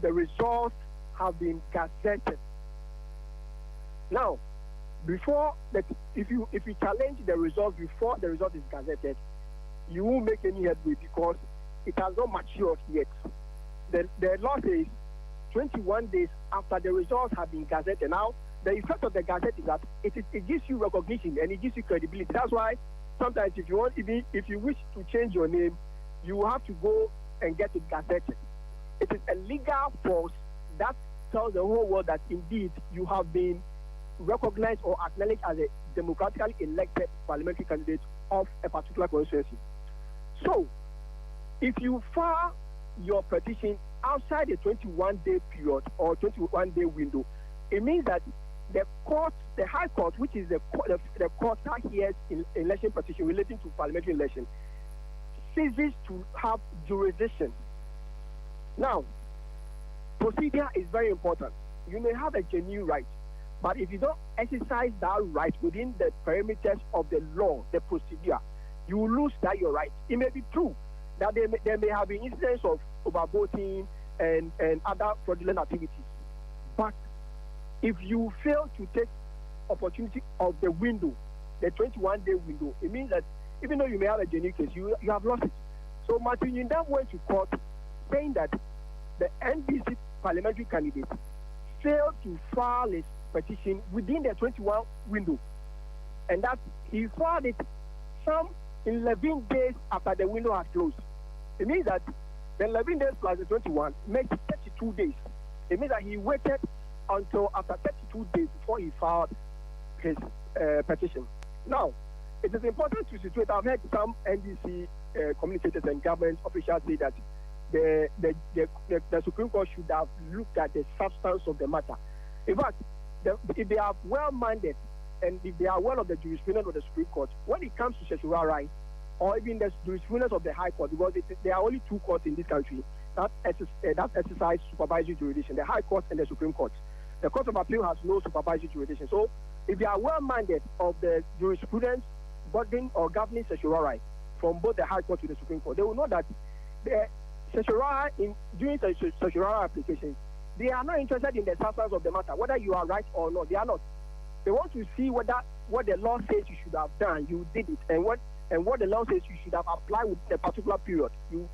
the results have been gazetted. Now, before that, if you challenge the results before the result is gazetted, you won't make any headway because it has not matured yet. The law says 21 days after the results have been gazetted. Now, the effect of the gazette is that it gives you recognition and it gives you credibility. That's why sometimes if you wish to change your name, you have to go and get it gazetted. It is a legal force that tells the whole world that indeed you have been recognized or acknowledged as a democratically elected parliamentary candidate of a particular constituency. So, if you file your petition outside the 21-day period or 21-day window, it means that the High Court, which is the court that hears in election petition relating to parliamentary election, ceases to have jurisdiction. Now, procedure is very important. You may have a genuine right, but if you don't exercise that right within the parameters of the law, the procedure, you will lose your right. It may be true that there may have been incidents of overvoting and other fraudulent activities, but if you fail to take opportunity of the window, the 21-day window, it means that even though you may have a genuine case, you have lost it. So Martin Nyindam went to court saying that the NDC parliamentary candidate failed to file his petition within the 21 window, and that he filed it some 11 days after the window had closed. It means that the 11 days plus the 21 makes 32 days. It means that he waited until after 32 days before he filed his petition. Now, it is important to situate. I've heard some NDC communicators and government officials say that the Supreme Court should have looked at the substance of the matter. In fact, if they are well-minded and if they are well of the jurisprudence of the Supreme Court, when it comes to certiorari or even the jurisprudence of the High Court, because there are only two courts in this country that exercise supervisory jurisdiction, the High Court and the Supreme Court. The Court of Appeal has no supervisory jurisdiction. So if they are well-minded of the jurisprudence governing or governing certiorari from both the High Court to the Supreme Court, they will know that the certiorari, during the certiorari application, they are not interested in the substance of the matter, whether you are right or not. They are not. They want to see what the law says you should have done, you did it, and what the law says you should have applied within a particular period. You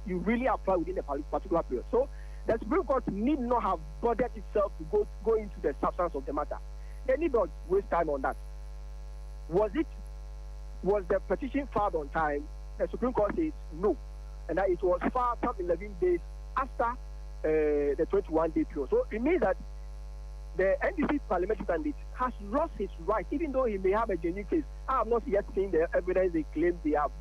really apply within a particular period. So the Supreme Court need not have bothered itself to go into the substance of the matter. They need not waste time on that. Was the petition filed on time? The Supreme Court says no, and that it was filed some 11 days after the 21-day period. So it means that the NDC parliamentary candidate has lost his right, even though he may have a genuine case. I have not yet seen the evidence they claim they are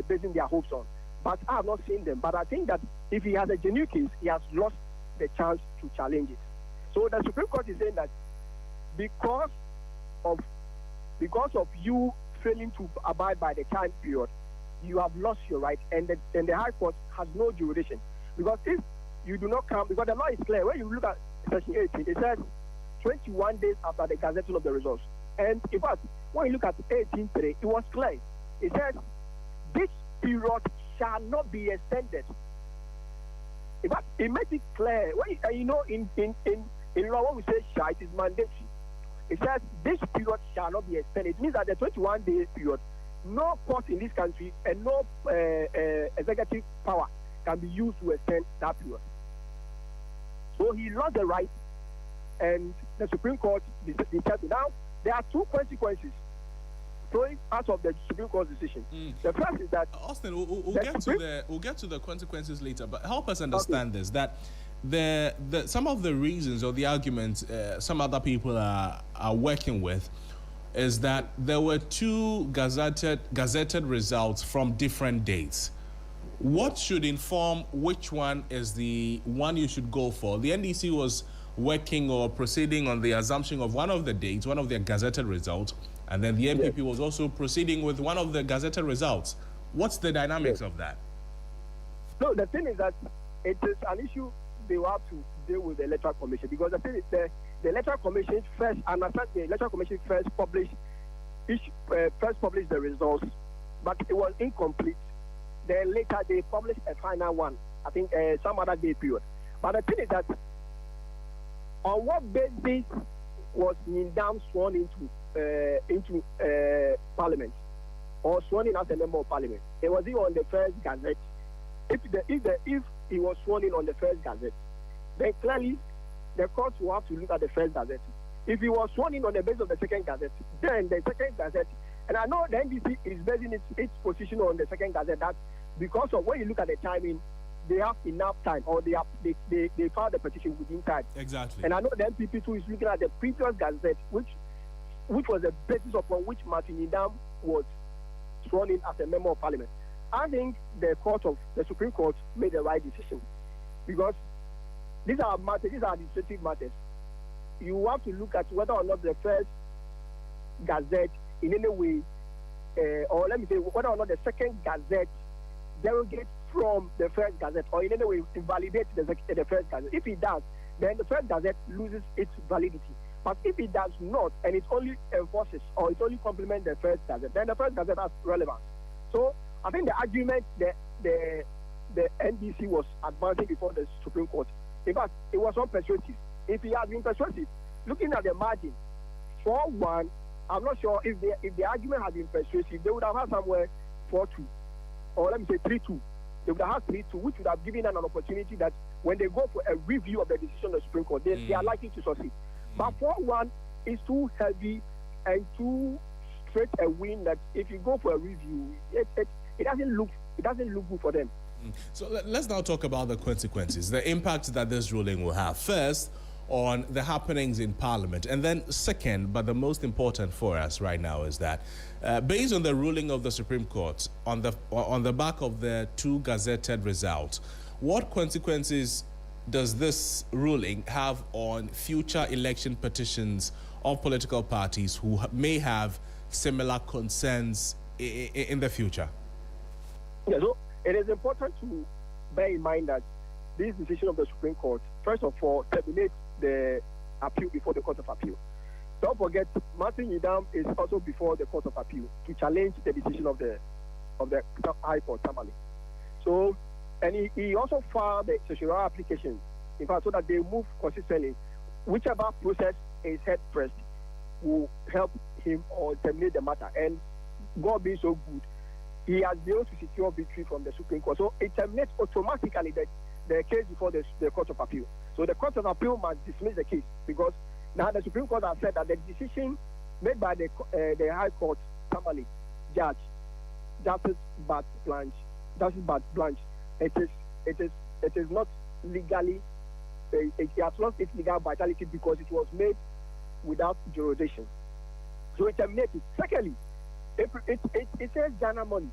basing their hopes on. But I have not seen them. But I think that if he has a genuine case, he has lost the chance to challenge it. So the Supreme Court is saying that because of you failing to abide by the time period, you have lost your right, and the High Court has no jurisdiction. Because if you do not come, because the law is clear, when you look at Section 18, it says 21 days after the gazetting of the results. And in fact, when you look at 18.3, it was clear. It says this period shall not be extended. In fact, it makes it clear. When in law, when we say shall, it is mandatory. It says this period shall not be extended. It means that the 21-day period, no court in this country and no executive power can be used to extend that period. So he lost the right, and the Supreme Court decided. Now, there are two consequences flowing out of the Supreme Court's decision. The first is that Austin, we'll get to the consequences later, but help us understand this, that some of the reasons or the arguments some other people are working with is that there were two gazetted results from different dates. What should inform which one is the one you should go for? The NDC was working or proceeding on the assumption of one of the dates, one of their gazetted results, and then the MPP was also proceeding with one of the gazetted results. What's the dynamics of that? No, the thing is that it is an issue they will have to deal with the Electoral Commission, because the thing is the Electoral Commission first, the Electoral Commission first published the results, but it was incomplete. Then later they published a final one, I think some other day period. But the thing is that on what basis was Nyindam sworn into Parliament, or sworn in as a member of Parliament? It was on the first Gazette. If he was sworn in on the first Gazette, then clearly the court will have to look at the first Gazette. If he was sworn in on the basis of the second Gazette, then the second Gazette, and I know the NDC is basing its position on the second Gazette, that because of when you look at the timing, they have enough time, or they filed the petition within time. Exactly. And I know the MPP too is looking at the previous Gazette, which was the basis upon which Martin Nyindam was sworn in as a member of Parliament. I think the Supreme Court made the right decision, because these are administrative matters. You have to look at whether or not the first Gazette in any way, or let me say, whether or not the second Gazette derogates from the first Gazette, or in any way invalidates the first Gazette. If it does, then the first Gazette loses its validity. But if it does not, and it only enforces or it only complements the first Gazette, then the first Gazette has relevance. So I think the argument the NDC was advancing before the Supreme Court, in fact, it was unpersuasive. If he had been persuasive, looking at the margin, 4-1, I'm not sure if the argument had been persuasive, they would have had somewhere 4-2, or let me say 3-2. They would have had 3-2, which would have given them an opportunity that when they go for a review of the decision of the Supreme Court, they are likely to succeed. But 4-1 is too heavy and too straight a win that if you go for a review, it doesn't look good for them. So let's now talk about the consequences, the impact that this ruling will have. First, on the happenings in Parliament, and then second, but the most important for us right now, is that based on the ruling of the Supreme Court, on the back of the two gazetted results, what consequences does this ruling have on future election petitions of political parties who may have similar concerns in the future? Yeah, so it is important to bear in mind that this decision of the Supreme Court, first of all, terminates the appeal before the Court of Appeal. Don't forget, Martin Nyindam is also before the Court of Appeal to challenge the decision of the High Court, Tamale. So, and he also filed the certiorari application, in fact, so that they move consistently. Whichever process is heard first will help him or terminate the matter. And God being so good, he has been able to secure victory from the Supreme Court. So it terminates automatically the case before the Court of Appeal. So the Court of Appeal must dismiss the case, because now the Supreme Court has said that the decision made by the High Court, Tamale, Justice Bart Blanche, it is not legally, it has lost its legal vitality because it was made without jurisdiction. So it terminates it. Secondly, it says Ghana money,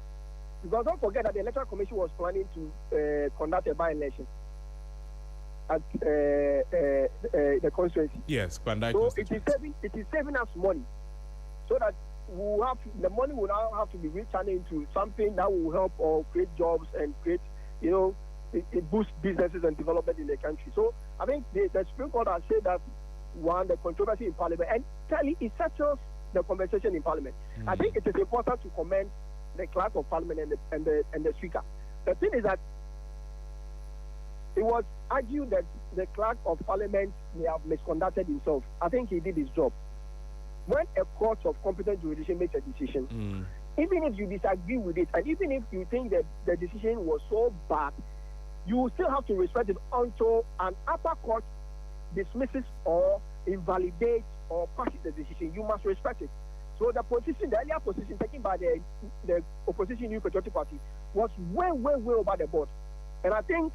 because don't forget that the Electoral Commission was planning to conduct a by-election at the constituency. Yes, Bandai. So it is saving us money, so that the money will now have to be rechanneled into something that will help or create jobs and create, it boosts businesses and development in the country. So I think the Supreme Court has said that the controversy in Parliament, and clearly it settles the conversation in Parliament. I think it is important to commend the Clerk of Parliament and the Speaker. The thing is that it was argued that the Clerk of Parliament may have misconducted himself. I think he did his job. when a court of competent jurisdiction makes a decision, even if you disagree with it, and even if you think that the decision was so bad, you still have to respect it until an upper court dismisses or invalidates or passes the decision. You must respect it. So the earlier position taken by the opposition New Patriotic Party was way, way, way over the board. And I think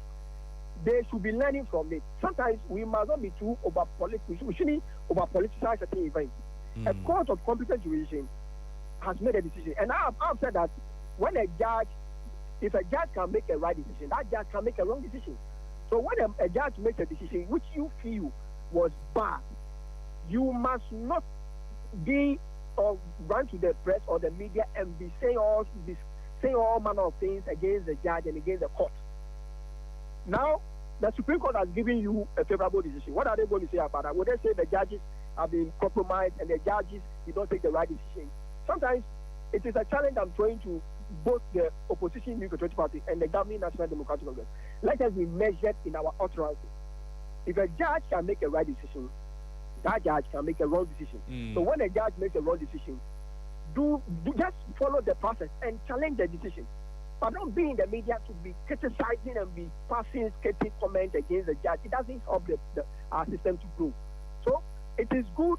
they should be learning from it. Sometimes we must not be too we shouldn't over-politicize certain events. A court of competent jurisdiction has made a decision. And I've said that when if a judge can make a right decision, that judge can make a wrong decision. So when a judge makes a decision which you feel was bad, you must not be or run to the press or the media and be saying all manner of things against the judge and against the court. Now, the Supreme Court has given you a favorable decision. What are they going to say about that? Would they say the judges have been compromised and the judges did not take the right decision? Sometimes it is a challenge I'm throwing to both the opposition New Patriotic Party and the governing National Democratic Congress. Let us be measured in our utterances. If a judge can make a right decision, that judge can make a wrong decision. So when a judge makes a wrong decision, do just follow the process and challenge the decision. But don't be in the media to be criticizing and be passing scathing comments against the judge. It doesn't help our system to grow. So it is good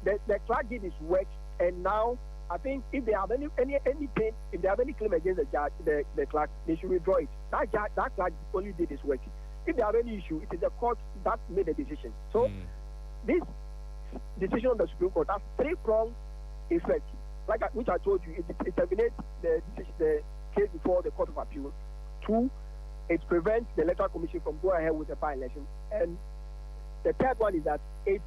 that the clerk did his work, and now I think if they have any pain, if they have any claim against the judge, the clerk, they should withdraw it. That clerk only did his work. If they have any issue, it is the court that made the decision. So this decision of the Supreme Court has three-pronged effect. Which I told you, it terminates the case before the Court of Appeal. 2, it prevents the Electoral Commission from going ahead with the by-election. And the third one is that it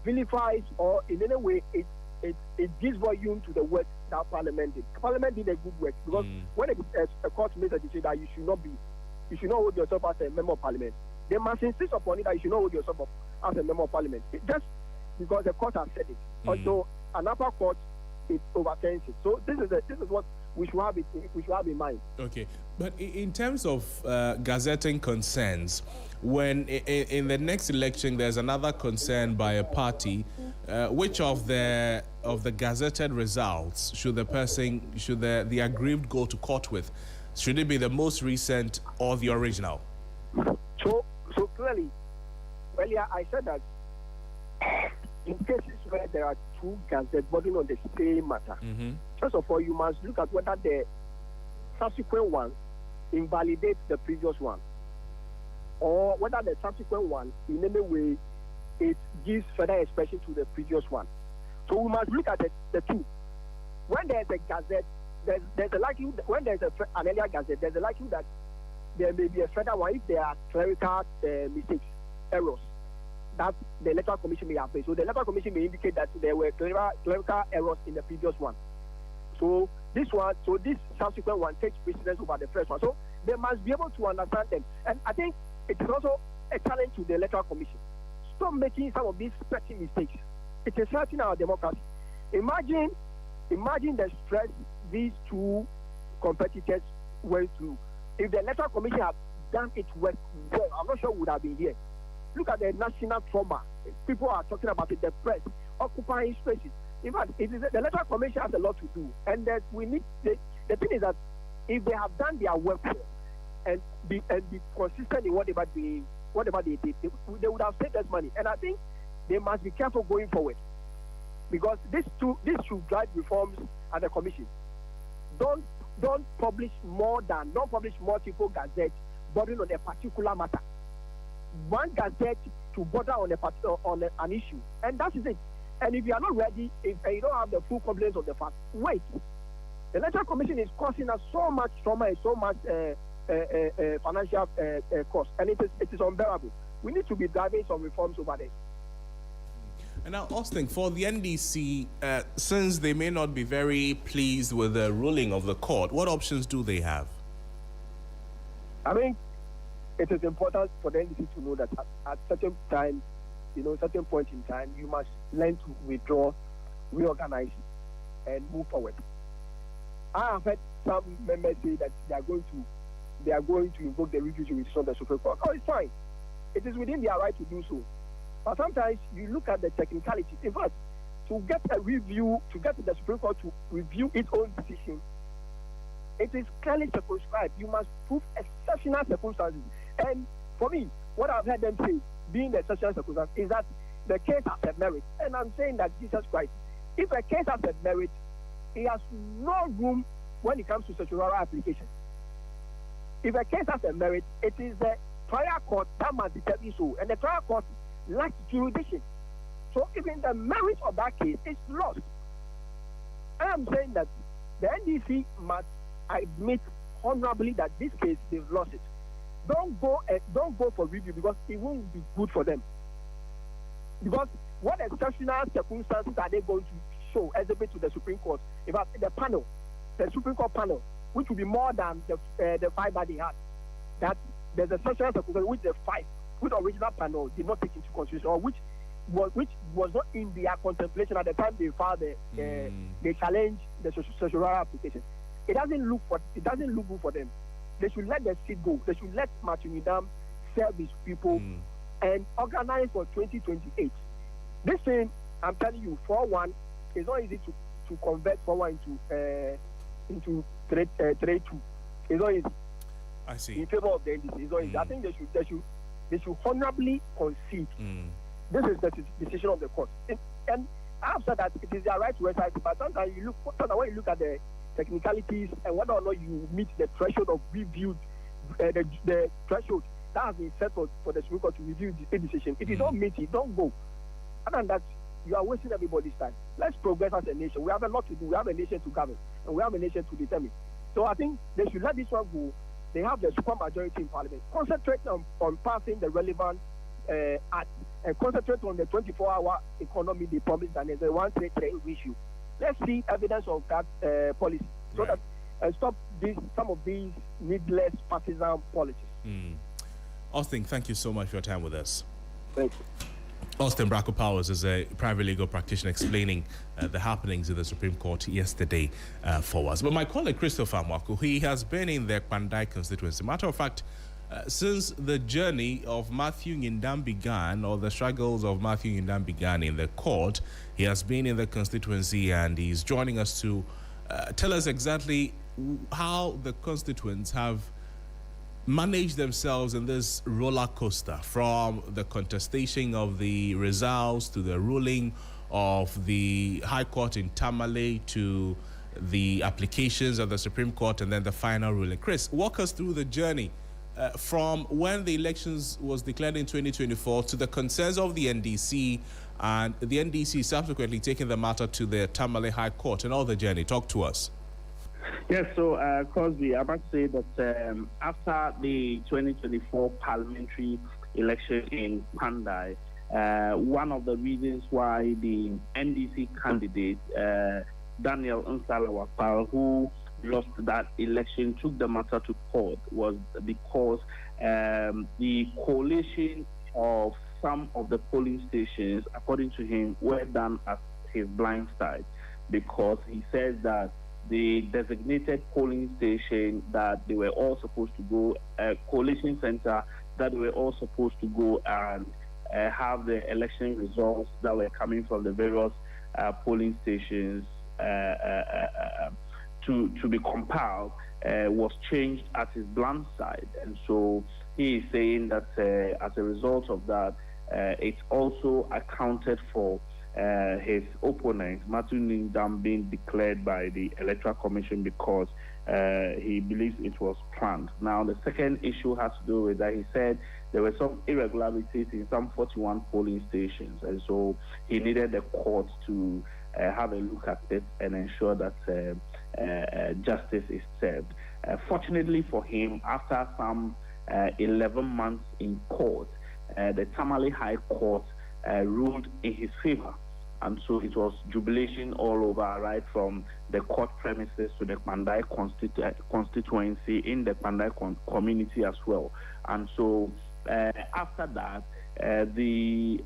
vilifies, or in any way it gives volume to the work that Parliament did. Parliament did a good work, because when a court makes a decision that you should not hold yourself as a member of Parliament, they must insist upon it that you should not hold yourself up as a member of Parliament. Just because the court has said it. Although an upper court, it overturns it. So this is what we should have in mind. Okay, but in terms of gazetting concerns, when in the next election there's another concern by a party, which of the gazetted results should the aggrieved go to court with? Should it be the most recent or the original? So clearly, earlier I said that in cases where there are two gazettes voting on the same matter, first of all, you must look at whether the subsequent one invalidates the previous one, or whether the subsequent one, in any way, it gives further expression to the previous one. So we must look at the two. When there's a gazette, there's a likelihood, when there's an earlier gazette, there's a likelihood that there may be a further one if there are clerical mistakes, errors that the Electoral Commission may have made. So the Electoral Commission may indicate that there were clerical errors in the previous one. So this subsequent one takes precedence over the first one. So they must be able to understand them. And I think it is also a challenge to the Electoral Commission. Stop making some of these petty mistakes. It is hurting our democracy. Imagine the stress these two competitors went through. If the Electoral Commission had done its work well, I'm not sure we would have been here. Look at the national trauma. People are talking about it, the press, occupying spaces. In fact, the Electoral Commission has a lot to do. And that we need the thing is that if they have done their work well and be consistent in whatever they did, they would have saved us money. And I think they must be careful going forward, because this should drive reforms at the Commission. Don't publish multiple gazettes bordering on a particular matter. One gazette to border on an issue, and that is it. And if you are not ready, and you don't have the full competence of the fact, wait. The Electoral Commission is causing us so much trauma and so much financial cost, and it is unbearable. We need to be driving some reforms over there. And now, Austin, for the NDC, since they may not be very pleased with the ruling of the court, what options do they have? I mean, it is important for the NDC to know that at certain times, certain point in time, you must learn to withdraw, reorganize, and move forward. I have heard some members say that they are going to invoke the review jurisdiction of the Supreme Court. Oh, it's fine. It is within their right to do so. But sometimes you look at the technicalities. In fact, to get a review, to get the Supreme Court to review its own decision, it is clearly circumscribed. You must prove exceptional circumstances. And for me, what I've heard them say, being the exceptional circumstance, is that the case has a merit. And I'm saying that Jesus Christ, if a case has a merit, it has no room when it comes to certiorari application. If a case has a merit, it is the trial court that must determine so, and the trial court lacks jurisdiction. So even the merit of that case is lost. And I'm saying that the NDC must admit honorably that this case they've lost it. Don't go for review because it won't be good for them. Because what exceptional circumstances are they going to show, exhibit to the Supreme Court? In fact, the Supreme Court panel, which will be more than the 5 that they had, that there's a exceptional circumstance which the 5, which the original panel did not take into consideration, or which was not in their contemplation at the time they filed they challenged the certiorari application. It doesn't look good for them. They should let the seat go. They should let Martin Udam serve his people and organize for 2028. This thing, I'm telling you, 4-1, it's not easy to convert 4-1 into 3-2. It's not easy. I see. In favor of the NDC, it's not easy. I think they should honorably concede. This is the decision of the court. And I've said that it is their right to exercise, but sometimes when you look at the technicalities and whether or not you meet the threshold of reviewed, the threshold that has been set for the Supreme Court to review the decision. If you don't meet it, don't go. Other than that, you are wasting everybody's time. Let's progress as a nation. We have a lot to do. We have a nation to govern, and we have a nation to determine. So I think they should let this one go. They have the super majority in Parliament. Concentrate on passing the relevant act and concentrate on the 24-hour economy they promised, and there's a 133 issue. Let's see evidence of that policy, so that stop some of these needless partisan politics. Austin, thank you so much for your time with us. Thank you. Austin Bracco Powers is a private legal practitioner explaining the happenings in the Supreme Court yesterday for us. But my colleague Christopher Mwaku, he has been in the Kwandai constituency. Matter of fact, since the journey of Matthew Nyindam began, or the struggles of Matthew Nyindam began in the court, he has been in the constituency and he's joining us to tell us exactly how the constituents have managed themselves in this roller coaster, from the contestation of the results to the ruling of the High Court in Tamale to the applications of the Supreme Court and then the final ruling. Chris, walk us through the journey from when the elections was declared in 2024 to the concerns of the NDC and the NDC subsequently taking the matter to the Tamale High Court and all the journey. Talk to us. Yes, so Crosby, I must say that after the 2024 parliamentary election in Pandai, one of the reasons why the NDC candidate, Daniel Nsalawapal, who lost that election, took the matter to court was because the coalition of some of the polling stations, according to him, were done at his blind side, because he says that the designated polling station that they were all supposed to go, coalition center that they were all supposed to go and have the election results that were coming from the various polling stations to be compiled, was changed at his blind side. And so he is saying that as a result of that, it's also accounted for his opponent, Matthew Nyindam, being declared by the Electoral Commission because he believes it was planned. Now, the second issue has to do with that he said there were some irregularities in some 41 polling stations, and so he needed the court to have a look at it and ensure that justice is served. Fortunately for him, after some 11 months in court, the Tamale High Court ruled in his favor. And so it was jubilation all over, right from the court premises to the Kwandai constituency in the Kwandai community as well. And so after that, the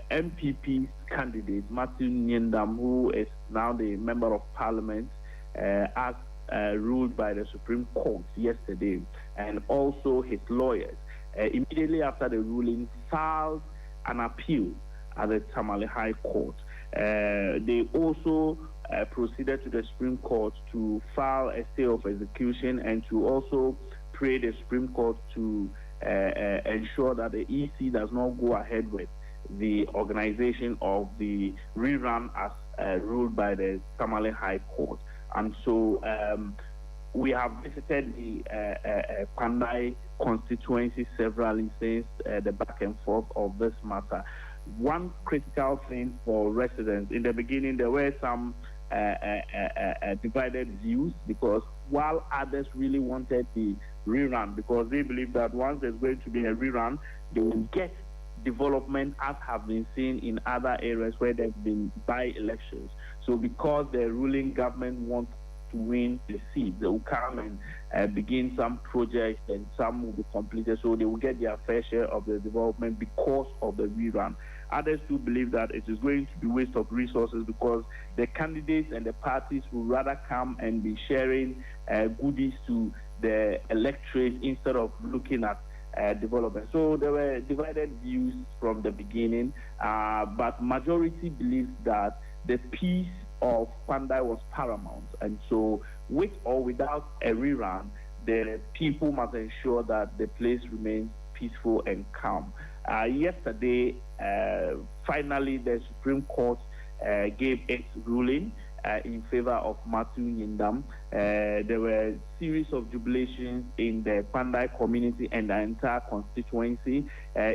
MPP candidate, Matthew Nyindam, who is now the Member of Parliament, as ruled by the Supreme Court yesterday, and also his lawyers, immediately after the ruling, filed an appeal at the Tamale High Court. They also proceeded to the Supreme Court to file a stay of execution and to also pray the Supreme Court to ensure that the EC does not go ahead with the organization of the rerun as ruled by the Tamale High Court. And so we have visited the Pandai constituency severally since the back and forth of this matter. One critical thing for residents, in the beginning there were some divided views, because while others really wanted the rerun, because they believe that once there's going to be a rerun, they will get development as have been seen in other areas where there have been by-elections. So because the ruling government wants to win the seat, they will come and begin some projects, and some will be completed, so they will get their fair share of the development because of the rerun. Others do believe that it is going to be waste of resources, because the candidates and the parties will rather come and be sharing goodies to the electorate instead of looking at development. So there were divided views from the beginning, but majority believes that the peace of Pandai was paramount, and so with or without a rerun, the people must ensure that the place remains peaceful and calm. Yesterday, finally, the Supreme Court gave its ruling in favor of Matthew Nyindam. There were a series of jubilations in the Pandai community and the entire constituency,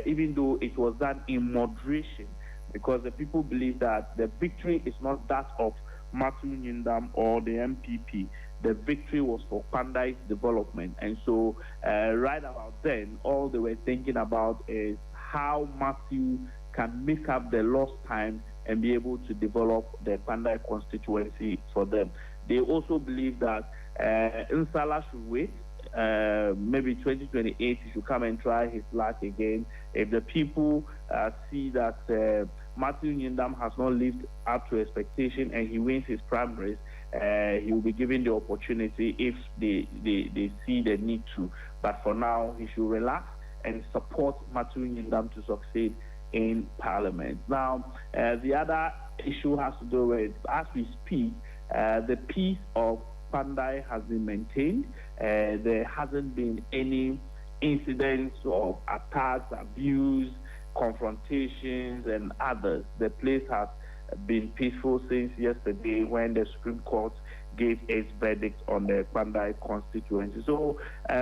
even though it was done in moderation, because the people believe that the victory is not that of Matthew Nyindam or the MPP. The victory was for Pandai's development. And so right about then, all they were thinking about is how Matthew can make up the lost time and be able to develop the Pandai constituency for them. They also believe that Nsala should wait. Maybe 2028 he should come and try his luck again. If the people see that Matthew Nyindam has not lived up to expectation and he wins his primaries, he will be given the opportunity if they see the need to. But for now, he should relax and support Matthew Nyindam to succeed in Parliament. Now, the other issue has to do with, as we speak, the peace of Pandai has been maintained. There hasn't been any incidents of attacks, abuse, confrontations, and others. The place has been peaceful since yesterday when the Supreme Court gave its verdict on the Pandai constituency. So,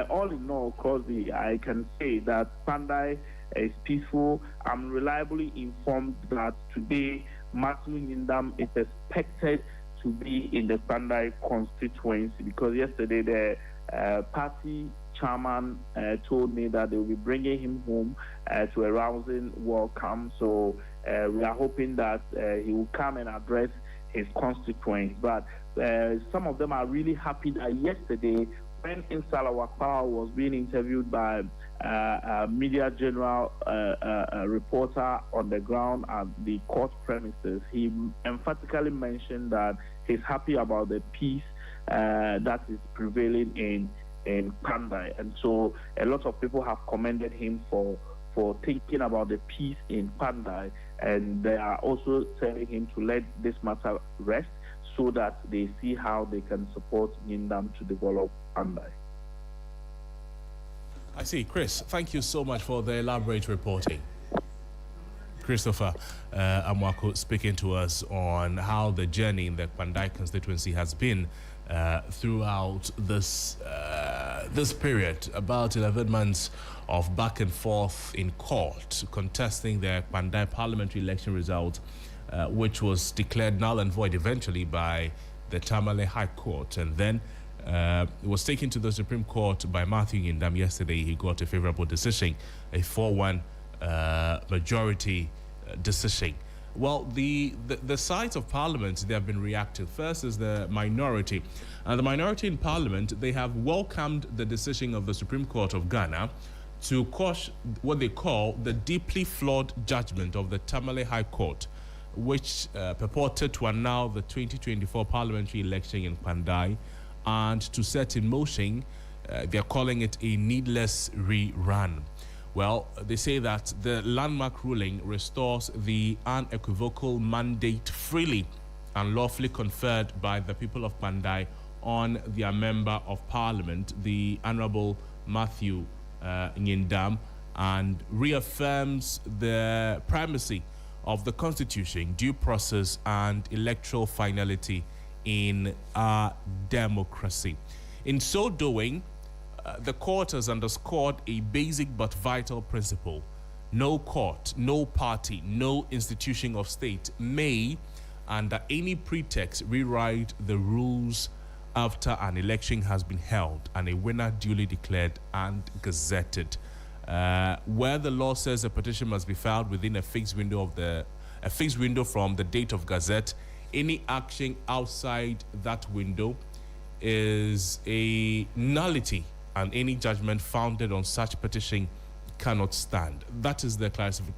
all in all, Crosby, I can say that Pandai is peaceful. I'm reliably informed that today Matthew Nyindam is expected to be in the Pandai constituency, because yesterday the party chairman told me that they will be bringing him home to a rousing welcome. So we are hoping that he will come and address his constituents. But some of them are really happy that yesterday, when Nsala Wakpawa was being interviewed by a media general reporter on the ground at the court premises, he emphatically mentioned that he's happy about the peace that is prevailing in Pandai. And so a lot of people have commended him for thinking about the peace in Pandai, and they are also telling him to let this matter rest so that they see how they can support Nyindam to develop Pandai. I see. Chris, thank you so much for the elaborate reporting. Christopher Amwako speaking to us on how the journey in the Pandai constituency has been throughout this period, about 11 months of back and forth in court, contesting the Pandai parliamentary election result, which was declared null and void eventually by the Tamale High Court. And then it was taken to the Supreme Court by Matthew Nyindam yesterday. He got a favorable decision, a 4-1 majority decision. Well, the sides of Parliament, they have been reactive. First is the minority. And the minority in Parliament, they have welcomed the decision of the Supreme Court of Ghana to quash what they call the deeply flawed judgment of the Tamale High Court, which purported to annul the 2024 parliamentary election in Pandai and to set in motion, they're calling it a needless rerun. Well, they say that the landmark ruling restores the unequivocal mandate freely and lawfully conferred by the people of Pandai on their Member of Parliament, the Honorable Matthew Nyindam, and reaffirms the primacy of the Constitution, due process, and electoral finality in our democracy. In so doing, the court has underscored a basic but vital principle. No court, no party, no institution of state may, under any pretext, rewrite the rules after an election has been held and a winner duly declared and gazetted. Where the law says a petition must be filed within a fixed window from the date of gazette, any action outside that window is a nullity, and any judgment founded on such petition cannot stand. That is the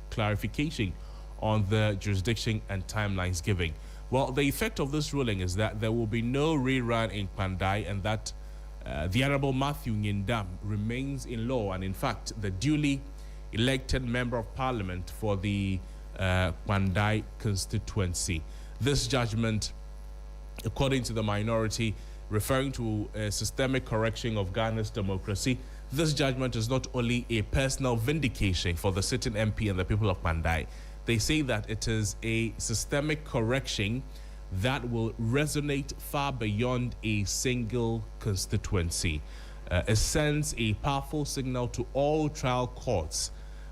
clarification on the jurisdiction and timelines giving. Well, the effect of this ruling is that there will be no rerun in Pandai, and that the Honorable Matthew Nyindam remains in law, and in fact, the duly elected Member of Parliament for the Pandai constituency. This judgment, according to the minority, referring to a systemic correction of Ghana's democracy, this judgment is not only a personal vindication for the sitting MP and the people of Pandai. They say that it is a systemic correction that will resonate far beyond a single constituency. It sends a powerful signal to all trial courts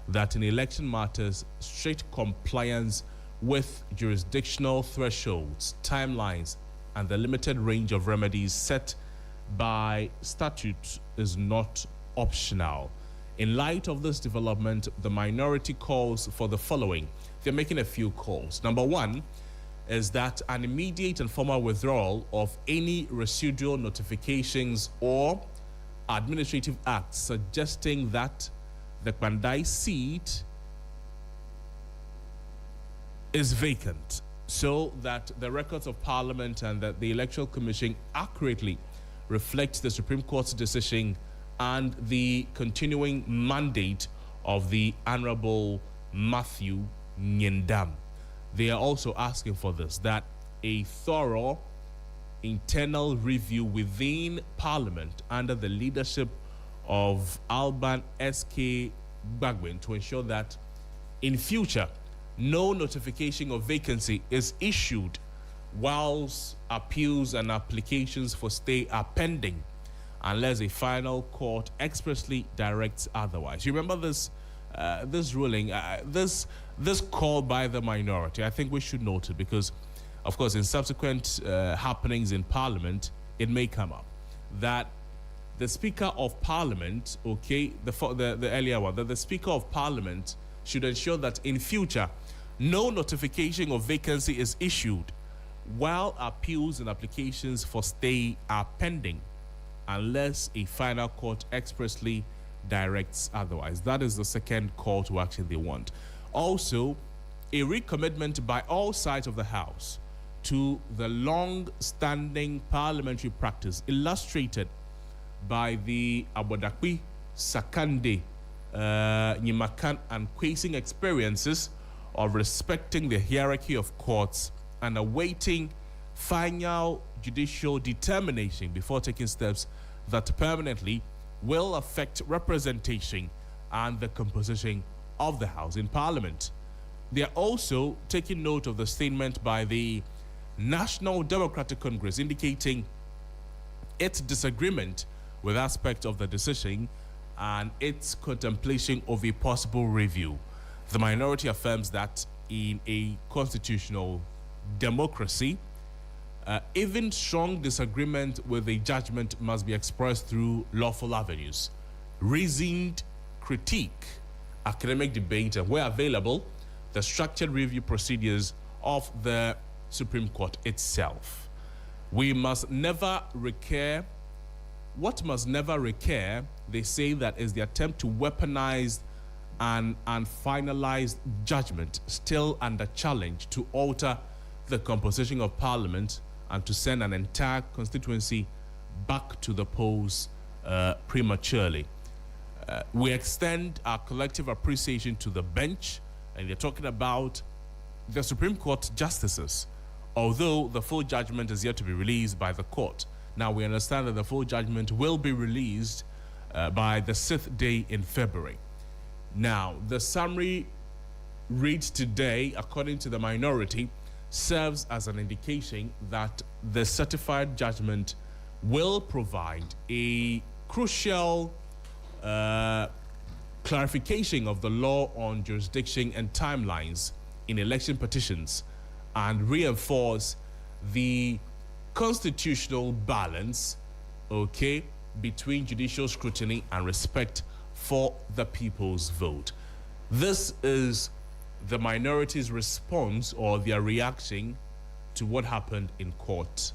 that in election matters, strict compliance with jurisdictional thresholds, timelines, and the limited range of remedies set by statute is not optional. In light of this development, the minority calls for the following. They're making a few calls. Number one is that an immediate and formal withdrawal of any residual notifications or administrative acts suggesting that the Pandai seat is vacant, so that the records of Parliament and that the Electoral Commission accurately reflect the Supreme Court's decision and the continuing mandate of the Honorable Matthew Nyindam. They are also asking for this, that a thorough internal review within Parliament under the leadership of Alban S.K. Bagwin to ensure that in future no notification of vacancy is issued whilst appeals and applications for stay are pending, unless a final court expressly directs otherwise. You remember this this ruling, this call by the minority? I think we should note it because, of course, in subsequent happenings in Parliament, it may come up that the Speaker of Parliament, the earlier one, that the Speaker of Parliament should ensure that in future no notification of vacancy is issued while appeals and applications for stay are pending, unless a final court expressly directs otherwise. That is the second call to action they want. Also, a recommitment by all sides of the House to the long-standing parliamentary practice illustrated by the Abodakwi, Sakande, Nyimakan, and Kwesing experiences of respecting the hierarchy of courts and awaiting final judicial determination before taking steps that permanently will affect representation and the composition of the House in Parliament. They are also taking note of the statement by the National Democratic Congress indicating its disagreement with aspects of the decision and its contemplation of a possible review. The minority affirms that in a constitutional democracy, even strong disagreement with a judgment must be expressed through lawful avenues. Reasoned critique, academic debate, and where available, the structured review procedures of the Supreme Court itself. We must never recur. What must never recur, they say, that is the attempt to weaponize an unfinalized judgment still under challenge to alter the composition of Parliament and to send an entire constituency back to the polls prematurely. We extend our collective appreciation to the bench, and they're talking about the Supreme Court justices, although the full judgment is yet to be released by the court. Now, we understand that the full judgment will be released by the 6th day in February. Now, the summary reads today, according to the minority, serves as an indication that the certified judgment will provide a crucial clarification of the law on jurisdiction and timelines in election petitions and reinforce the constitutional balance, okay, between judicial scrutiny and respect for the people's vote. This is the minority's response or their reaction to what happened in court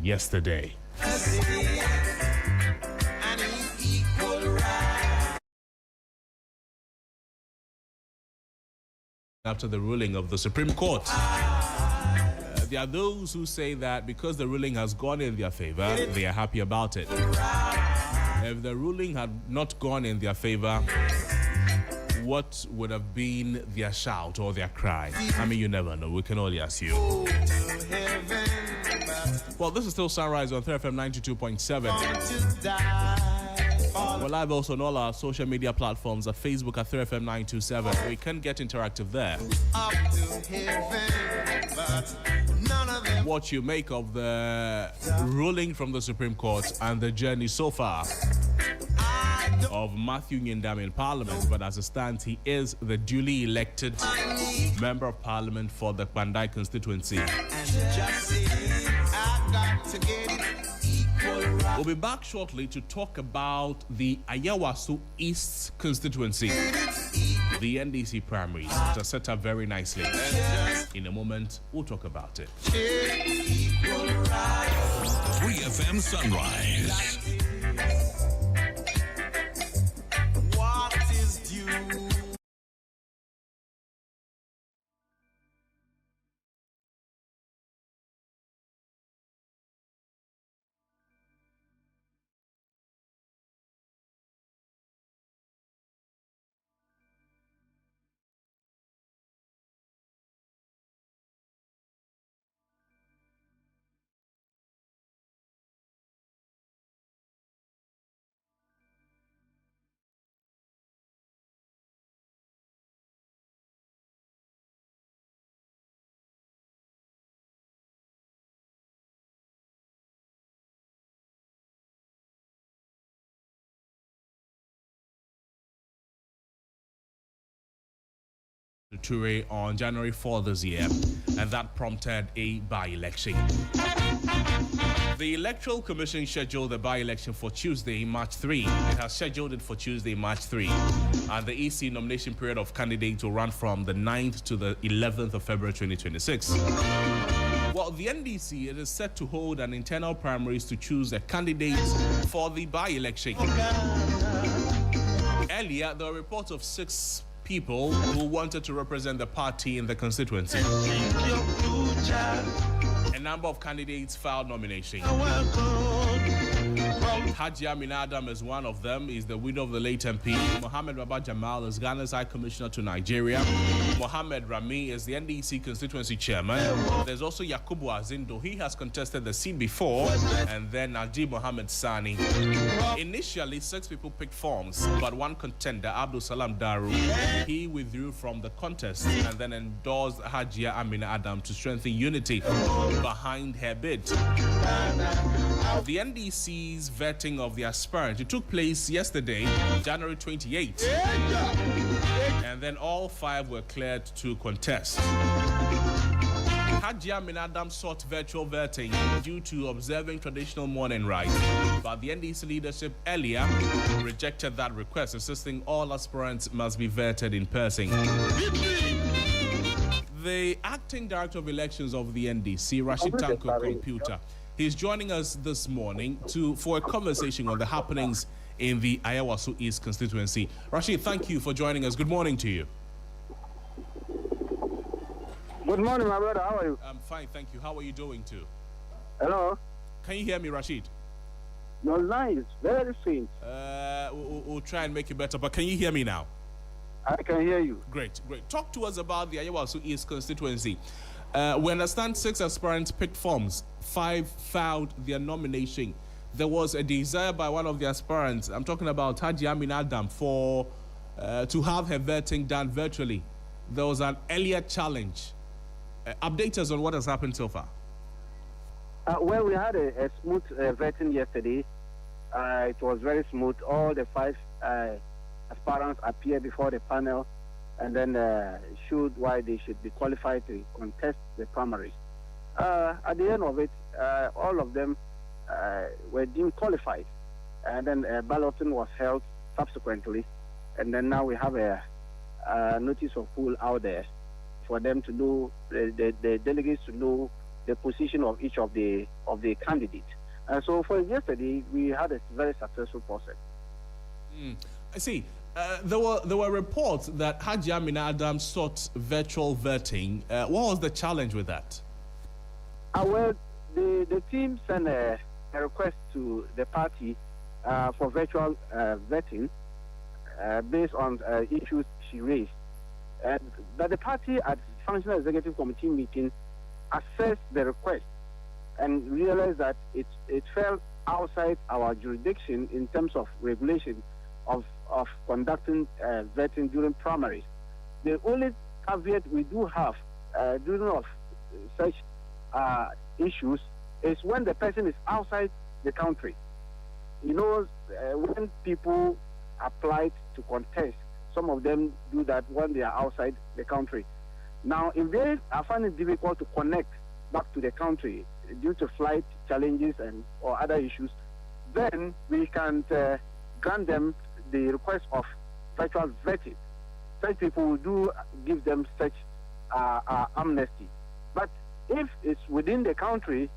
yesterday. After the ruling of the Supreme Court, there are those who say that because the ruling has gone in their favor, they are happy about it. If the ruling had not gone in their favor, what would have been their shout or their cry? I mean, you never know. We can only assume. Well, this is still Sunrise on 3FM 92.7. We're live also on all our social media platforms at Facebook at 3FM 927. We can get interactive there. What you make of the ruling from the Supreme Court and the journey so far of Matthew Nyindam in Parliament, but as it stands, he is the duly elected Member of Parliament for the Pandai constituency. We'll be back shortly to talk about the Ayawaso East constituency, the NDC primaries. It is set up very nicely. In a moment, we'll talk about it. 3FM Sunrise. Toure on January 4 this year, and that prompted a by-election. The Electoral Commission scheduled the by-election for Tuesday, March 3. It has scheduled it for Tuesday, March 3. And the EC nomination period of candidates will run from the 9th to the 11th of February 2026. Well, the NDC it is set to hold an internal primaries to choose a candidate for the by-election. Earlier, there were reports of 6 people who wanted to represent the party in the constituency. A number of candidates filed nominations. Haji Amina Adam is one of them. He's the widow of the late MP. Mohammed Baba Jamal is Ghana's High Commissioner to Nigeria. Mohammed Rami is the NDC constituency chairman. There's also Yakubu Azindo. He has contested the seat before. And then Najib Mohammed Sani. Initially, 6 people picked forms, but one contender, Abdul Salam Daru, he withdrew from the contest and then endorsed Haji Amina Adam to strengthen unity behind her bid. The NDC's vetting of the aspirant, it took place yesterday, January 28th, and then all 5 were cleared to contest. Haji Amina Adam sought virtual vetting due to observing traditional mourning rites, but the NDC leadership earlier rejected that request, insisting all aspirants must be vetted in person. The acting director of elections of the NDC, Rashid Tanko Computer, he's joining us this morning for a conversation on the happenings in the Ayawaso East constituency. Rashid, thank you for joining us. Good morning to you. Good morning, my brother. How are you? I'm fine, thank you. How are you doing too? Hello? Can you hear me, Rashid? Your line is very faint. We'll try and make it better, but can you hear me now? I can hear you. Great. Talk to us about the Ayawaso East constituency. We understand 6 aspirants picked forms, 5 filed their nomination. There was a desire by one of the aspirants, I'm talking about Haji Amin Adam, to have her vetting done virtually. There was an earlier challenge. Update us on what has happened so far. Well, we had a smooth vetting yesterday. It was very smooth. All the 5 aspirants appeared before the panel and then showed why they should be qualified to contest the primaries. At the end of it, all of them were deemed qualified. And then balloting was held subsequently. And then now we have a notice of pool out there for them to know, the delegates to know the position of each of the candidates. And so for yesterday, we had a very successful process. I see. There were reports that Haji Amin Adam sought virtual vetting. What was the challenge with that? Well, the team sent a request to the party for virtual vetting based on issues she raised. But the party at Functional Executive Committee meeting assessed the request and realized that it fell outside our jurisdiction in terms of regulation of conducting vetting during primaries. The only caveat we do have during of such issues is when the person is outside the country. You know, when people apply to contest, some of them do that when they are outside the country. Now, if they are finding it difficult to connect back to the country due to flight challenges or other issues, then we can grant them the request of virtual vetting. Such people will do give them such amnesty. But if it's within the country,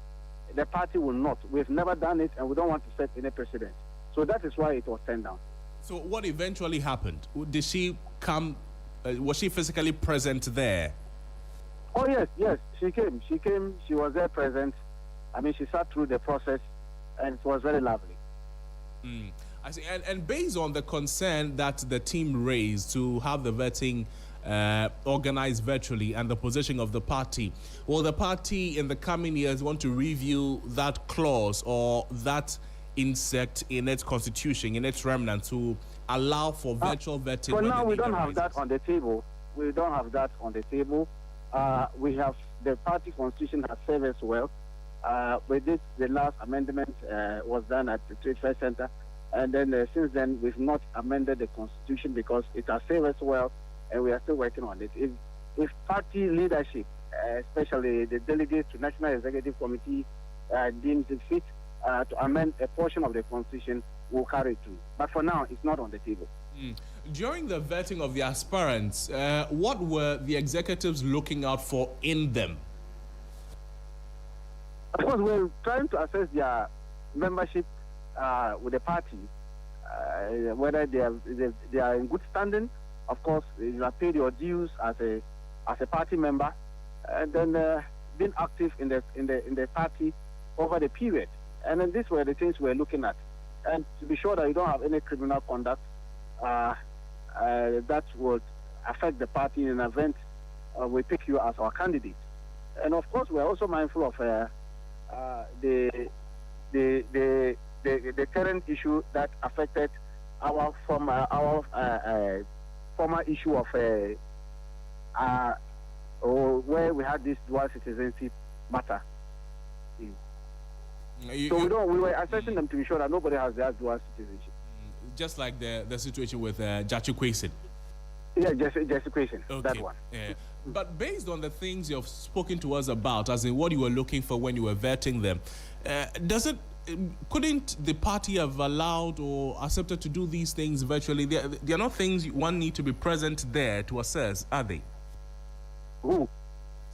the party will not. We've never done it, and we don't want to set any precedent. So that is why it was turned down. So what eventually happened? Did she come? Was she physically present there? Oh, yes. She came. She was there present. I mean, she sat through the process, and it was very lovely. I see. And based on the concern that the team raised to have the vetting organized virtually and the position of the party, will the party in the coming years want to review that clause or that insect in its constitution, in its remnant, to allow for virtual vetting? For now, we don't have that on the table. We don't have that on the table. We have the party constitution has served us well. We did the last amendment was done at the Trade Fair Center, and then since then we've not amended the constitution because it has served us well, and we are still working on it. If party leadership, especially the delegates to National Executive Committee, deems it fit to amend a portion of the constitution, we'll carry it through. But for now, it's not on the table. During the vetting of the aspirants, what were the executives looking out for in them? Of course, we're trying to assess their membership with the party, whether they are in good standing. Of course, you have paid your dues as a party member, and then being active in the party over the period. And then these were the things we're looking at, and to be sure that you don't have any criminal conduct that would affect the party in an event we pick you as our candidate. And of course, we're also mindful of the current issue that affected our former issue of where we had this dual citizenship matter. So we were assessing them to be sure that nobody has that dual citizenship. Just like the situation with Jachi Kwesi. Yeah, Jachi Kwesi, okay. That one. Yeah. But based on the things you've spoken to us about, as in what you were looking for when you were vetting them, couldn't the party have allowed or accepted to do these things virtually? They are not things one need to be present there to assess, are they? Ooh.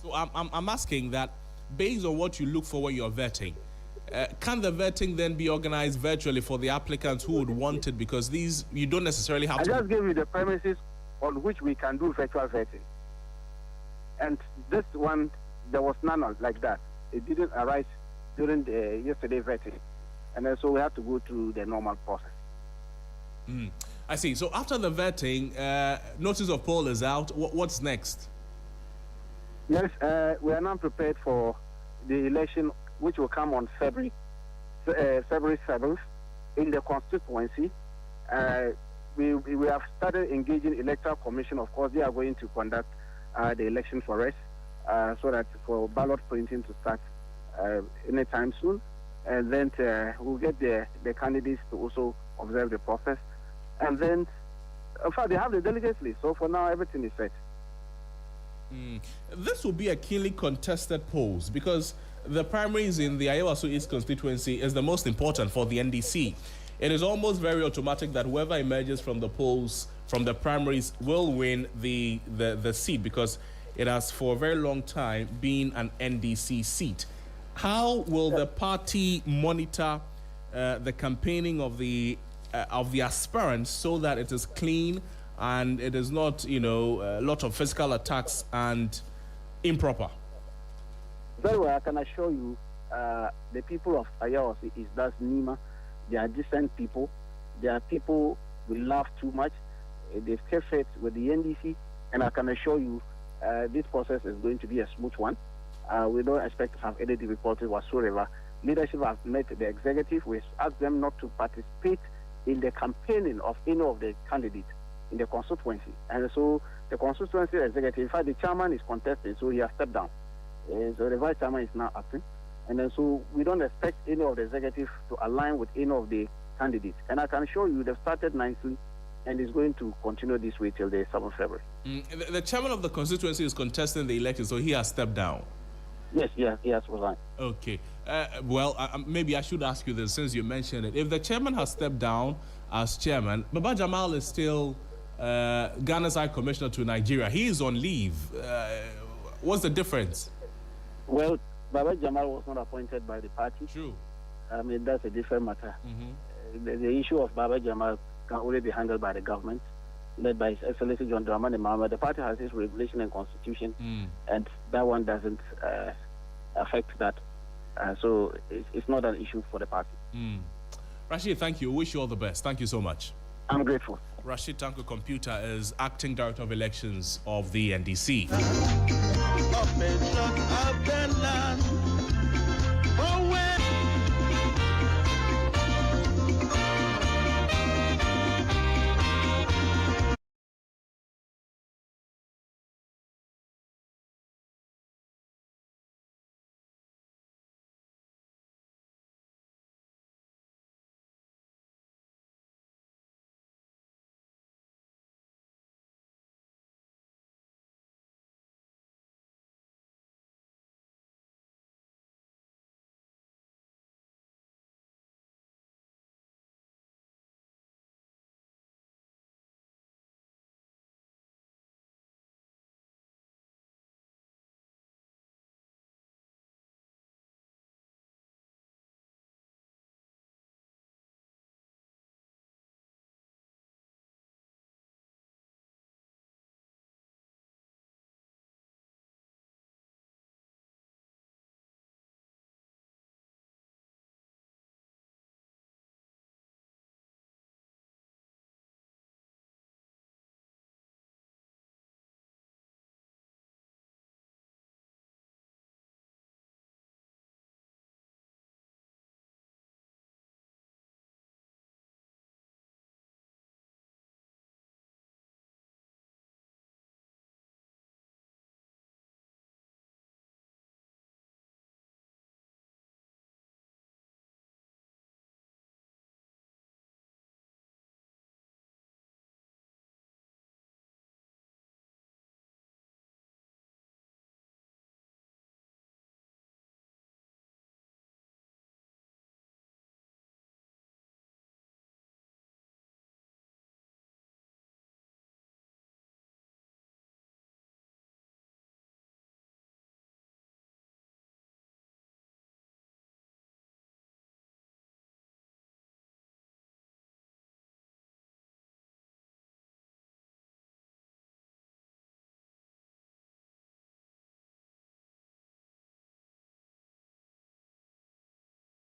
So I'm asking that based on what you look for when you're vetting, can the vetting then be organized virtually for the applicants who would want it? Because these, you don't necessarily have to... I just gave you the premises on which we can do virtual vetting. And this one, there was none like that. It didn't arise during the yesterday vetting. And then so we have to go through the normal process. I see. So after the vetting, notice of poll is out. What's next? Yes, we are now prepared for the election, which will come on February 7th in the constituency. We have started engaging Electoral Commission. Of course, they are going to conduct the election for us, so that for ballot printing to start anytime soon. And then we'll get the candidates to also observe the process. And then, in fact, they have the delegates list. So for now, everything is set. This will be a keenly contested polls because the primaries in the Ayawaso East constituency is the most important for the NDC. It is almost very automatic that whoever emerges from the polls, from the primaries, will win the seat because it has for a very long time been an NDC seat. How will the party monitor the campaigning of the aspirants so that it is clean and it is not, a lot of physical attacks and improper? Very well, I can assure you, the people of Ayawaso is that's Nima. They are decent people. They are people we love too much. They've kept faith with the NDC, and I can assure you, this process is going to be a smooth one. We don't expect to have any difficulties whatsoever. Leadership has met the executive. We asked them not to participate in the campaigning of any of the candidates in the constituency. And so the constituency executive, in fact, the chairman is contesting, so he has stepped down. So the vice chairman is now acting. And then so we don't expect any of the executive to align with any of the candidates. And I can assure you they've started nicely and it's going to continue this way till the 7th February. The chairman of the constituency is contesting the election, so he has stepped down. Yes, he has resigned. Okay. Maybe I should ask you this since you mentioned it. If the chairman has stepped down as chairman, Baba Jamal is still Ghana's High Commissioner to Nigeria. He is on leave. What's the difference? Well, Baba Jamal was not appointed by the party. True. I mean, that's a different matter. The issue of Baba Jamal can only be handled by the government, led by His Excellency John Dramani Mahama. The party has its regulation and constitution, and that one doesn't affect that. So it's not an issue for the party. Rashid, thank you. Wish you all the best. Thank you so much. I'm grateful. Rashid Tanko Computer is Acting Director of Elections of the NDC.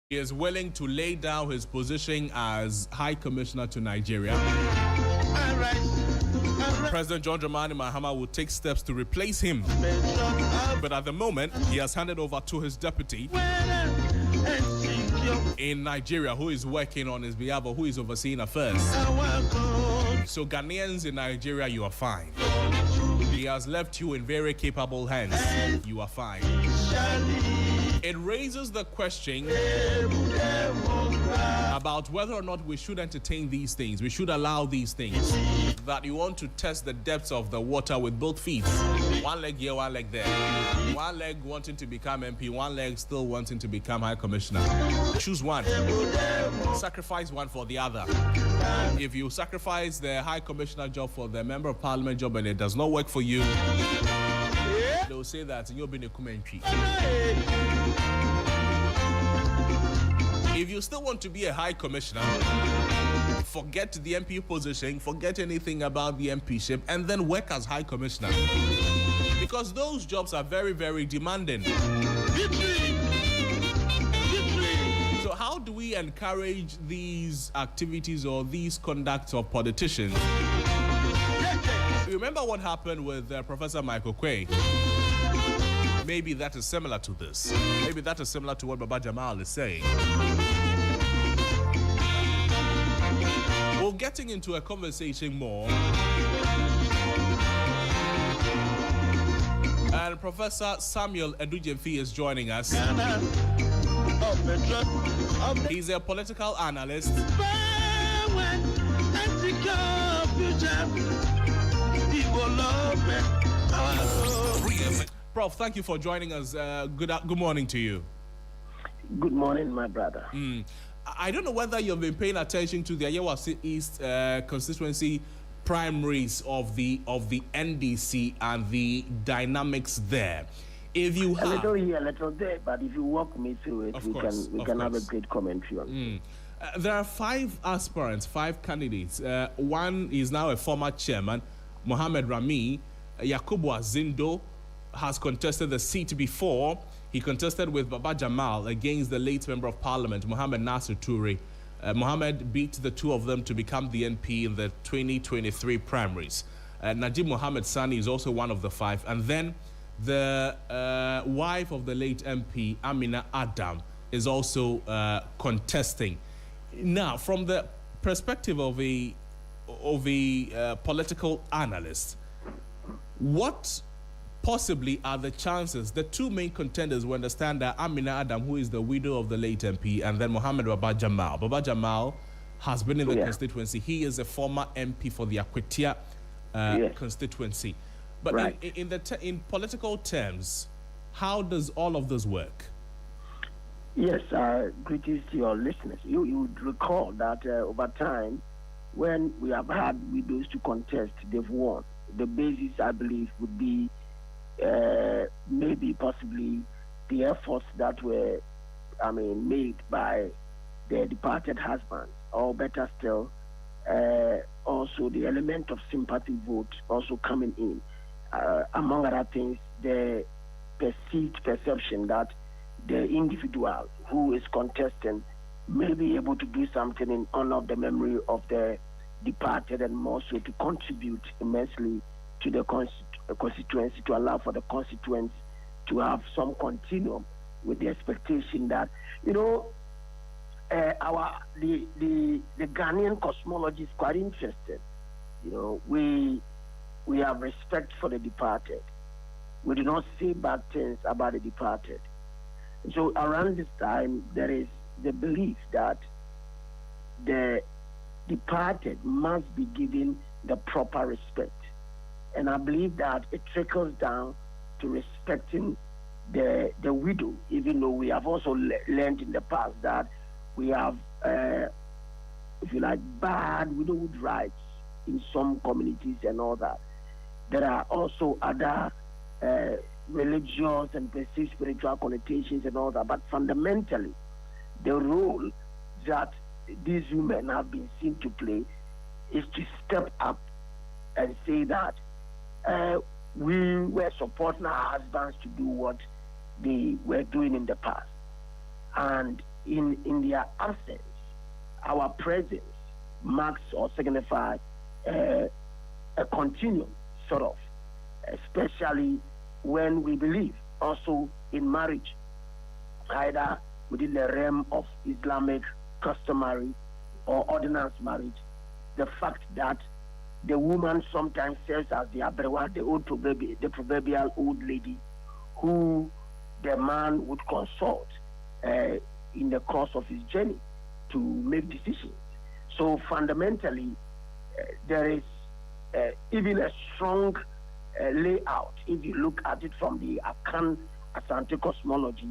He is willing to lay down his position as High Commissioner to Nigeria. President John Dramani Mahama will take steps to replace him. But at the moment, he has handed over to his deputy in Nigeria, who is working on his behalf or who is overseeing affairs. So Ghanaians in Nigeria, you are fine. He has left you in very capable hands. You are fine. It raises the question about whether or not we should entertain these things. We should allow these things. That you want to test the depths of the water with both feet. One leg here, one leg there. One leg wanting to become MP, one leg still wanting to become High Commissioner. Choose one. Sacrifice one for the other. If you sacrifice the High Commissioner job for the Member of Parliament job and it does not work for you, they will say that you've been a commentary. If you still want to be a High Commissioner, forget the MP position, forget anything about the MPship, and then work as High Commissioner. Because those jobs are very, very demanding. So how do we encourage these activities or these conducts of politicians? Remember what happened with Professor Michael Quay? Maybe that is similar to this. Maybe that is similar to what Baba Jamal is saying. We're getting into a conversation more. And Professor Samuel Edujemfi is joining us. He's a political analyst. Prof, thank you for joining us. Good morning to you. Good morning, my brother. I don't know whether you've been paying attention to the Ayawasi East constituency primaries of the NDC and the dynamics there. If you have a little here, a little there, but if you walk me through it, we can have a great commentary on it. There are 5 aspirants, 5 candidates. One is now a former chairman, Mohammed Rami. Yakubu Azindo has contested the seat before. He contested with Baba Jamal against the late Member of Parliament, Mohammed Nasir Toure. Mohammed beat the two of them to become the NP in the 2023 primaries. Najib Mohammed Sani is also one of the 5. And then the wife of the late MP, Amina Adam, is also contesting. Now, from the perspective of a political analyst, what possibly are the chances? The two main contenders, we understand that Amina Adam, who is the widow of the late MP, and then Mohammed Baba Jamal. Baba Jamal has been in the constituency. He is a former MP for the Akwetia constituency. But in political terms, how does all of this work? Yes, greetings to your listeners. You would recall that over time, when we have had widows to contest, they've won. The basis, I believe, would be maybe possibly the efforts that were, made by their departed husband, or better still, also the element of sympathy vote also coming in. Among other things, the perceived perception that the individual who is contesting may be able to do something in honor of the memory of the departed, and more so to contribute immensely to the constituency, to allow for the constituents to have some continuum, with the expectation that, the Ghanaian cosmology is quite interesting. We have respect for the departed. We do not say bad things about the departed. So around this time, there is the belief that the departed must be given the proper respect. And I believe that it trickles down to respecting the widow, even though we have also learned in the past that we have, if you like, bad widowhood rights in some communities and all that. There are also other religious and perceived spiritual connotations and all that, but fundamentally, the role that these women have been seen to play is to step up and say that we were supporting our husbands to do what they were doing in the past. And in their absence, our presence marks or signifies a continuum, sort of, especially when we believe also in marriage, either within the realm of Islamic customary or ordinance marriage. The fact that the woman sometimes serves as the abrewa, the proverbial old lady, who the man would consult in the course of his journey to make decisions. So fundamentally, there is even a strong layout, if you look at it from the Akan Asante cosmology,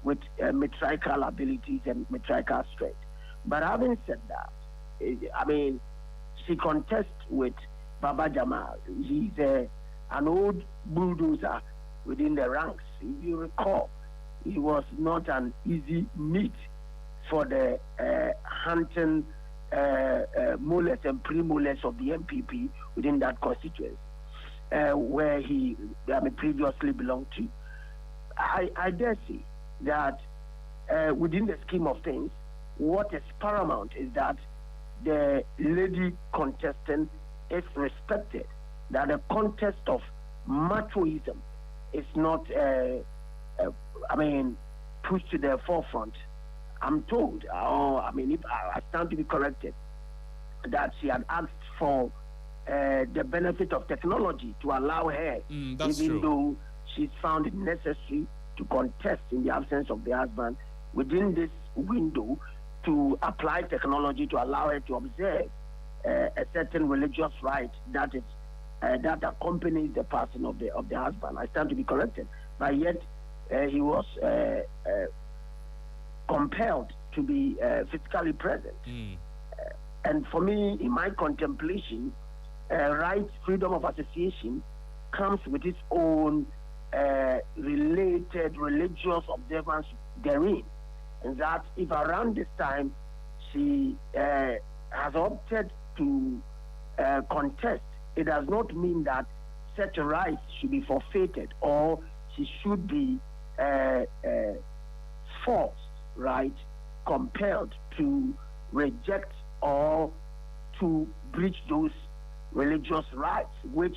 with matriarchal abilities and matriarchal strength. But having said that, I mean, she contests with Baba Jamal. He's an old bulldozer within the ranks. If you recall, he was not an easy meat for the hunting molars and pre-molars of the MPP within that constituency, where he previously belonged to. I dare say that within the scheme of things, what is paramount is that the lady contestant is respected, that the contest of machoism is not, pushed to the forefront. I'm told, if I stand to be corrected, that she had asked for the benefit of technology to allow her, though she's found it necessary to contest in the absence of the husband within this window, to apply technology to allow her to observe a certain religious rite that is that accompanies the passing of the husband. I stand to be corrected, but yet he was compelled to be physically present. And for me, in my contemplation, right, freedom of association comes with its own related religious observance therein. And that if around this time she has opted to contest, it does not mean that such a right should be forfeited or she should be forced, right, compelled to reject or to breach those religious rights which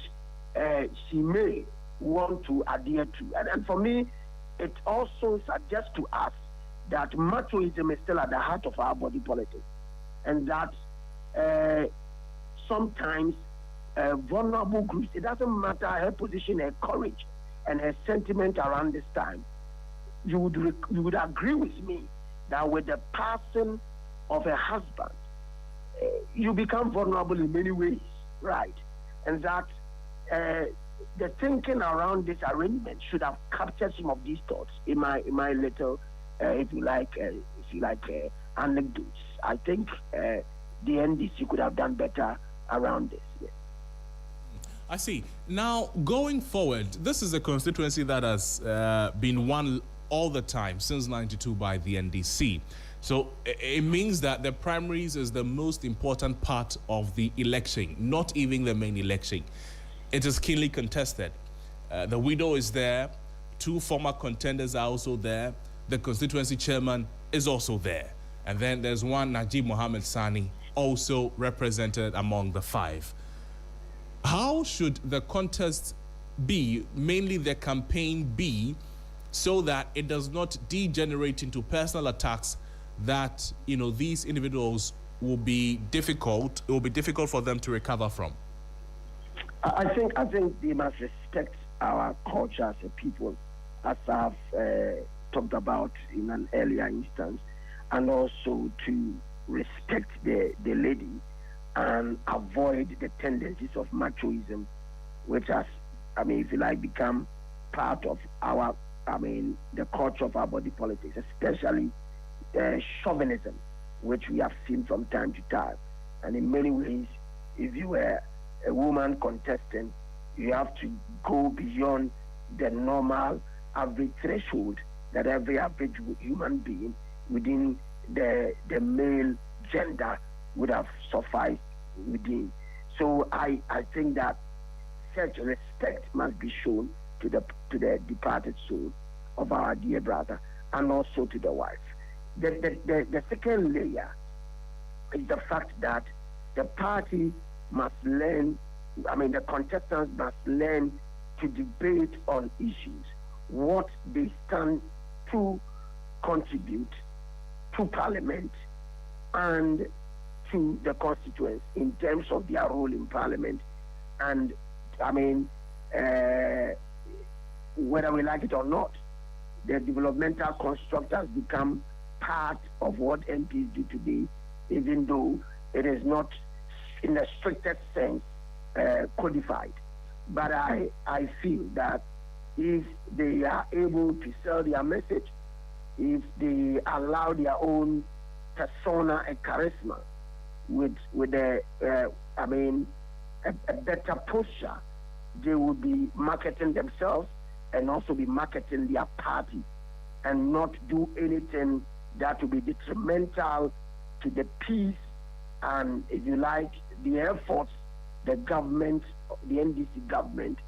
she may want to adhere to. And for me, it also suggests to us that machoism is still at the heart of our body politics, and that sometimes vulnerable groups, it doesn't matter her position, her courage, and her sentiment around this time, you would agree with me that with the passing of a husband, you become vulnerable in many ways, right? And that the thinking around this arrangement should have captured some of these thoughts in my little, if you like, anecdotes. I think the NDC could have done better around this. Yeah. I see. Now, going forward, this is a constituency that has been won all the time since '92 by the NDC. So it means that the primaries is the most important part of the election, not even the main election. It is keenly contested. The widow is there. 2 former contenders are also there. The constituency chairman is also there. And then there's one, Najib Mohammed Sani, also represented among the 5. How should the contest be, mainly the campaign be, so that it does not degenerate into personal attacks that, these individuals will be difficult, it will be difficult for them to recover from? I think they must respect our culture as a people, as I've talked about in an earlier instance, and also to respect the lady and avoid the tendencies of machoism, which has, if you like, become part of our, the culture of our body politics, especially chauvinism, which we have seen from time to time. And in many ways, if you were a woman contestant, you have to go beyond the normal average threshold that every average human being within the male gender would have sufficed within. So I think that such respect must be shown to the departed soul of our dear brother, and also to the wife. The second layer is the fact that the party must learn, the contestants must learn to debate on issues, what they stand to contribute to Parliament and to the constituents in terms of their role in Parliament. And whether we like it or not, the developmental construct has become part of what MPs do today, even though it is not in the strictest sense codified. But I feel that if they are able to sell their message, if they allow their own persona and charisma with a better posture, they will be marketing themselves and also be marketing their party and not do anything that will be detrimental to the peace and, if you like, the efforts the government, the NDC government,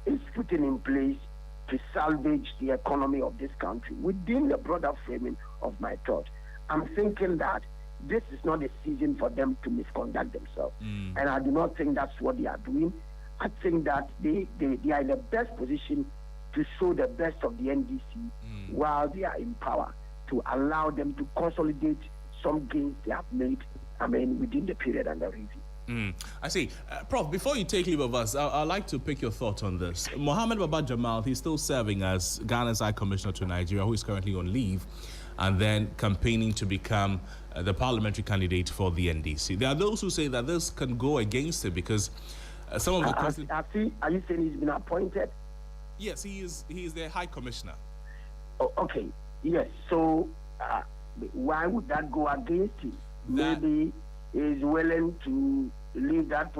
is putting in place to salvage the economy of this country. Within the broader framing of my thought, I'm thinking that this is not a season for them to misconduct themselves. And I do not think that's what they are doing. I think that they are in the best position to show the best of the NDC while they are in power, to allow them to consolidate some gains they have made, within the period under review. I see. Prof, before you take leave of us, I'd like to pick your thoughts on this. Mohammed Baba Jamal, he's still serving as Ghana's High Commissioner to Nigeria, who is currently on leave, and then campaigning to become the parliamentary candidate for the NDC. There are those who say that this can go against it because some of the... Are you saying he's been appointed? Yes, he is the High Commissioner. Oh, okay, yes. So why would that go against him? Maybe he's willing to leave that position